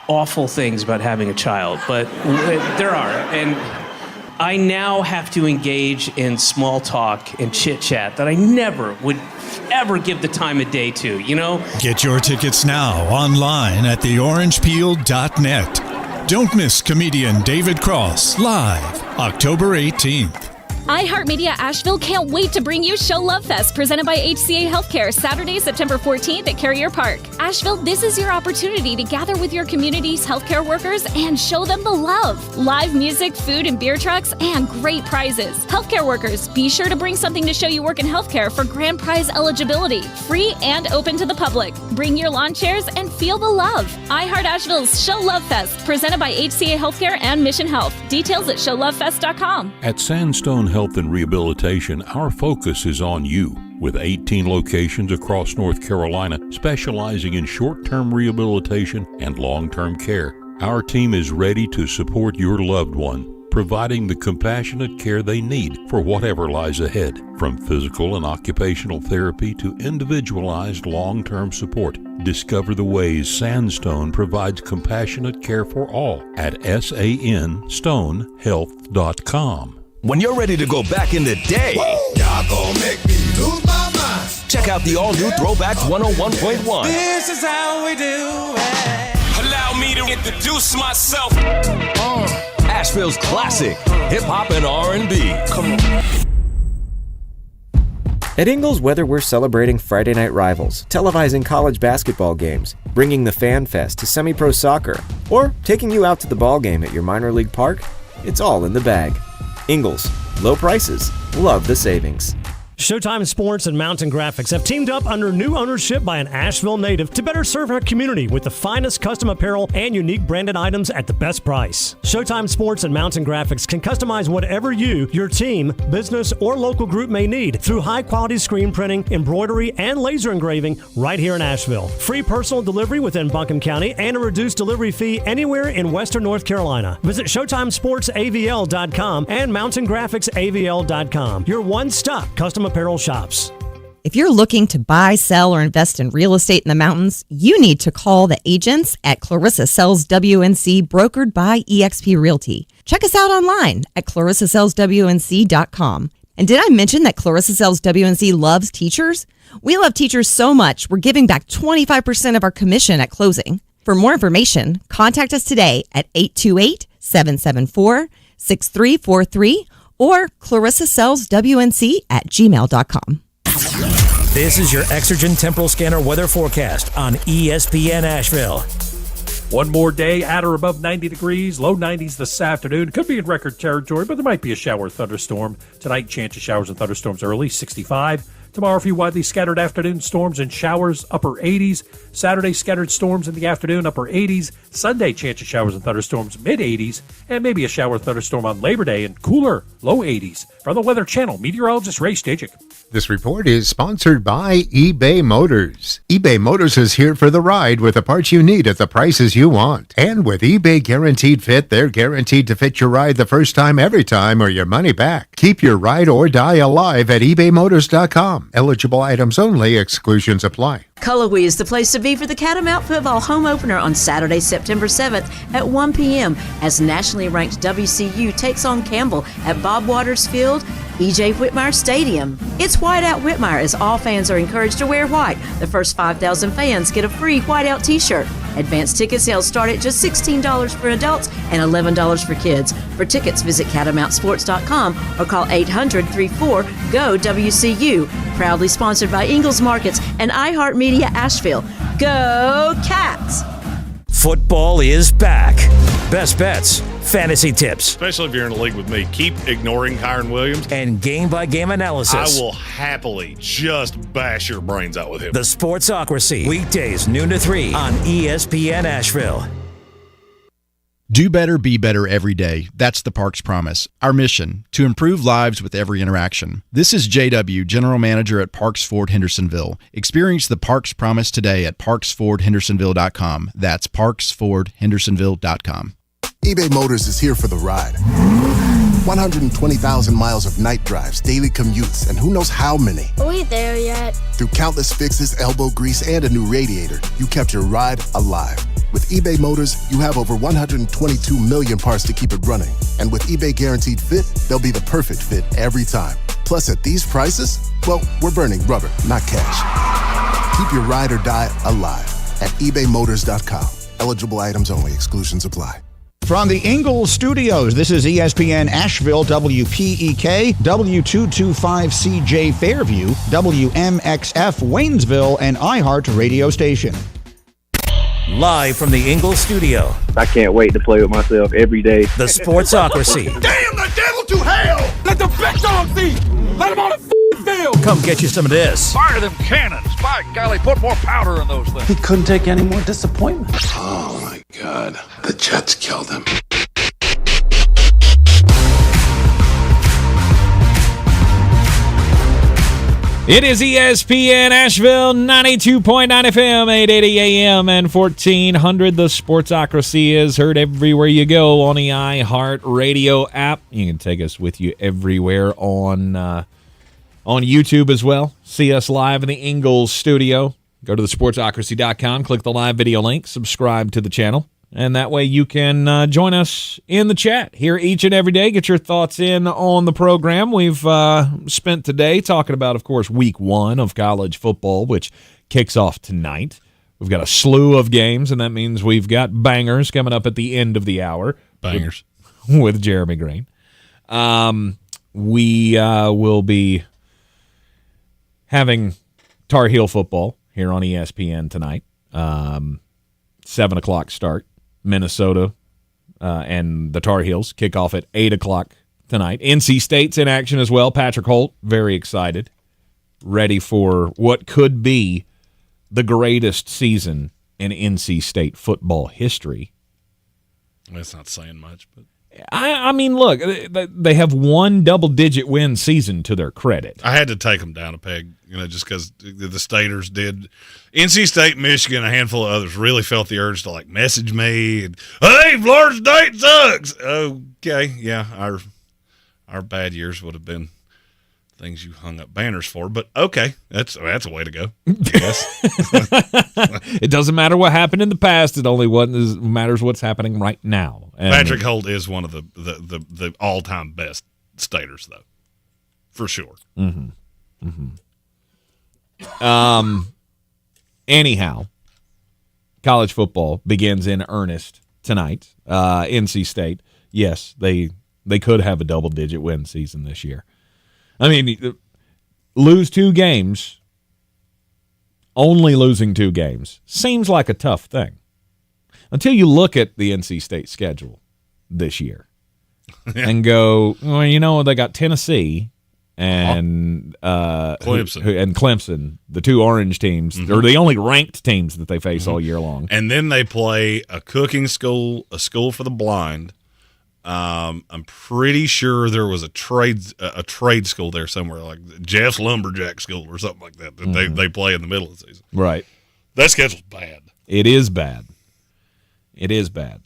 awful things about having a child, but there are. And I now have to engage in small talk and chit-chat that I never would ever give the time of day to, you know? Get your tickets now online at theorangepeel.net. Don't miss comedian David Cross live October 18th. iHeartMedia Asheville can't wait to bring you Show Love Fest presented by HCA Healthcare Saturday, September 14th at Carrier Park. Asheville, this is your opportunity to gather with your community's healthcare workers and show them the love. Live music, food, and beer trucks, and great prizes. Healthcare workers, be sure to bring something to show you work in healthcare for grand prize eligibility. Free and open to the public. Bring your lawn chairs and feel the love. iHeart Asheville's Show Love Fest presented by HCA Healthcare and Mission Health. Details at showlovefest.com. At Sandstone Health and Rehabilitation, our focus is on you. With 18 locations across North Carolina specializing in short-term rehabilitation and long-term care, our team is ready to support your loved one, providing the compassionate care they need for whatever lies ahead. From physical and occupational therapy to individualized long-term support, discover the ways Sandstone provides compassionate care for all at sanstonehealth.com. When you're ready to go back in the day, y'all gonna make me lose my mind. Check out the all-new Throwbacks 101.1. This is how we do it. Allow me to introduce myself. Asheville's classic hip-hop and R&B. Come on. At Ingalls, whether we're celebrating Friday night rivals, televising college basketball games, bringing the Fan Fest to semi-pro soccer, or taking you out to the ball game at your minor league park, it's all in the bag. Ingalls, low prices, love the savings. Showtime Sports and Mountain Graphics have teamed up under new ownership by an Asheville native to better serve our community with the finest custom apparel and unique branded items at the best price. Showtime Sports and Mountain Graphics can customize whatever you, your team, business, or local group may need through high-quality screen printing, embroidery, and laser engraving right here in Asheville. Free personal delivery within Buncombe County and a reduced delivery fee anywhere in western North Carolina. Visit ShowtimeSportsAVL.com and MountainGraphicsAVL.com. Your one-stop custom apparel shops. If you're looking to buy, sell, or invest in real estate in the mountains, you need to call the agents at Clarissa Sells WNC, brokered by eXp Realty. Check us out online at ClarissaSellsWNC.com. And did I mention that Clarissa Sells WNC loves teachers? We love teachers so much, we're giving back 25% of our commission at closing. For more information, contact us today at 828-774-6343 or ClarissaSellsWNC@gmail.com. This is your Exergen Temporal Scanner weather forecast on ESPN Asheville. One more day at or above 90 degrees, low 90s this afternoon. Could be in record territory, but there might be a shower or thunderstorm. Tonight, chance of showers and thunderstorms early, 65. Tomorrow, a few widely scattered afternoon storms and showers, upper 80s. Saturday, scattered storms in the afternoon, upper 80s. Sunday, chance of showers and thunderstorms, mid-80s. And maybe a shower or thunderstorm on Labor Day and cooler, low 80s. From the Weather Channel, meteorologist Ray Stajic. This report is sponsored by eBay Motors. eBay Motors is here for the ride with the parts you need at the prices you want. And with eBay Guaranteed Fit, they're guaranteed to fit your ride the first time, every time, or your money back. Keep your ride or die alive at ebaymotors.com. Eligible items only. Exclusions apply. Cullowhee is the place to be for the Catamount Football home opener on Saturday, September 7th at 1 p.m. as nationally ranked WCU takes on Campbell at Bob Waters Field, E.J. Whitmire Stadium. It's Whiteout Whitmire as all fans are encouraged to wear white. The first 5,000 fans get a free whiteout t-shirt. Advanced ticket sales start at just $16 for adults and $11 for kids. For tickets, visit catamountsports.com or call 800-34-GO-WCU. Proudly sponsored by Ingles Markets and iHeartMedia Asheville. Go Cats! Football is back. Best bets, fantasy tips, Especially if you're in a league with me. Keep ignoring Kyron Williams. and game-by-game analysis. I will happily just bash your brains out with him. The Sportsocracy. Weekdays, noon to 3 on ESPN Asheville. Do better, be better every day. That's the Parks Promise. Our mission, to improve lives with every interaction. This is JW, General Manager at Parks Ford Hendersonville. Experience the Parks Promise today at parksfordhendersonville.com. That's parksfordhendersonville.com. eBay Motors is here for the ride. 120,000 miles of night drives, daily commutes, and who knows how many. Are we there yet? Through countless fixes, elbow grease, and a new radiator, you kept your ride alive. With eBay Motors, you have over 122 million parts to keep it running. And with eBay Guaranteed Fit, they'll be the perfect fit every time. Plus, at these prices, well, we're burning rubber, not cash. Keep your ride or die alive at ebaymotors.com. Eligible items only. Exclusions apply. From the Ingles Studios, this is ESPN Asheville, WPEK, W225CJ Fairview, WMXF Waynesville, and iHeart radio station. Live from the Ingles Studio, I can't wait to play with myself every day. the Sportsocracy. Damn the devil to hell! Let the big dogs eat! Let them on the field! Come get you some of this. Fire them cannons! By golly, put more powder in those things. He couldn't take any more disappointment. Oh my God. The Jets killed him. It is ESPN Asheville, 92.9 FM, 880 AM, and 1400. The Sportsocracy is heard everywhere you go on the iHeart Radio app. You can take us with you everywhere on YouTube as well. See us live in the Ingles studio. Go to thesportsocracy.com, click the live video link, subscribe to the channel, and that way you can join us in the chat here each and every day. Get your thoughts in on the program. We've spent today talking about, of course, week 1 of college football, which kicks off tonight. We've got a slew of games, and that means we've got bangers coming up at the end of the hour. Bangers. With Jeremy Green. We will be having Tar Heel football here on ESPN tonight. 7 o'clock start. Minnesota and the Tar Heels kick off at 8 o'clock tonight. NC State's in action as well. Patrick Holt, very excited, ready for what could be the greatest season in NC State football history. That's not saying much, but I mean, look, they have one double-digit win season to their credit. I had to take them down a peg, just because the Staters did. NC State, Michigan, a handful of others really felt the urge to message me. And, hey, Florida State sucks. Okay, yeah, our bad years would have been things you hung up banners for, but okay, that's a way to go. Yes. It doesn't matter what happened in the past; it only matters what's happening right now. And Patrick Holt is one of the all-time best Staters, though, for sure. Mm-hmm. Mm-hmm. Anyhow, college football begins in earnest tonight. NC State, yes, they could have a double-digit win season this year. I mean, lose 2 games, only losing 2 games, seems like a tough thing. Until you look at the NC State schedule this year and go, well, they got Tennessee and Clemson, the 2 orange teams. Mm-hmm. They're the only ranked teams that they face all year long. And then they play a cooking school, a school for the blind. I'm pretty sure there was a trade school there somewhere, like Jeff's Lumberjack School or something like that. Mm-hmm. They play in the middle of the season. Right. That schedule's bad. It is bad. It is bad.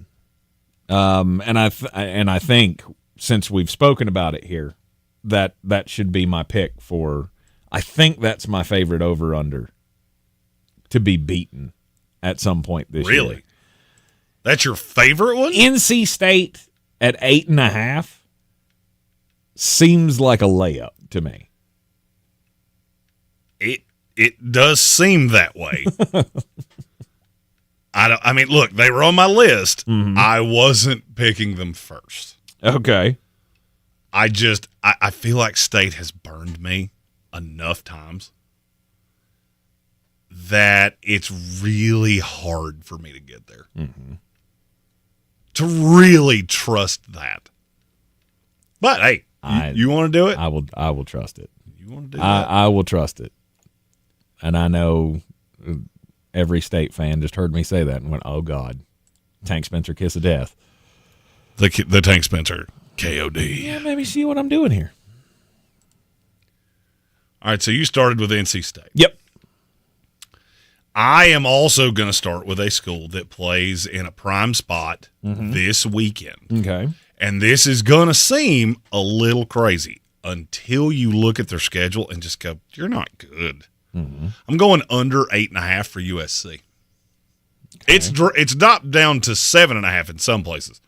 And I think since we've spoken about it here, that should be my pick for. I think that's my favorite over/under to be beaten at some point this year. Really? That's your favorite one? NC State at 8.5 seems like a layup to me. It does seem that way. I mean, look, they were on my list. Mm-hmm. I wasn't picking them first. Okay. I feel like State has burned me. enough times that it's really hard for me to get there. Mm-hmm. To really trust that. But hey, you want to do it? I will trust it. You want to do that? I will trust it. And I know every State fan just heard me say that and went, "Oh God, Tank Spencer kiss of death." The Tank Spencer KOD. Yeah, maybe see what I'm doing here. All right, so you started with NC State. Yep. I am also going to start with a school that plays in a prime spot this weekend. Okay. And this is going to seem a little crazy until you look at their schedule and just go, you're not good. Mm-hmm. I'm going under 8.5 for USC. Okay. It's dropped down to 7.5 in some places,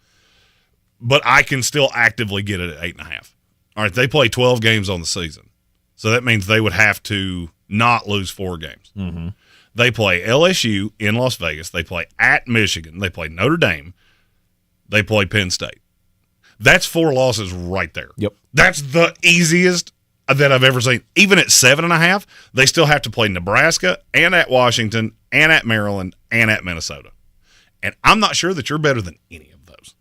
but I can still actively get it at 8.5. All right, they play 12 games on the season, so that means they would have to not lose 4 games. Mm-hmm. They play LSU in Las Vegas. They play at Michigan. They play Notre Dame. They play Penn State. That's 4 losses right there. Yep. That's the easiest that I've ever seen. Even at 7.5, they still have to play Nebraska and at Washington and at Maryland and at Minnesota. And I'm not sure that you're better than any of those.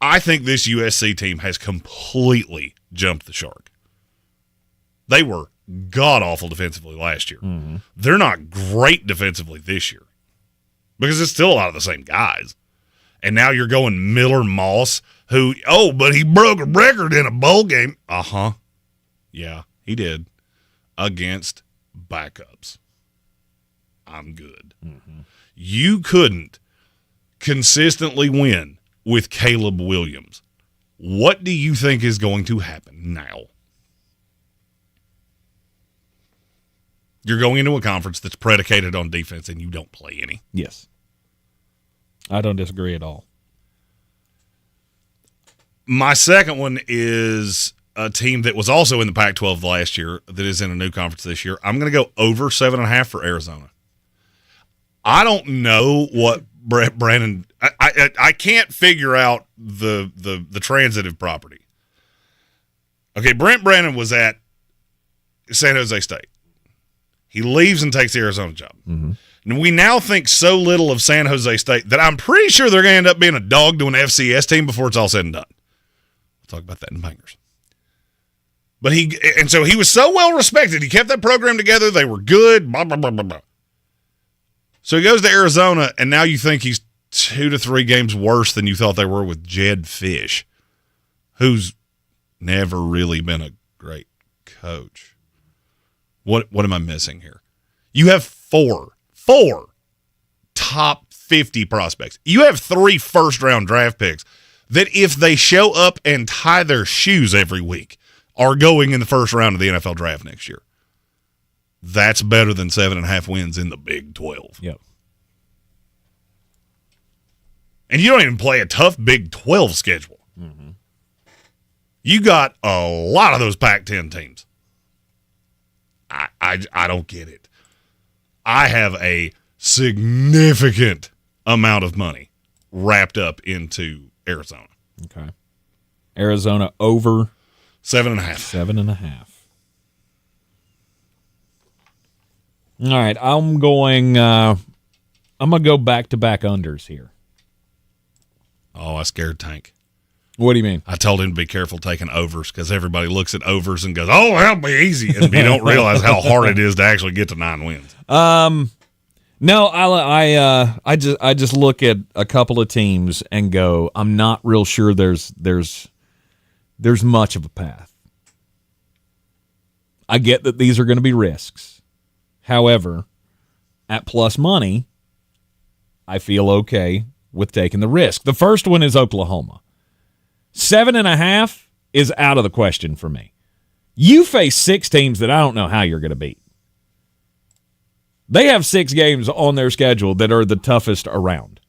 I think this USC team has completely jumped the shark. They were god-awful defensively last year. Mm-hmm. They're not great defensively this year because it's still a lot of the same guys. And now you're going Miller Moss, who, but he broke a record in a bowl game. Uh-huh. Yeah, he did. Against backups. I'm good. Mm-hmm. You couldn't consistently win with Caleb Williams. What do you think is going to happen now? You're going into a conference that's predicated on defense and you don't play any. Yes. I don't disagree at all. My second one is a team that was also in the Pac-12 last year that is in a new conference this year. I'm going to go over 7.5 for Arizona. I don't know what Brent Brannon – I can't figure out the transitive property. Okay, Brent Brannon was at San Jose State. He leaves and takes the Arizona job. Mm-hmm. And we now think so little of San Jose State that I'm pretty sure they're going to end up being a dog to an FCS team before it's all said and done. We'll talk about that in bangers. But so he was so well respected. He kept that program together. They were good. Blah, blah, blah, blah, blah. So he goes to Arizona, and now you think he's 2 to 3 games worse than you thought they were with Jed Fish, who's never really been a great coach. What am I missing here? You have four top 50 prospects. You have 3 first-round draft picks that if they show up and tie their shoes every week are going in the first round of the NFL draft next year. That's better than 7.5 wins in the Big 12. Yep. And you don't even play a tough Big 12 schedule. Mm-hmm. You got a lot of those Pac-10 teams. I don't get it. I have a significant amount of money wrapped up into Arizona. Okay. Arizona over 7.5. 7.5. All right, I'm going to go back-to-back unders here. Oh, I scared Tank. What do you mean? I told him to be careful taking overs because everybody looks at overs and goes, "Oh, that'll be easy," and you don't realize how hard it is to actually get to 9 wins. No, I just look at a couple of teams and go, I'm not real sure there's much of a path. I get that these are going to be risks. However, at plus money, I feel okay with taking the risk. The first one is Oklahoma. 7.5 is out of the question for me. You face 6 teams that I don't know how you're going to beat. They have 6 games on their schedule that are the toughest around.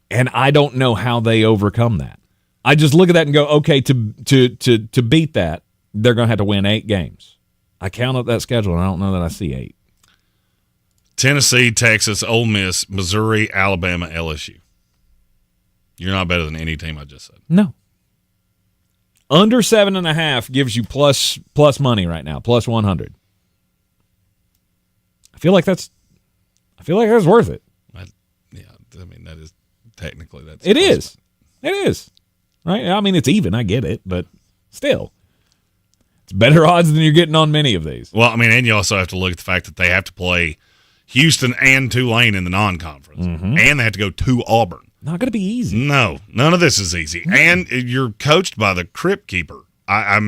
And I don't know how they overcome that. I just look at that and go, okay, to beat that, they're going to have to win 8 games. I count up that schedule, and I don't know that I see 8. Tennessee, Texas, Ole Miss, Missouri, Alabama, LSU. You're not better than any team I just said. No. Under 7.5 gives you plus money right now, plus 100. I feel like that's worth it. That is technically that's. It is. It is. Right? I mean, it's even. I get it, but still, it's better odds than you're getting on many of these. Well, and you also have to look at the fact that they have to play Houston and Tulane in the non-conference, and they have to go to Auburn. Not going to be easy. No, none of this is easy. And you're coached by the Crypt Keeper. I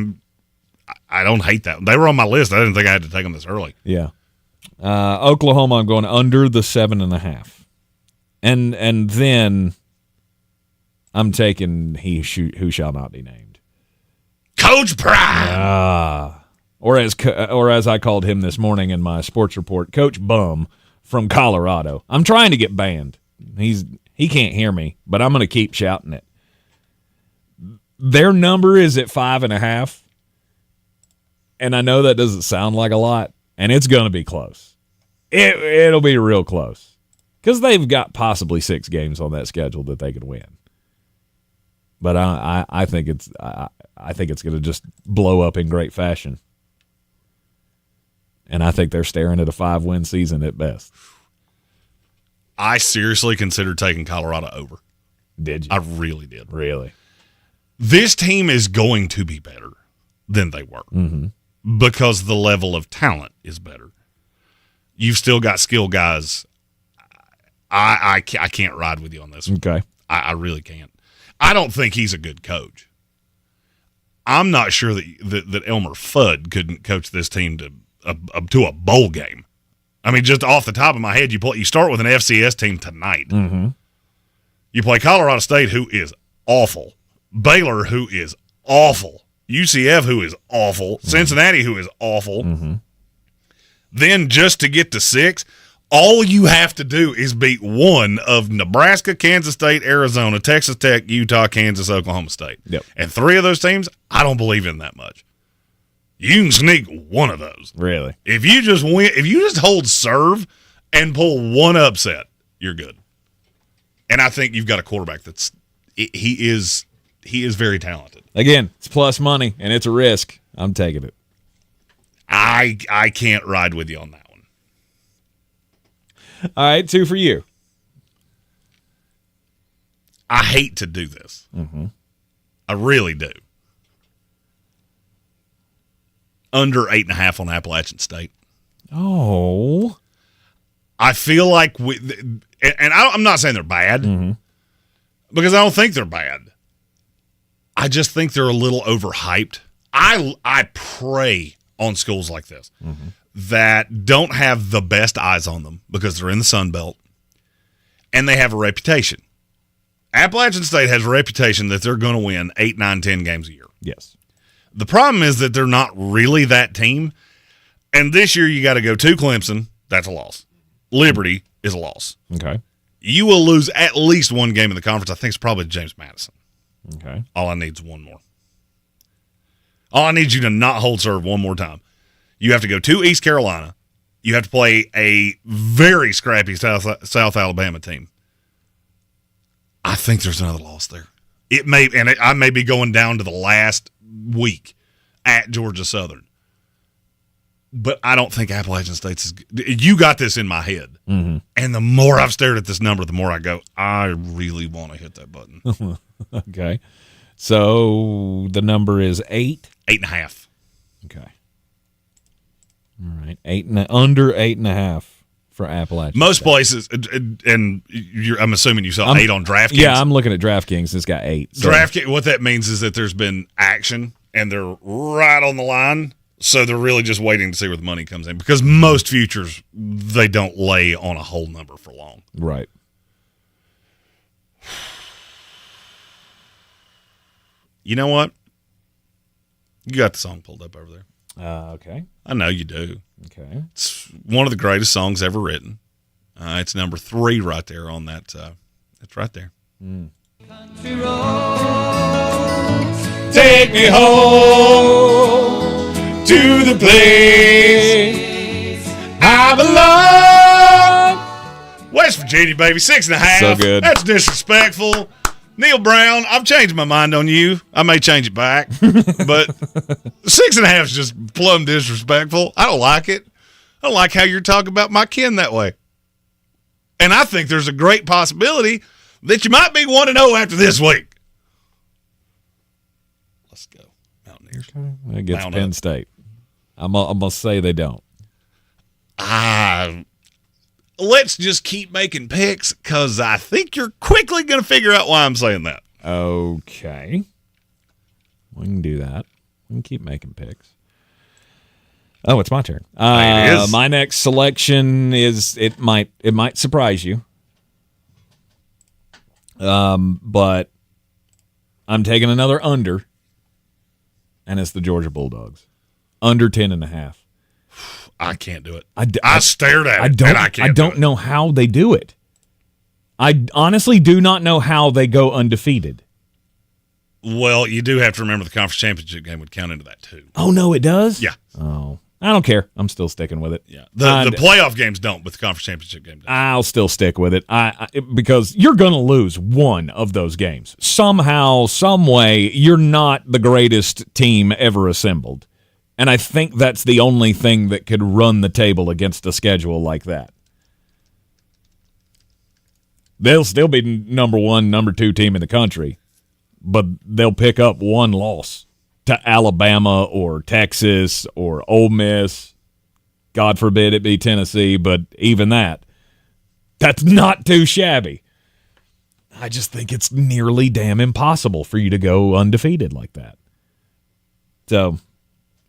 don't hate that. They were on my list. I didn't think I had to take them this early. Yeah. Oklahoma, I'm going under the 7.5. And then I'm taking who shall not be named. Coach Prime. Or as I called him this morning in my sports report, Coach Bum from Colorado. I'm trying to get banned. He can't hear me, but I'm going to keep shouting it. Their number is at 5.5, and I know that doesn't sound like a lot, and it's going to be close. It'll be real close because they've got possibly 6 games on that schedule that they could win. But I think it's going to just blow up in great fashion, and I think they're staring at a 5-win season at best. I seriously considered taking Colorado over. Did you? I really did. Really? This team is going to be better than they were because the level of talent is better. You've still got skill guys. I can't ride with you on this one. Okay. I really can't. I don't think he's a good coach. I'm not sure that Elmer Fudd couldn't coach this team to a bowl game. Just off the top of my head, you start with an FCS team tonight. You play Colorado State, who is awful. Baylor, who is awful. UCF, who is awful. Cincinnati, who is awful. Then just to get to 6, all you have to do is beat one of Nebraska, Kansas State, Arizona, Texas Tech, Utah, Kansas, Oklahoma State. Yep. And 3 of those teams, I don't believe in that much. You can sneak one of those. Really? If you just win, if you just hold serve and pull one upset, you're good. And I think you've got a quarterback he is very talented. Again, it's plus money and it's a risk. I'm taking it. I can't ride with you on that one. All right, 2 for you. I hate to do this. I really do. Under 8.5 on Appalachian State. Oh. I feel like I'm not saying they're bad because I don't think they're bad. I just think they're a little overhyped. I prey on schools like this that don't have the best eyes on them because they're in the Sun Belt and they have a reputation. Appalachian State has a reputation that they're going to win 8, 9, 10 games a year. Yes. The problem is that they're not really that team. And this year you got to go to Clemson. That's a loss. Liberty is a loss. Okay. You will lose at least one game in the conference. I think it's probably James Madison. Okay. All I need is one more. All I need is you to not hold serve one more time. You have to go to East Carolina. You have to play a very scrappy South Alabama team. I think there's another loss there. I may be going down to the last week at Georgia Southern. But I don't think Appalachian State's is good. You got this in my head. And the more I've stared at this number, the more I go, I really want to hit that button. Okay. So the number is 8? 8.5. Okay. All right. Under 8.5 for Appalachian Most State. places, and I'm assuming you saw 8 on DraftKings. Yeah, I'm looking at DraftKings. It's got 8. So. DraftKings, what that means is that there's been action, and they're right on the line. So they're really just waiting to see where the money comes in because most futures, they don't lay on a whole number for long. Right. You know what? You got the song pulled up over there. Okay. I know you do. Okay. It's one of the greatest songs ever written. It's number 3 right there on that. It's right there. Country roads, take me home to the place I belong. West Virginia, baby, 6.5. So good. That's disrespectful. Neil Brown, I've changed my mind on you. I may change it back, but 6.5 is just plumb disrespectful. I don't like it. I don't like how you're talking about my kin that way. And I think there's a great possibility that you might be 1-0 after this week. Let's go, Mountaineers. Okay. Against Penn State. I'm going to say they don't. Let's just keep making picks because I think you're quickly going to figure out why I'm saying that. Okay. We can do that. We can keep making picks. Oh, it's my turn. It is. My next selection is it might surprise you. But I'm taking another under, and it's the Georgia Bulldogs. Under 10.5. I can't do it. I stared at it, and I can't I don't know how they do it. I honestly do not know how they go undefeated. Well, you do have to remember the conference championship game would count into that, too. Oh, no, it does? Yeah. Oh, I don't care. I'm still sticking with it. Yeah. The playoff games don't, but the conference championship game does. I'll still stick with it. Because you're going to lose one of those games. Somehow, some way, you're not the greatest team ever assembled. And I think that's the only thing that could run the table against a schedule like that. They'll still be number 1, number 2 team in the country, but they'll pick up one loss to Alabama or Texas or Ole Miss. God forbid it be Tennessee, but even that's not too shabby. I just think it's nearly damn impossible for you to go undefeated like that. So,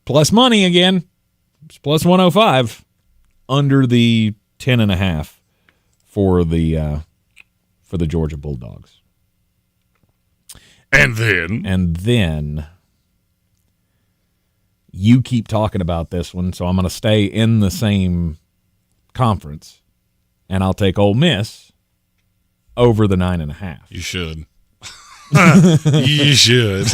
plus money again. It's plus 105 under the 10.5 for the Georgia Bulldogs. And then you keep talking about this one, so I'm going to stay in the same conference, and I'll take Ole Miss over the 9.5. You should. You should.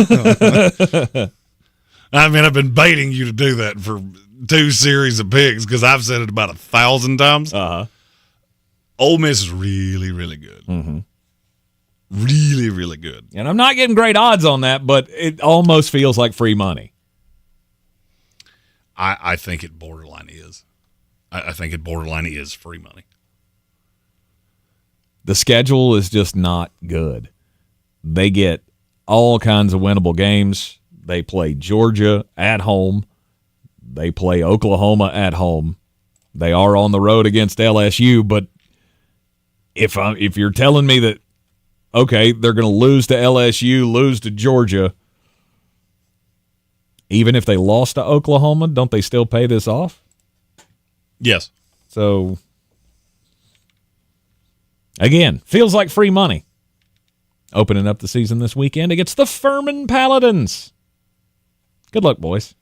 I mean, I've been baiting you to do that for 2 series of picks because I've said it about 1,000 times. Ole Miss is really, really good. Mm-hmm. Really, really good. And I'm not getting great odds on that, but it almost feels like free money. I think it borderline is. I think it borderline is free money. The schedule is just not good. They get all kinds of winnable games. They play Georgia at home. They play Oklahoma at home. They are on the road against LSU, but if you're telling me that, okay, they're going to lose to LSU, lose to Georgia, even if they lost to Oklahoma, don't they still pay this off? Yes. So, again, feels like free money. Opening up the season this weekend against the Furman Paladins. Good luck, boys.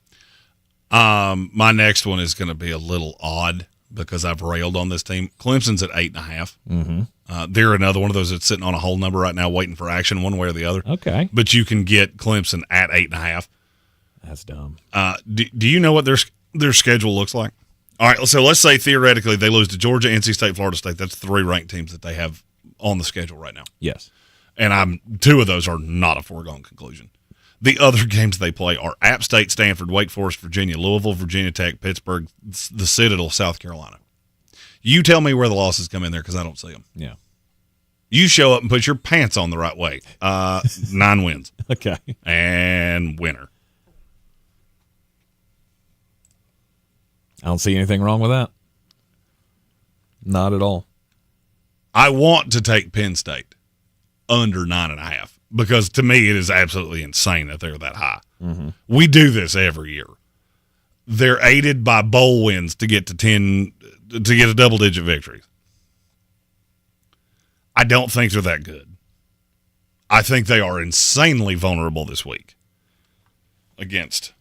My next one is going to be a little odd because I've railed on this team. Clemson's at 8.5. Mm-hmm. They're another one of those that's sitting on a whole number right now, waiting for action one way or the other. Okay. But you can get Clemson at 8.5. That's dumb. Do you know what their schedule looks like? All right, so let's say theoretically they lose to Georgia, NC State, Florida State. That's 3 ranked teams that they have on the schedule right now. Yes. And 2 of those are not a foregone conclusion. The other games they play are App State, Stanford, Wake Forest, Virginia, Louisville, Virginia Tech, Pittsburgh, the Citadel, South Carolina. You tell me where the losses come in there because I don't see them. Yeah. You show up and put your pants on the right way. 9 wins. Okay. And winner. I don't see anything wrong with that. Not at all. I want to take Penn State under 9.5 because to me it is absolutely insane that they're that high. Mm-hmm. We do this every year. They're aided by bowl wins to get to 10 to get a double-digit victory. I don't think they're that good. I think they are insanely vulnerable this week against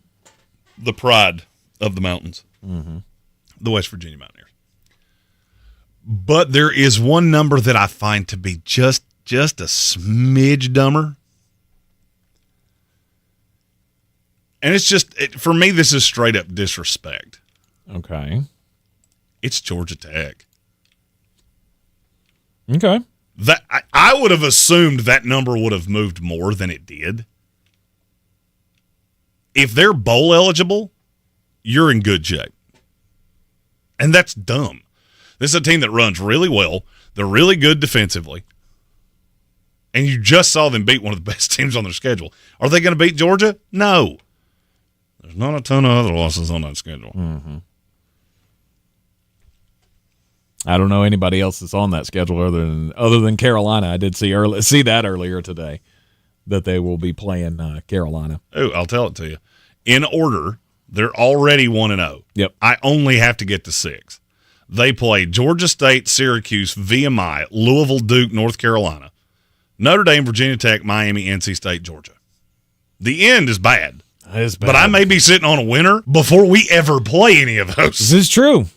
the pride of the mountains, the West Virginia Mountaineers. But there is one number that I find to be just a smidge dumber. And it's just, for me, this is straight up disrespect. Okay. It's Georgia Tech. Okay. That I would have assumed that number would have moved more than it did. If they're bowl eligible, you're in good shape. And that's dumb. This is a team that runs really well. They're really good defensively. And you just saw them beat one of the best teams on their schedule. Are they going to beat Georgia? No. There's not a ton of other losses on that schedule. Mm-hmm. I don't know anybody else that's on that schedule other than Carolina. I did see that earlier today that they will be playing Carolina. Oh, I'll tell it to you. In order, they're already 1-0. Yep. I only have to get to 6. They play Georgia State, Syracuse, VMI, Louisville, Duke, North Carolina, Notre Dame, Virginia Tech, Miami, NC State, Georgia. The end is bad. That is bad. But I may be sitting on a winner before we ever play any of those. This is true.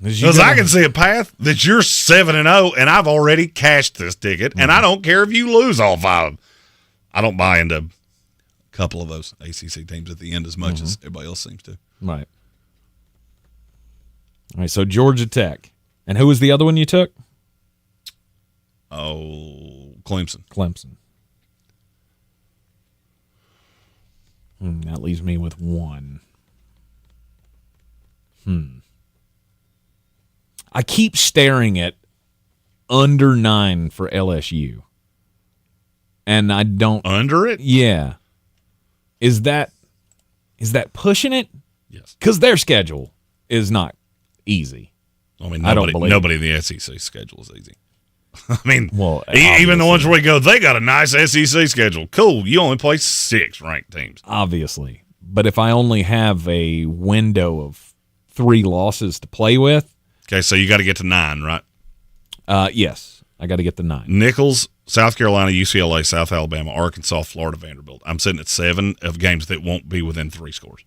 Because I can see a path that you're 7-0, and I've already cashed this ticket, and I don't care if you lose all 5. I don't buy into a couple of those ACC teams at the end as much as everybody else seems to. Right. All right, so Georgia Tech. And who was the other one you took? Oh, Clemson. That leaves me with 1. I keep staring at under 9 for LSU. And I don't. Under it? Yeah. Is that pushing it? Yes. Because their schedule is not easy. I mean, nobody in the SEC schedule is easy. I mean, well, even the ones where we go, they got a nice SEC schedule. Cool. You only play 6 ranked teams. Obviously. But if I only have a window of 3 losses to play with. Okay, so you got to get to 9, right? Yes. I got to get to 9. Nicholls, South Carolina, UCLA, South Alabama, Arkansas, Florida, Vanderbilt. I'm sitting at 7 of games that won't be within 3 scores.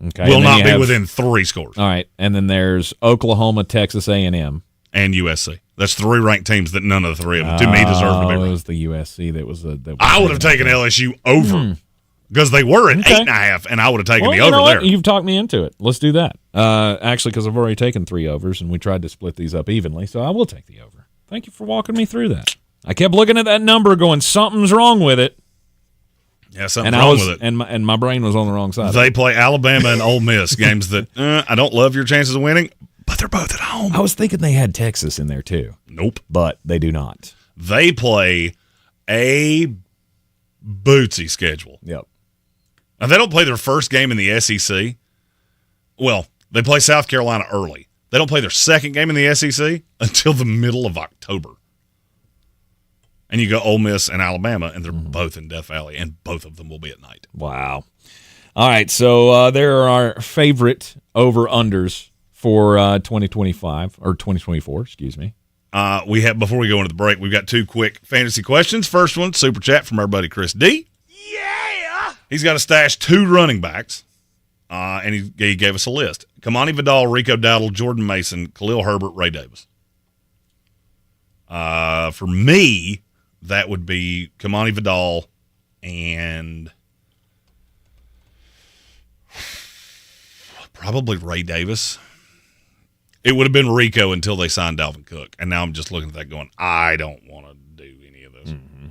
Okay. Will not be within 3 scores. All right. And then there's Oklahoma, Texas A&M. And USC. That's 3 ranked teams that none of the 3 of them, to me, deserve to be ranked. It was the USC that was I would have taken LSU over because they were at 8.5, and I would have taken the over there. You've talked me into it. Let's do that. Actually, because I've already taken 3 overs, and we tried to split these up evenly, so I will take the over. Thank you for walking me through that. I kept looking at that number going, something's wrong with it. Yeah, something's wrong with it. And my brain was on the wrong side. They play Alabama and Ole Miss, games that I don't love your chances of winning, but they're both at home. I was thinking they had Texas in there too. Nope. But they do not. They play a bootsy schedule. Yep. And they don't play their first game in the SEC. Well, they play South Carolina early. They don't play their second game in the SEC until the middle of October. And you go Ole Miss and Alabama, and they're both in Death Valley, and both of them will be at night. Wow. All right, so there are our favorite over-unders for 2025, or 2024, excuse me. We have, before we go into the break, we've got 2 quick fantasy questions. First one, super chat from our buddy Chris D. Yeah! He's got to stash 2 running backs, and he gave us a list. Kamani Vidal, Rico Dowdle, Jordan Mason, Khalil Herbert, Ray Davis. For me, that would be Kamani Vidal and probably Ray Davis. It would have been Rico until they signed Dalvin Cook, and now I'm just looking at that going, I don't want to do any of this. Mm-hmm.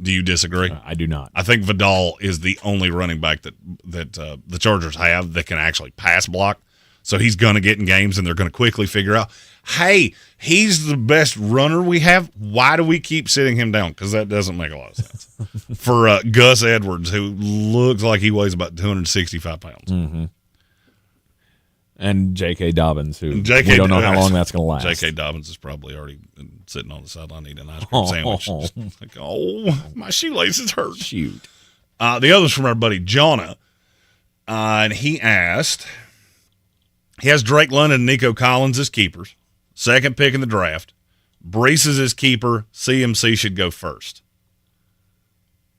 Do you disagree? I do not. I think Vidal is the only running back that the Chargers have that can actually pass block. So he's going to get in games, and they're going to quickly figure out, hey, he's the best runner we have. Why do we keep sitting him down? Because that doesn't make a lot of sense. For Gus Edwards, who looks like he weighs about 265 pounds. Mm-hmm. And J.K. Dobbins, who we don't know how long that's going to last. J.K. Dobbins is probably already sitting on the sideline eating an ice cream sandwich. Like, my shoelaces hurt. Shoot. The other's from our buddy Jonah, and he asked, he has Drake London and Nico Collins as keepers, 2nd pick in the draft. Brees is his keeper. CMC should go first.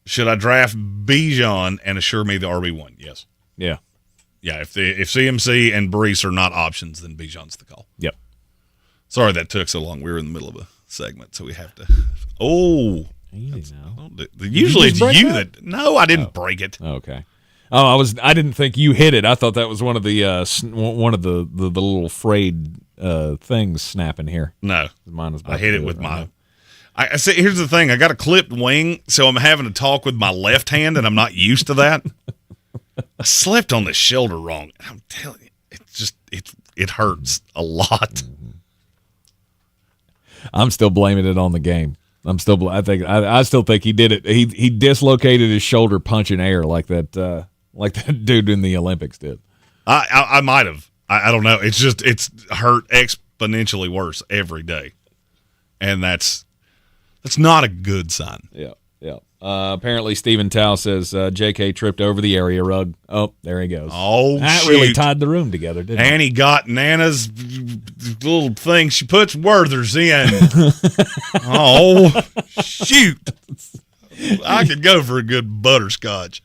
Should I draft Bijan and assure me the RB1? Yes. Yeah. Yeah, if CMC and Brees are not options, then Bijan's the call. Yep. Sorry that took so long. We were in the middle of a segment, so we have to. Oh, easy now. Usually it's you that. No, I didn't break it. Okay. Oh, I didn't think you hit it. I thought that was one of the little frayed things snapping here. No, mine was. I hit it with my. I see. Here's the thing. I got a clipped wing, so I'm having to talk with my left hand, and I'm not used to that. I slept on the shoulder wrong. I'm telling you, it hurts a lot. I'm still blaming it on the game. I still think he did it. He dislocated his shoulder punching air like that dude in the Olympics did. I might have. I don't know. It's hurt exponentially worse every day, and that's not a good sign. Yeah. Apparently, Stephen Tao says J.K. tripped over the area rug. Oh, there he goes. Oh, that shoot. really tied the room together, didn't it? And he got Nana's little thing she puts Werther's in. Oh, shoot. I could go for a good butterscotch.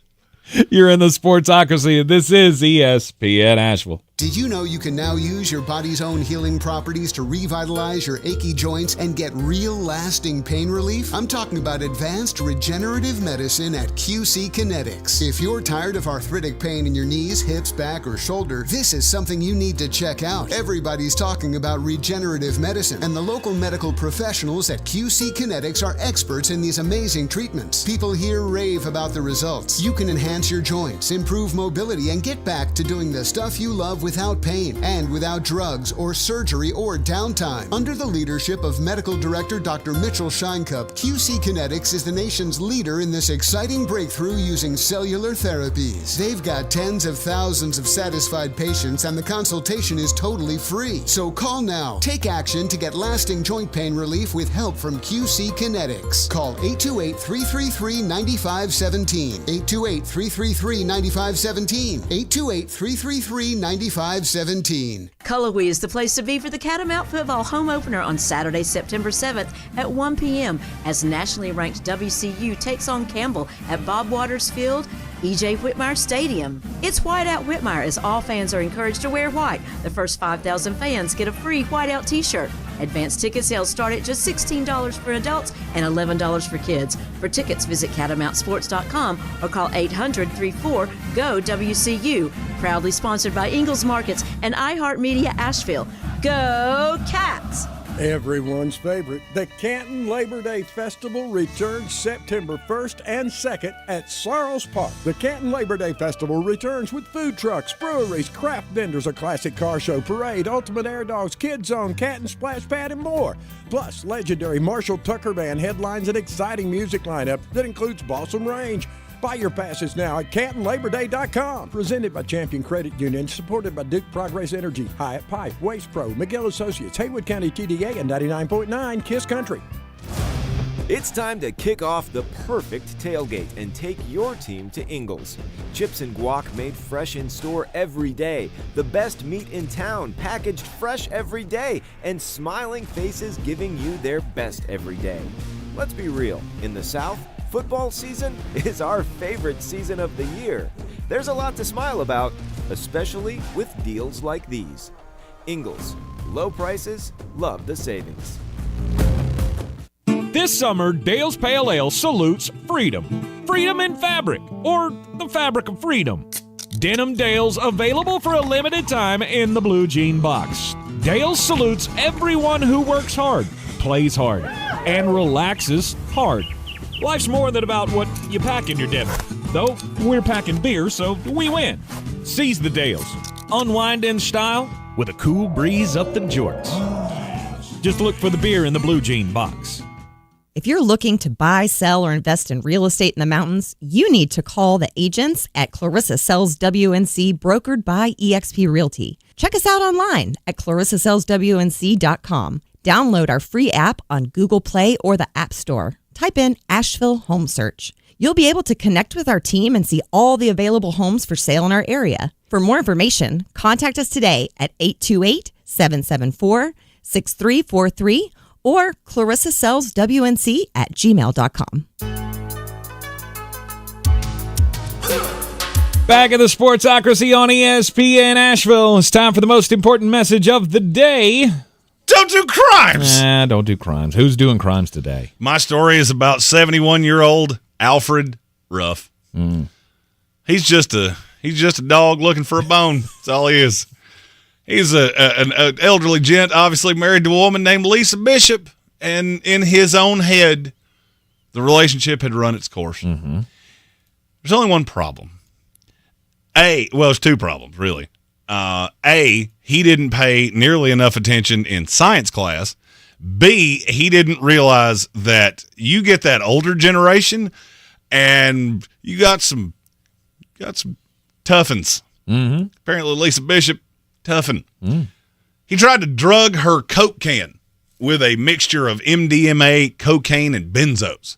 You're in the Sportsocracy, and this is ESPN Asheville. Did you know you can now use your body's own healing properties to revitalize your achy joints and get real lasting pain relief? I'm talking about advanced regenerative medicine at QC Kinetics. If you're tired of arthritic pain in your knees, hips, back, or shoulder, this is something you need to check out. Everybody's talking about regenerative medicine, and the local medical professionals at QC Kinetics are experts in these amazing treatments. People here rave about the results. You can enhance your joints, improve mobility, and get back to doing the stuff you love without pain and without drugs or surgery or downtime. Under the leadership of Medical Director Dr. Mitchell Scheinkup, QC Kinetics is the nation's leader in this exciting breakthrough using cellular therapies. They've got tens of thousands of satisfied patients, and the consultation is totally free. So call now. Take action to get lasting joint pain relief with help from QC Kinetics. Call 828-333-9517. 828-333-9517. 828-333-9517. Cullowhee is the place to be for the Catamount Football home opener on Saturday, September 7th at 1 p.m. as nationally ranked WCU takes on Campbell at Bob Waters Field, E.J. Whitmire Stadium. It's Whiteout Whitmire as all fans are encouraged to wear white. The first 5,000 fans get a free Whiteout t-shirt. Advanced ticket sales start at just $16 for adults and $11 for kids. For tickets, visit catamountsports.com or call 800-34-GO-WCU. Proudly sponsored by Ingalls Markets and iHeartMedia Asheville. Go Cats! Everyone's favorite, the Canton Labor Day Festival returns September 1st and 2nd at Sarles Park. The Canton Labor Day Festival returns with food trucks, breweries, craft vendors, a classic car show, parade, ultimate air dogs, kids zone, Canton splash pad, and more. Plus, legendary Marshall Tucker Band headlines an exciting music lineup that includes Balsam Range. Buy your passes now at CantonLaborDay.com. Presented by Champion Credit Union, supported by Duke Progress Energy, Hyatt Pipe, Waste Pro, McGill Associates, Haywood County TDA, and 99.9 KISS Country. It's time to kick off the perfect tailgate and take your team to Ingalls. Chips and guac made fresh in store every day. The best meat in town, packaged fresh every day, and smiling faces giving you their best every day. Let's be real, in the South, football season is our favorite season of the year. There's a lot to smile about, especially with deals like these. Ingalls, low prices, love the savings. This summer, Dale's Pale Ale salutes freedom. Freedom in fabric, or the fabric of freedom. Denim Dale's available for a limited time in the blue jean box. Dale's salutes everyone who works hard, plays hard, and relaxes hard. Life's more than about what you pack in your dinner. Though, we're packing beer, so we win. Seize the Dales. Unwind in style with a cool breeze up the jorts. Just look for the beer in the blue jean box. If you're looking to buy, sell, or invest in real estate in the mountains, you need to call the agents at Clarissa Sells WNC, brokered by eXp Realty. Check us out online at clarissasellswnc.com. Download our free app on Google Play or the App Store. Type in Asheville Home Search. You'll be able to connect with our team and see all the available homes for sale in our area. For more information, contact us today at 828-774-6343 or clarissasellswnc@gmail.com. Back at the Sportsocracy on ESPN Asheville. It's time for the most important message of the day. Don't do crimes. Don't do crimes. Who's doing crimes today? My story is about 71-year-old Alfred Ruff. He He's just a dog looking for a bone. That's all he is. He's an elderly gent, obviously married to a woman named Lisa Bishop, and in his own head, the relationship had run its course. Mm-hmm. There's only one problem. There's two problems, really. He didn't pay nearly enough attention in science class. B, he didn't realize that you get that older generation and you got some toughens. Mm-hmm. Apparently Lisa Bishop, toughen. Mm. He tried to drug her Coke can with a mixture of MDMA, cocaine, and benzos.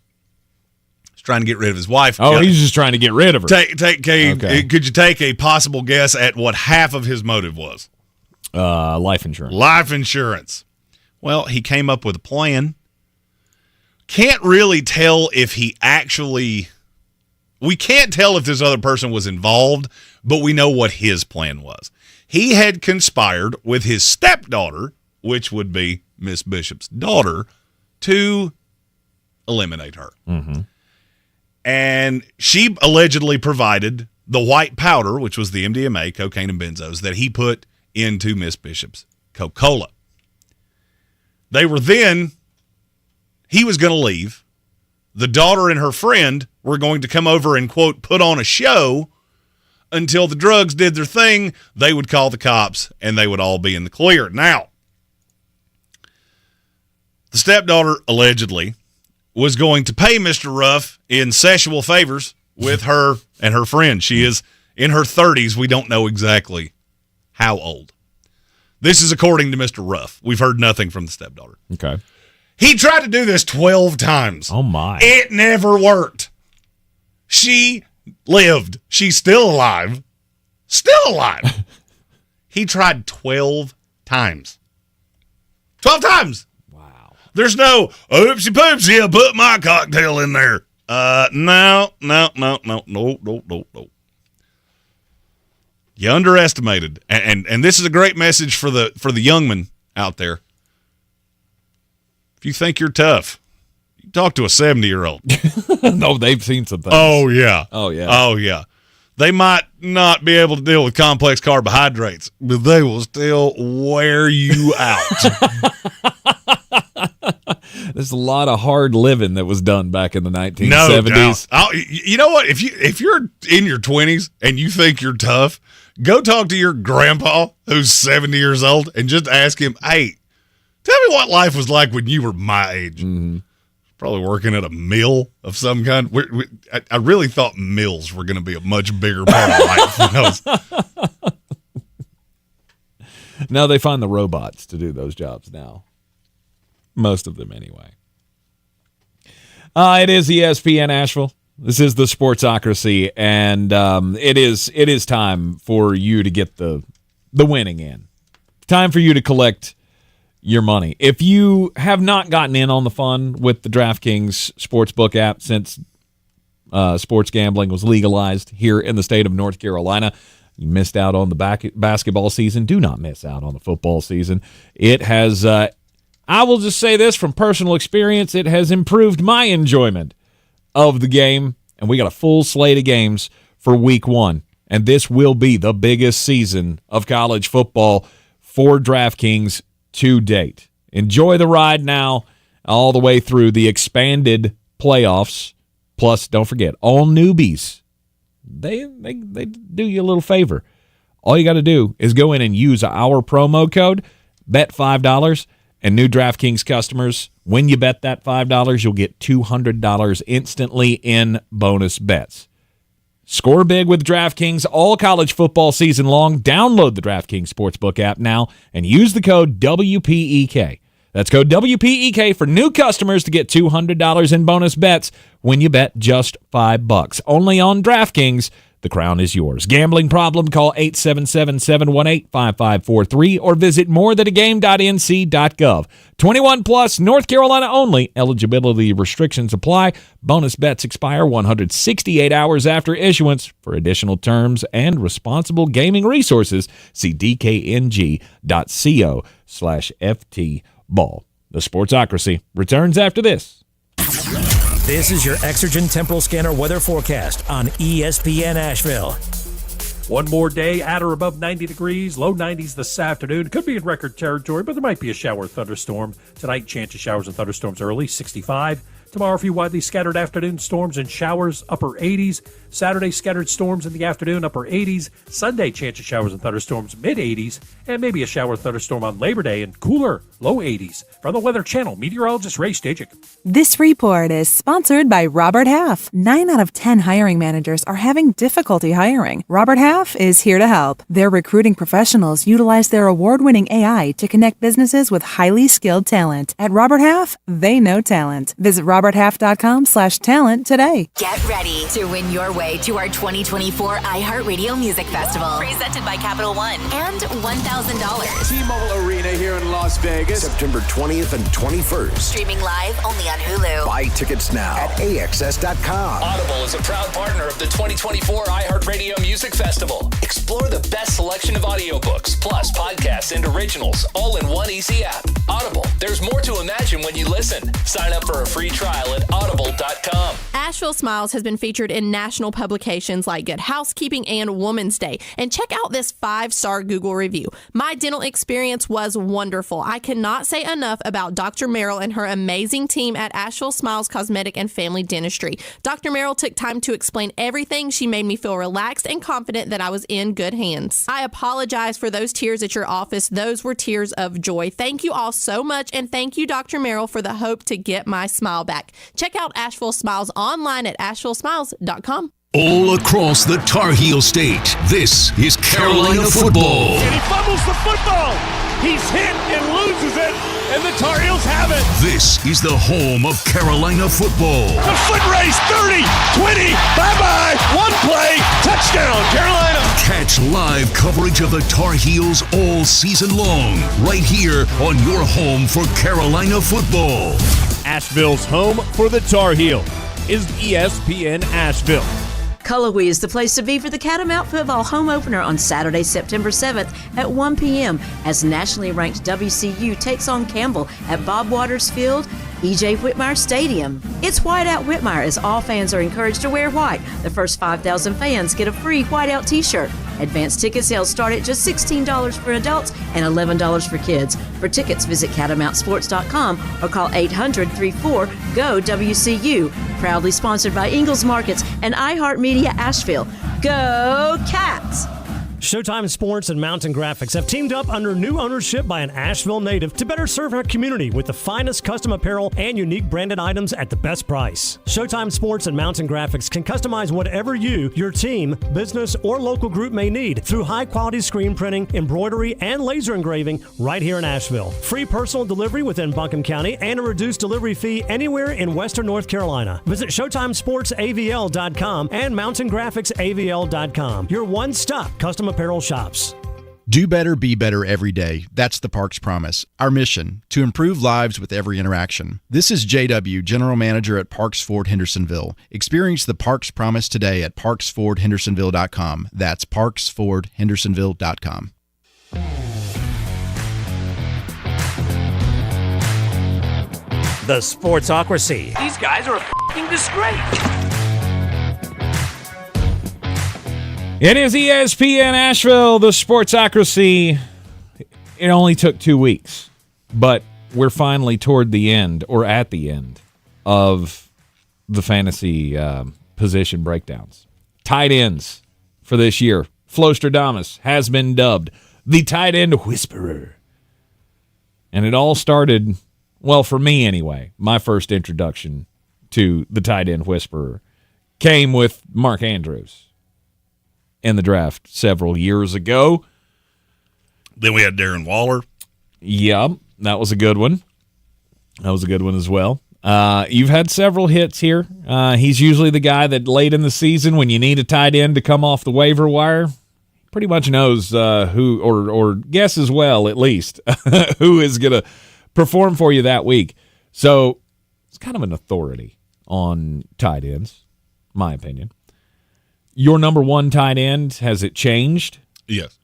He's trying to get rid of his wife. Oh, he's just trying to get rid of her. Okay. Could you take a possible guess at what half of his motive was? Life insurance. Life insurance. Well, he came up with a plan. Can't really tell if he actually... We can't tell if this other person was involved, but we know what his plan was. He had conspired with his stepdaughter, which would be Miss Bishop's daughter, to eliminate her. Mm-hmm. And she allegedly provided the white powder, which was the MDMA, cocaine, and benzos, that he put into Miss Bishop's Coca-Cola. He was going to leave. The daughter and her friend were going to come over and, quote, put on a show until the drugs did their thing. They would call the cops, and they would all be in the clear. Now, the stepdaughter allegedly was going to pay Mr. Ruff in sexual favors with her and her friend. She is in her 30s. We don't know exactly how old. This is according to Mr. Ruff. We've heard nothing from the stepdaughter. Okay. He tried to do this 12 times. Oh, my. It never worked. She lived. She's still alive. Still alive. He tried 12 times. 12 times. Wow. There's no, oopsie poopsie, I put my cocktail in there. No. You underestimated. And this is a great message for the young men out there. If you think you're tough, you talk to a 70-year-old. No, they've seen some things. Oh, yeah. Oh, yeah. Oh, yeah. They might not be able to deal with complex carbohydrates, but they will still wear you out. There's a lot of hard living that was done back in the 1970s. No doubt. You know what? If you're in your 20s and you think you're tough, go talk to your grandpa who's 70 years old and just ask him, hey, tell me what life was like when you were my age. Mm-hmm. Probably working at a mill of some kind. I really thought mills were going to be a much bigger part of life. No, they find the robots to do those jobs now. Most of them, anyway. It is ESPN Asheville. This is the Sportsocracy, and it is time for you to get the winning in. Time for you to collect your money. If you have not gotten in on the fun with the DraftKings Sportsbook app since sports gambling was legalized here in the state of North Carolina, you missed out on the basketball season. Do not miss out on the football season. It has, I will just say this from personal experience, it has improved my enjoyment of the game, and we got a full slate of games for week 1, and this will be the biggest season of college football for DraftKings to date. Enjoy the ride now all the way through the expanded playoffs. Plus, don't forget, all newbies, they do you a little favor. All you got to do is go in and use our promo code, bet $5, and new DraftKings customers, when you bet that $5, you'll get $200 instantly in bonus bets. Score big with DraftKings all college football season long. Download the DraftKings Sportsbook app now and use the code WPEK. That's code WPEK for new customers to get $200 in bonus bets when you bet just $5. Only on DraftKings. The crown is yours. Gambling problem? Call 877-718-5543 or visit morethanagame.nc.gov. 21 plus, North Carolina only. Eligibility restrictions apply. Bonus bets expire 168 hours after issuance. For additional terms and responsible gaming resources, see dkng.co/ftball. The Sportsocracy returns after this. This is your Exergen Temporal Scanner weather forecast on ESPN Asheville. One more day at or above 90 degrees, low 90s this afternoon. Could be in record territory, but there might be a shower or thunderstorm. Tonight, chance of showers and thunderstorms early, 65. Tomorrow, a few widely scattered afternoon storms and showers, upper 80s. Saturday, scattered storms in the afternoon, upper 80s. Sunday, chance of showers and thunderstorms, mid 80s. And maybe a shower or thunderstorm on Labor Day and cooler, low 80s. From the Weather Channel, meteorologist Ray Stajic. This report is sponsored by Robert Half. 9 out of 10 hiring managers are having difficulty hiring. Robert Half is here to help. Their recruiting professionals utilize their award-winning AI to connect businesses with highly skilled talent. At Robert Half, they know talent. Visit roberthalf.com/talent today. Get ready to win your way to our 2024 iHeartRadio Music Festival, presented by Capital One, and $1,000. T-Mobile Arena here in Las Vegas, September 20th and 21st. Streaming live only on Hulu. Buy tickets now at AXS.com. Audible is a proud partner of the 2024 iHeartRadio Music Festival. Explore the best selection of audiobooks, plus podcasts and originals, all in one easy app. Audible, there's more to imagine when you listen. Sign up for a free trial at audible.com. Asheville Smiles has been featured in national publications like Good Housekeeping and Woman's Day. And check out this 5-star Google review. My dental experience was wonderful. I cannot say enough about Dr. Merrill and her amazing team at Asheville Smiles Cosmetic and Family Dentistry. Dr. Merrill took time to explain everything. She made me feel relaxed and confident that I was in good hands. I apologize for those tears at your office. Those were tears of joy. Thank you all so much, and thank you, Dr. Merrill, for the hope to get my smile back. Check out Asheville Smiles online at ashevillesmiles.com. All across the Tar Heel State, this is Carolina football. And he fumbles the football. He's hit and loses it, and the Tar Heels have it. This is the home of Carolina football. The foot race, 30, 20, bye-bye, one play, touchdown, Carolina. Catch live coverage of the Tar Heels all season long, right here on your home for Carolina football. Asheville's home for the Tar Heel is ESPN Asheville. Cullowhee is the place to be for the Catamount football home opener on Saturday, September 7th at 1 p.m. as nationally ranked WCU takes on Campbell at Bob Waters Field, E.J. Whitmire Stadium. It's White Out Whitmire as all fans are encouraged to wear white. The first 5,000 fans get a free White Out t-shirt. Advanced ticket sales start at just $16 for adults and $11 for kids. For tickets, visit catamountsports.com or call 800-34-GO-WCU. Proudly sponsored by Ingles Markets and iHeartMedia Asheville. Go Cats! Showtime Sports and Mountain Graphics have teamed up under new ownership by an Asheville native to better serve our community with the finest custom apparel and unique branded items at the best price. Showtime Sports and Mountain Graphics can customize whatever you, your team, business, or local group may need through high-quality screen printing, embroidery, and laser engraving right here in Asheville. Free personal delivery within Buncombe County and a reduced delivery fee anywhere in Western North Carolina. Visit ShowtimeSportsAVL.com and MountainGraphicsAVL.com. Your one-stop custom apparel shops. Do better, be better every day. That's the Parks Promise. Our mission, to improve lives with every interaction. This is JW, General Manager at Parks Ford Hendersonville. Experience the Parks Promise today at parksfordhendersonville.com. That's parksfordhendersonville.com. The Sportsocracy. These guys are a f***ing disgrace. It is ESPN Asheville, the Sportsocracy. It only took 2 weeks, but we're finally toward the end, or at the end, of the fantasy position breakdowns. Tight ends for this year. Flostradamus has been dubbed the tight end whisperer. And it all started, well, for me anyway, my first introduction to the tight end whisperer came with Mark Andrews in the draft several years ago. Then we had Darren Waller. Yep, that was a good one. That was a good one as well. You've had several hits here. He's usually the guy that late in the season when you need a tight end to come off the waiver wire, pretty much knows who, or guesses well at least, who is going to perform for you that week. So it's kind of an authority on tight ends, my opinion. Your number one tight end, has it changed? Yes.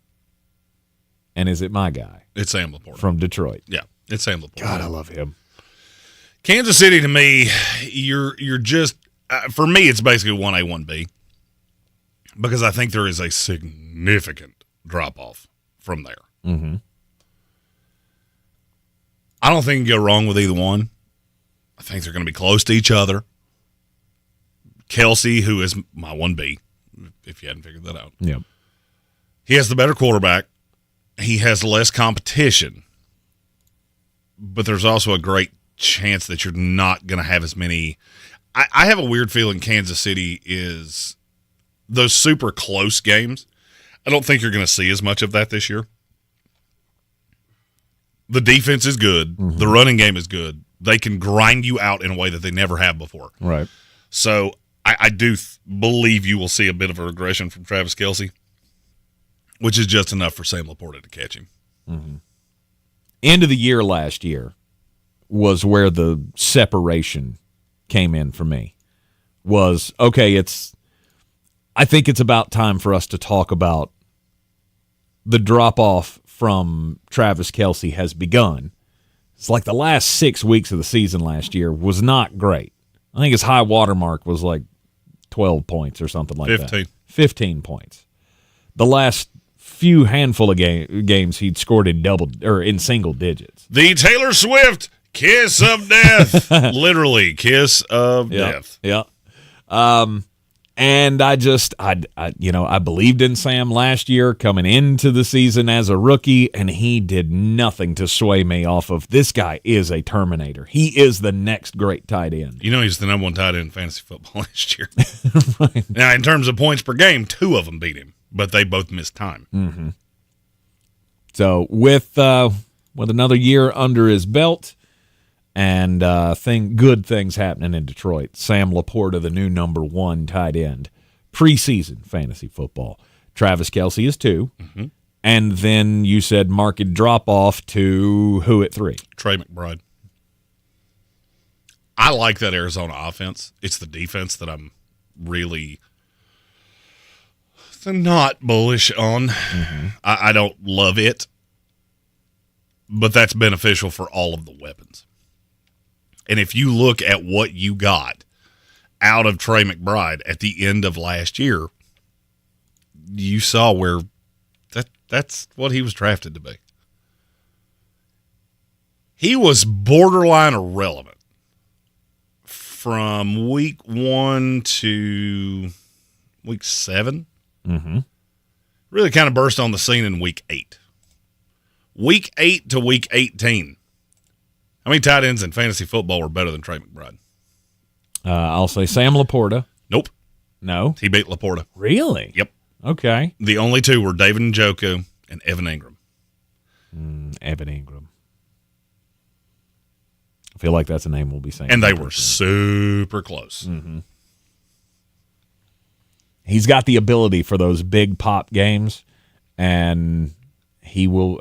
And is it my guy? It's Sam Laporta. From Detroit. Yeah, it's Sam Laporta. God, I love him. Kansas City, to me, you're just for me, it's basically 1A, 1B because I think there is a significant drop off from there. Mm-hmm. I don't think you can go wrong with either one. I think they're going to be close to each other. Kelsey, who is my 1B, if you hadn't figured that out. Yep. He has the better quarterback. He has less competition. But there's also a great chance that you're not going to have as many. I have a weird feeling Kansas City is those super close games. I don't think you're going to see as much of that this year. The defense is good. Mm-hmm. The running game is good. They can grind you out in a way that they never have before. Right. So I do believe you will see a bit of a regression from Travis Kelce, which is just enough for Sam Laporta to catch him. Mm-hmm. End of the year last year was where the separation came in for me. Was, okay, I think it's about time for us to talk about the drop-off from Travis Kelce has begun. It's like the last 6 weeks of the season last year was not great. I think his high water mark was like 12 points or something like 15. that. 15 points. The last few handful of games he'd scored in single digits. The Taylor Swift kiss of death. Literally, kiss of death. Yeah. And I believed in Sam last year coming into the season as a rookie, and he did nothing to sway me off of this guy is a Terminator. He is the next great tight end. You know he's the number one tight end in fantasy football last year. Right. Now, in terms of points per game, 2 of them beat him, but they both missed time. Mm-hmm. So with another year under his belt and good things happening in Detroit, Sam Laporta, the new number 1 tight end, preseason fantasy football. Travis Kelce is 2. Mm-hmm. And then you said market drop-off to who at 3? Trey McBride. I like that Arizona offense. It's the defense that I'm really not bullish on. Mm-hmm. I don't love it, but that's beneficial for all of the weapons. And if you look at what you got out of Trey McBride at the end of last year, you saw where that's what he was drafted to be. He was borderline irrelevant from week 1 to week 7. Mm-hmm. Really kind of burst on the scene in week 8. Week 8 to week 18. How many tight ends in fantasy football were better than Trey McBride? I'll say Sam Laporta. Nope. No? He beat Laporta. Really? Yep. Okay. The only 2 were David Njoku and Evan Ingram. Evan Ingram. I feel like that's a name we'll be saying. And they were super close. Mm-hmm. He's got the ability for those big pop games, and he will.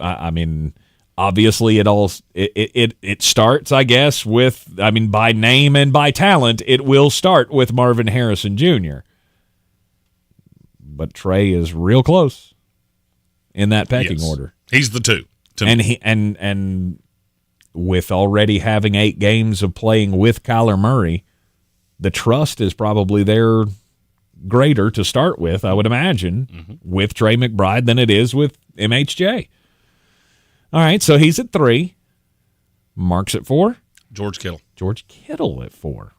Obviously, it starts, I guess, with by name and by talent, it will start with Marvin Harrison Jr. But Trey is real close in that pecking order. He's the 2. And and with already having 8 games of playing with Kyler Murray, the trust is probably there greater to start with, I would imagine, with Trey McBride than it is with MHJ. All right, so he's at 3. Mark's at 4. George Kittle. George Kittle at 4.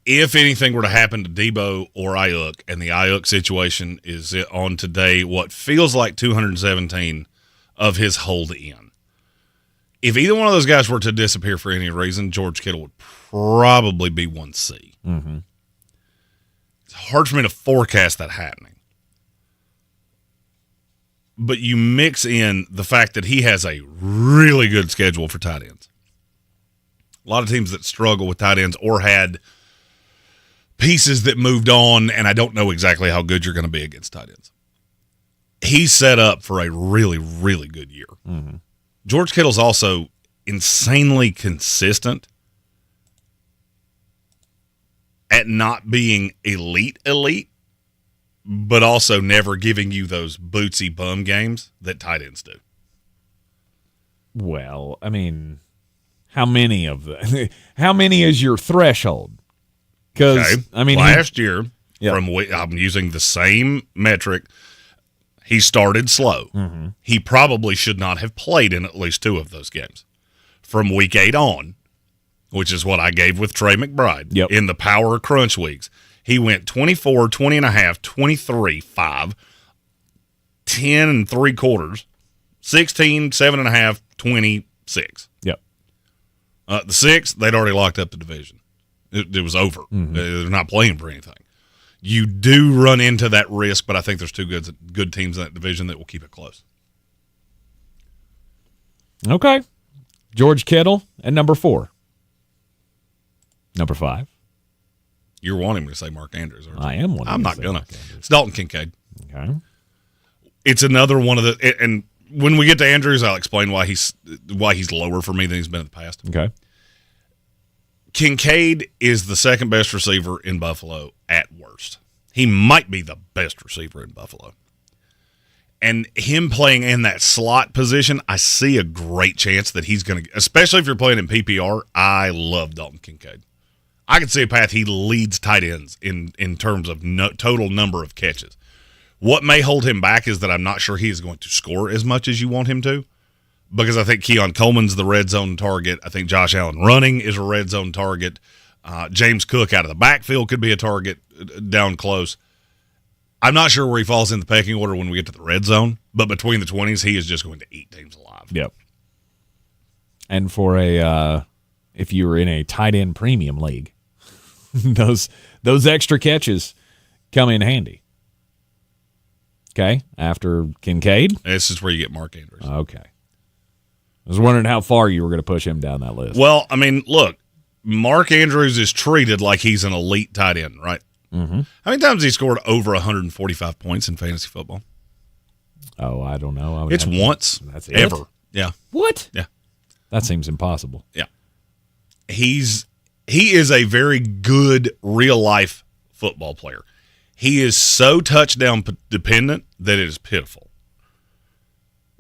If anything were to happen to Debo or Ayuk, and the Ayuk situation is on today, what feels like 217 of his hold in. If either one of those guys were to disappear for any reason, George Kittle would probably be 1C. Mm-hmm. It's hard for me to forecast that happening. But you mix in the fact that he has a really good schedule for tight ends. A lot of teams that struggle with tight ends or had pieces that moved on, and I don't know exactly how good you're going to be against tight ends. He's set up for a really, really good year. Mm-hmm. George Kittle's also insanely consistent at not being elite, but also never giving you those bootsy bum games that tight ends do. Well, how many of the how many is your threshold? Because I mean, last year, I'm using the same metric. He started slow. Mm-hmm. He probably should not have played in at least 2 of those games. From week 8 on, which is what I gave with Trey McBride in the power crunch weeks, he went 24, 20 and a half, 23, 5, 10 and 3/4, 16, 7 and a half, 26. Yep. The 6th, they'd already locked up the division. It was over. Mm-hmm. They're not playing for anything. You do run into that risk, but I think there's 2 good teams in that division that will keep it close. Okay. George Kittle at number 4. Number 5. You're wanting me to say Mark Andrews, aren't you? I am wanting I'm to not say going Mark to. Andrews. It's Dalton Kincaid. Okay. It's another one of the – and when we get to Andrews, I'll explain why he's lower for me than he's been in the past. Okay. Kincaid is the second best receiver in Buffalo at worst. He might be the best receiver in Buffalo. And him playing in that slot position, I see a great chance that he's going to, especially if you're playing in PPR, I love Dalton Kincaid. I can see a path he leads tight ends in terms of total number of catches. What may hold him back is that I'm not sure he is going to score as much as you want him to, because I think Keon Coleman's the red zone target. I think Josh Allen running is a red zone target. James Cook out of the backfield could be a target down close. I'm not sure where he falls in the pecking order when we get to the red zone, but between the 20s, he is just going to eat teams alive. Yep. And for if you were in a tight end premium league, those extra catches come in handy. Okay, after Kincaid? This is where you get Mark Andrews. Okay. I was wondering how far you were going to push him down that list. Well, I mean, look, Mark Andrews is treated like he's an elite tight end, right? Mm-hmm. How many times has he scored over 145 points in fantasy football? Oh, I don't know. It's once. That's it? Ever. Yeah. What? Yeah. That seems impossible. Yeah. He is a very good real-life football player. He is so touchdown dependent that it is pitiful.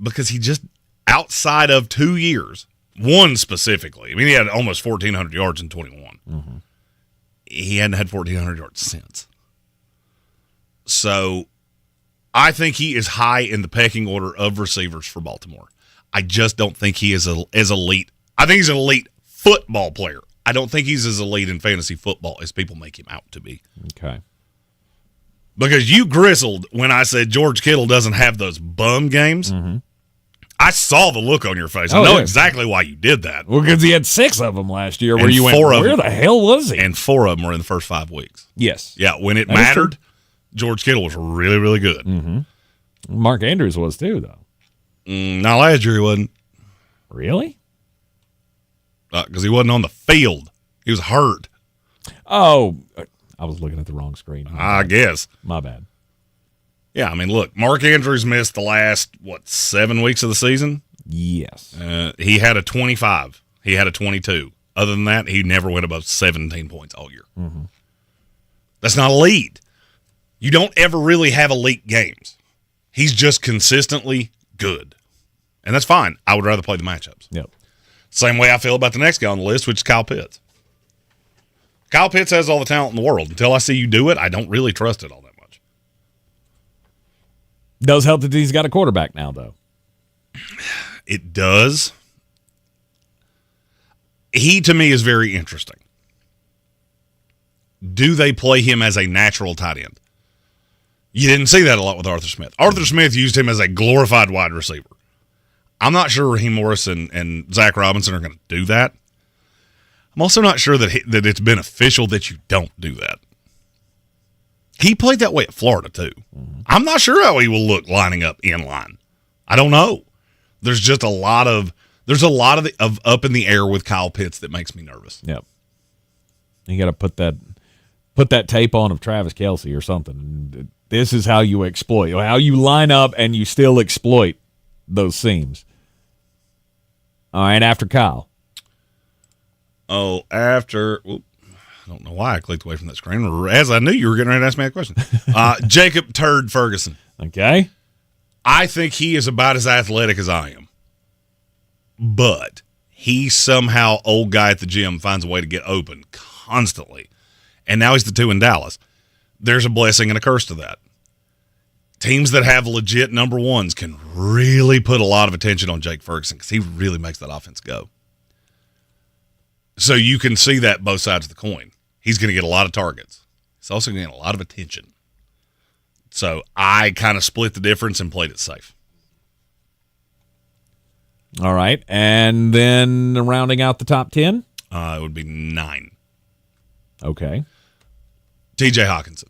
Because he just, outside of 2 years, one specifically, I mean, he had almost 1,400 yards in 21. Mm-hmm. He hadn't had 1,400 yards since. So I think he is high in the pecking order of receivers for Baltimore. I just don't think he is as elite. I think he's an elite football player. I don't think he's as elite in fantasy football as people make him out to be. Okay. Because you gristled when I said George Kittle doesn't have those bum games. Mm-hmm. I saw the look on your face. I know exactly why you did that. Well, because he had 6 of them last year where And you went, where the hell was he? And 4 of them were in the first 5 weeks. Yes. Yeah, when it mattered, George Kittle was really, really good. Mm-hmm. Mark Andrews was too, though. Not last year he wasn't. Really? Because he wasn't on the field. He was hurt. Oh, I was looking at the wrong screen. I guess. My bad. Yeah, I mean, look, Mark Andrews missed the last, 7 weeks of the season? Yes. He had a 25. He had a 22. Other than that, he never went above 17 points all year. Mm-hmm. That's not elite. You don't ever really have elite games. He's just consistently good. And that's fine. I would rather play the matchups. Yep. Same way I feel about the next guy on the list, which is Kyle Pitts. Kyle Pitts has all the talent in the world. Until I see you do it, I don't really trust it all that much. Does help that he's got a quarterback now, though. It does. He, to me, is very interesting. Do they play him as a natural tight end? You didn't see that a lot with Arthur Smith. Arthur Smith used him as a glorified wide receiver. I'm not sure Raheem Morris and Zach Robinson are going to do that. I'm also not sure that it's beneficial that you don't do that. He played that way at Florida, too. Mm-hmm. I'm not sure how he will look lining up in line. I don't know. There's just a lot of up in the air with Kyle Pitts that makes me nervous. Yep. You got to put that tape on of Travis Kelce or something. This is how you exploit, how you line up and you still exploit those seams. All right, after Kyle. Oh, after I don't know why I clicked away from that screen. As I knew you were getting ready to ask me that question. Jacob Turd Ferguson. Okay. I think he is about as athletic as I am. But he somehow, old guy at the gym, finds a way to get open constantly. And now he's the 2 in Dallas. There's a blessing and a curse to that. Teams that have legit number ones can really put a lot of attention on Jake Ferguson because he really makes that offense go. So you can see that both sides of the coin. He's going to get a lot of targets. He's also going to get a lot of attention. So I kind of split the difference and played it safe. All right. And then rounding out the top 10? It would be 9. Okay. TJ Hawkinson.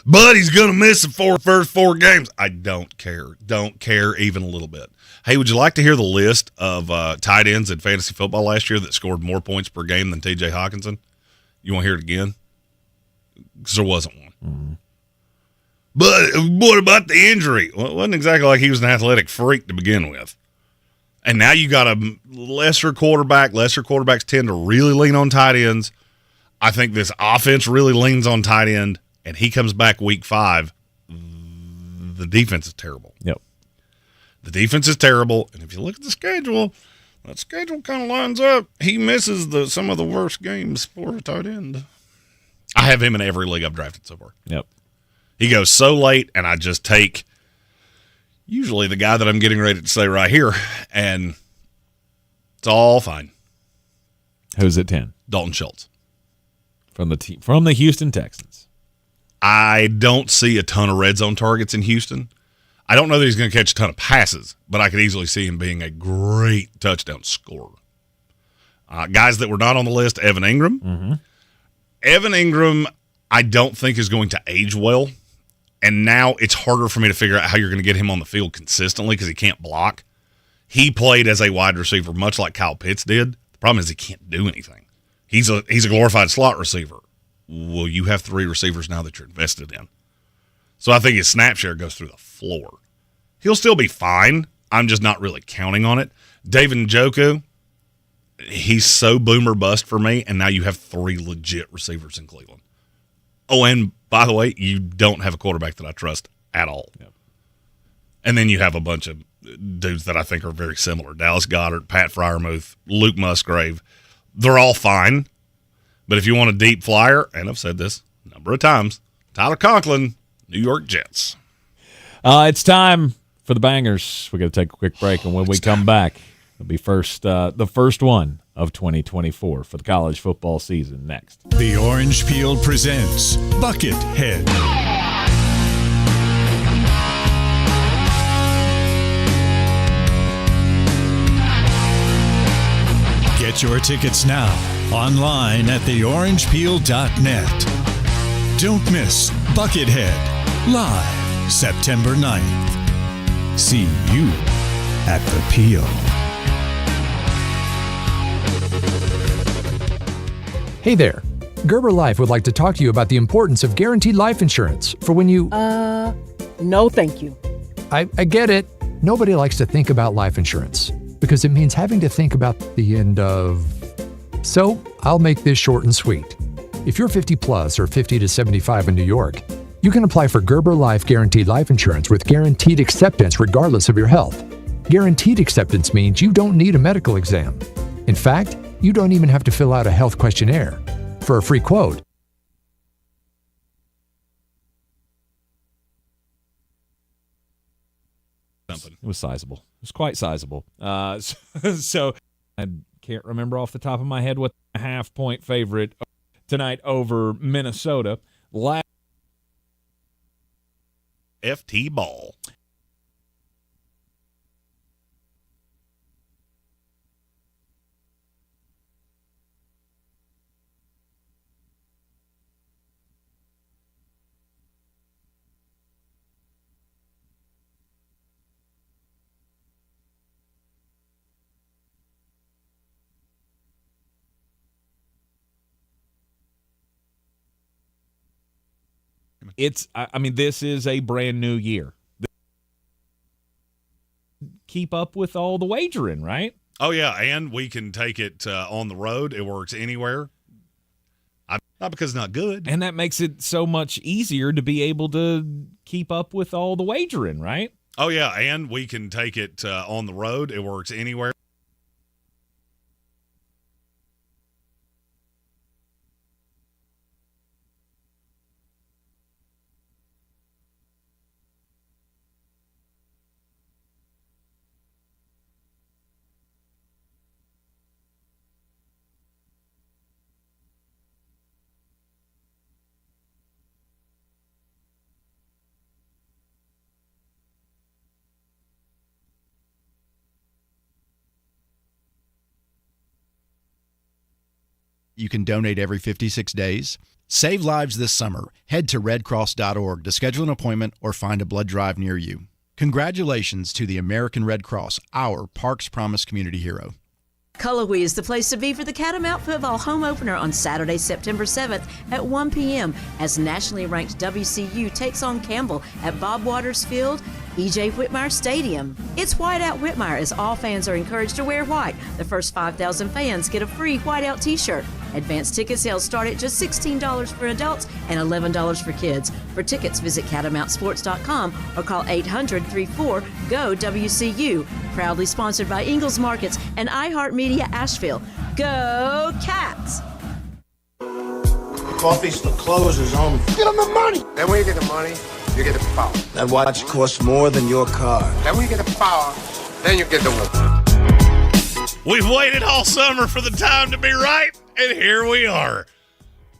But he's going to miss the first 4 games. I don't care. Don't care even a little bit. Hey, would you like to hear the list of tight ends in fantasy football last year that scored more points per game than TJ Hawkinson? You want to hear it again? Because there wasn't one. Mm-hmm. But what about the injury? Well, it wasn't exactly like he was an athletic freak to begin with. And now you got a lesser quarterback. Lesser quarterbacks tend to really lean on tight ends. I think this offense really leans on tight end, and he comes back week 5. The defense is terrible. Yep. The defense is terrible, and if you look at the schedule, that schedule kind of lines up. He misses some of the worst games for a tight end. I have him in every league I've drafted so far. Yep. He goes so late, and I just take usually the guy that I'm getting ready to say right here, and it's all fine. Who's at 10? Dalton Schultz. From the Houston Texans. I don't see a ton of red zone targets in Houston. I don't know that he's going to catch a ton of passes, but I could easily see him being a great touchdown scorer. Guys that were not on the list, Evan Ingram. Mm-hmm. Evan Ingram, I don't think is going to age well. And now it's harder for me to figure out how you're going to get him on the field consistently because he can't block. He played as a wide receiver, much like Kyle Pitts did. The problem is he can't do anything. He's a glorified slot receiver. Well, you have 3 receivers now that you're invested in. So I think his snap share goes through the floor. He'll still be fine. I'm just not really counting on it. David Njoku, he's so boomer bust for me, and now you have 3 legit receivers in Cleveland. Oh, and by the way, you don't have a quarterback that I trust at all. Yep. And then you have a bunch of dudes that I think are very similar. Dallas Goedert, Pat Freiermuth, Luke Musgrave. They're all fine. But if you want a deep flyer, and I've said this a number of times, Tyler Conklin, New York Jets. It's time for the bangers. We're going to take a quick break, and when we come back, it'll be the first one of 2024 for the college football season next. The Orange Peel presents Buckethead. Get your tickets now online at theorangepeel.net. Don't miss Buckethead live September 9th. See you at the Peel. Hey there. Gerber Life would like to talk to you about the importance of guaranteed life insurance for when you... No thank you. I get it. Nobody likes to think about life insurance because it means having to think about the end of... So, I'll make this short and sweet. If you're 50 plus or 50 to 75 in New York, you can apply for Gerber Life Guaranteed Life Insurance with guaranteed acceptance regardless of your health. Guaranteed acceptance means you don't need a medical exam. In fact, you don't even have to fill out a health questionnaire. For a free quote, It was sizable. It was quite sizable. So I can't remember off the top of my head what the half-point favorite tonight over Minnesota. FT ball. This is a brand new year. Keep up with all the wagering, right? Oh, yeah, and we can take it on the road. It works anywhere. Not because it's not good. And that makes it so much easier to be able to keep up with all the wagering, right? Oh, yeah, and we can take it on the road. It works anywhere. You can donate every 56 days. Save lives this summer. Head to redcross.org to schedule an appointment or find a blood drive near you. Congratulations to the American Red Cross, our Parks Promise community hero. Cullowhee is the place to be for the Catamount Football home opener on Saturday, September 7th at 1 p.m. as nationally ranked WCU takes on Campbell at Bob Waters Field, E.J. Whitmire Stadium. It's White Out Whitmire as all fans are encouraged to wear white. The first 5,000 fans get a free whiteout t-shirt. Advanced ticket sales start at just $16 for adults and $11 for kids. For tickets, visit catamountsports.com or call 800-34-GO-WCU. Proudly sponsored by Ingles Markets and iHeartMedia Asheville. Go Cats! Coffee's the closer's on. Get them the money. Then when you get the money, you get the power. That watch costs more than your car. Then when you get the power, then you get the woman. We've waited all summer for the time to be right, and here we are.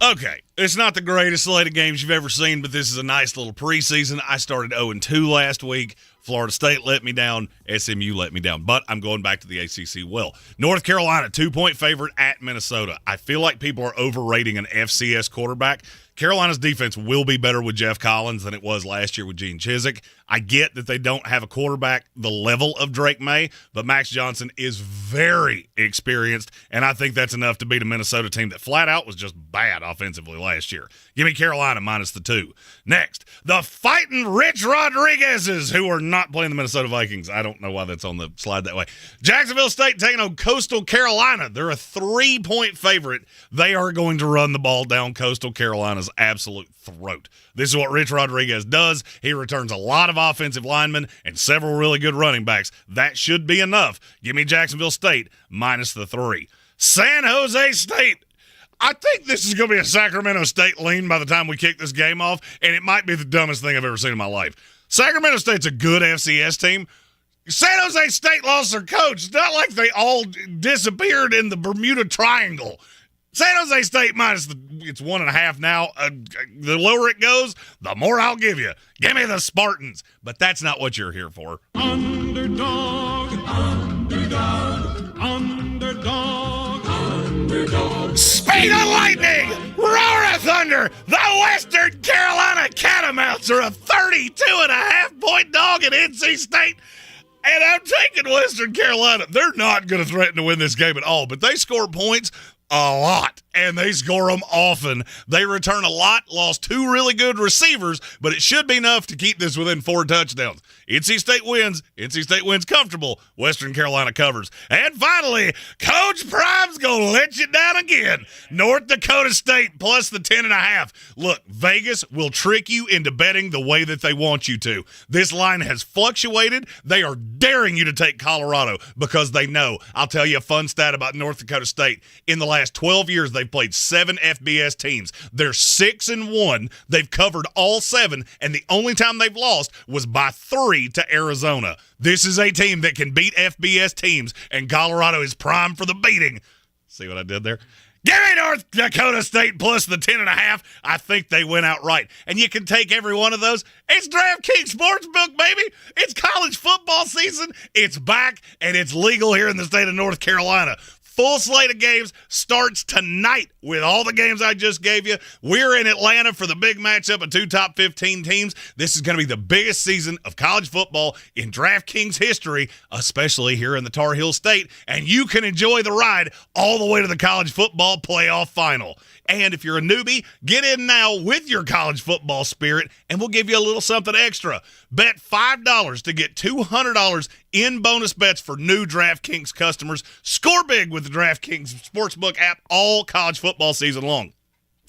Okay, it's not the greatest slate of games you've ever seen, but this is a nice little preseason. I started 0-2 last week. Florida State let me down. SMU let me down. But I'm going back to the ACC well. North Carolina, 2-point favorite at Minnesota. I feel like people are overrating an FCS quarterback. Carolina's defense will be better with Jeff Collins than it was last year with Gene Chizik. I get that they don't have a quarterback the level of Drake May, but Max Johnson is very experienced, and I think that's enough to beat a Minnesota team that flat out was just bad offensively last year. Give me Carolina minus the 2. Next, the fighting Rich Rodriguezes, who are not playing the Minnesota Vikings. I don't know why that's on the slide that way. Jacksonville State taking on Coastal Carolina. They're a 3-point favorite. They are going to run the ball down Coastal Carolina's absolute throat. This is what Rich Rodriguez does. He returns a lot of offensive linemen and several really good running backs. That should be enough. Give me Jacksonville State minus the 3. San Jose State. I think this is going to be a Sacramento State lean by the time we kick this game off, and it might be the dumbest thing I've ever seen in my life. Sacramento State's a good FCS team. San Jose State lost their coach. It's not like they all disappeared in the Bermuda Triangle. San Jose State it's 1.5 now. The lower it goes, the more I'll give you. Give me the Spartans. But that's not what you're here for. Underdog, underdog, underdog, underdog. Speed of lightning, roar of thunder. The Western Carolina Catamounts are a 32.5-point dog at NC State. And I'm taking Western Carolina. They're not going to threaten to win this game at all, but they score points a lot, and they score them often. They return a lot, lost 2 really good receivers, but it should be enough to keep this within 4 touchdowns. NC State wins. NC State wins comfortable. Western Carolina covers. And finally, Coach Prime's going to let you down again. North Dakota State plus the 10.5. Look, Vegas will trick you into betting the way that they want you to. This line has fluctuated. They are daring you to take Colorado because they know. I'll tell you a fun stat about North Dakota State. In the last 12 years, they've played 7 FBS teams. They're 6-1. They've covered all 7, and the only time they've lost was by 3 to Arizona. This is a team that can beat FBS teams, and Colorado is primed for the beating. See what I did there? Give me North Dakota State plus the 10.5. I think they win outright. And you can take every one of those. It's DraftKings Sportsbook, baby. It's college football season. It's back, and it's legal here in the state of North Carolina. Full slate of games starts tonight with all the games I just gave you. We're in Atlanta for the big matchup of 2 top 15 teams. This is going to be the biggest season of college football in DraftKings history, especially here in the Tar Heel State. And you can enjoy the ride all the way to the college football playoff final. And if you're a newbie, get in now with your college football spirit, and we'll give you a little something extra. Bet $5 to get $200 in bonus bets for new DraftKings customers. Score big with the DraftKings Sportsbook app all college football season long.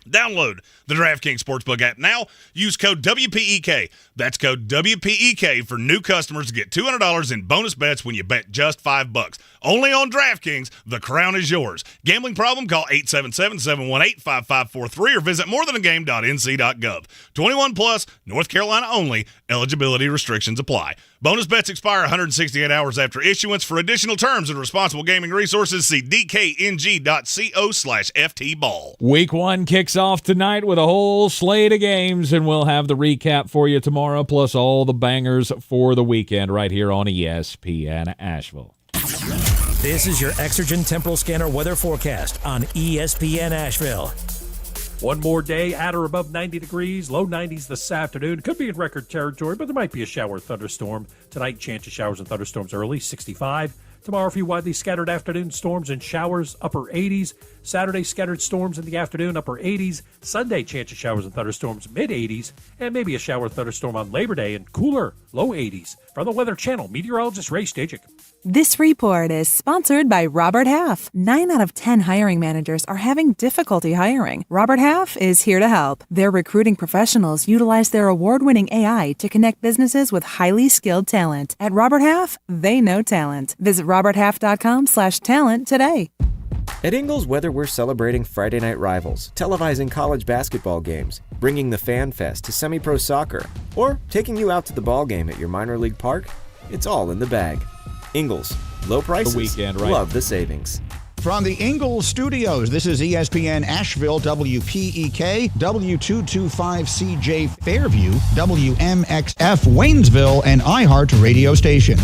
Download the DraftKings Sportsbook app now. Use code WPEK. That's code WPEK for new customers to get $200 in bonus bets when you bet just $5. Only on DraftKings, the crown is yours. Gambling problem? Call 877-718-5543 or visit morethanagame.nc.gov. 21 plus, North Carolina only. Eligibility restrictions apply. Bonus bets expire 168 hours after issuance. For additional terms and responsible gaming resources, see dkng.co/ftball. Week 1 kicks off tonight with a whole slate of games, and we'll have the recap for you tomorrow, plus all the bangers for the weekend right here on ESPN Asheville. This is your Exergen Temporal Scanner weather forecast on ESPN Asheville. One more day at or above 90 degrees, low 90s this afternoon. Could be in record territory, but there might be a shower or thunderstorm. Tonight, chance of showers and thunderstorms early, 65. Tomorrow, a few widely scattered afternoon storms and showers, upper 80s. Saturday, scattered storms in the afternoon, upper 80s. Sunday, chance of showers and thunderstorms, mid 80s. And maybe a shower or thunderstorm on Labor Day and cooler, low 80s. From the Weather Channel, meteorologist Ray Stajic. This report is sponsored by Robert Half. 9 out of 10 hiring managers are having difficulty hiring. Robert Half is here to help. Their recruiting professionals utilize their award-winning AI to connect businesses with highly skilled talent. At Robert Half, they know talent. Visit roberthalf.com/talent today. At Ingles, whether we're celebrating Friday night rivals, televising college basketball games, bringing the Fan Fest to semi-pro soccer, or taking you out to the ball game at your minor league park, it's all in the bag. Ingles, low prices, the weekend, right? Love the savings. From the Ingles Studios, this is ESPN Asheville, WPEK, W225CJ Fairview, WMXF Waynesville, and iHeart Radio Station.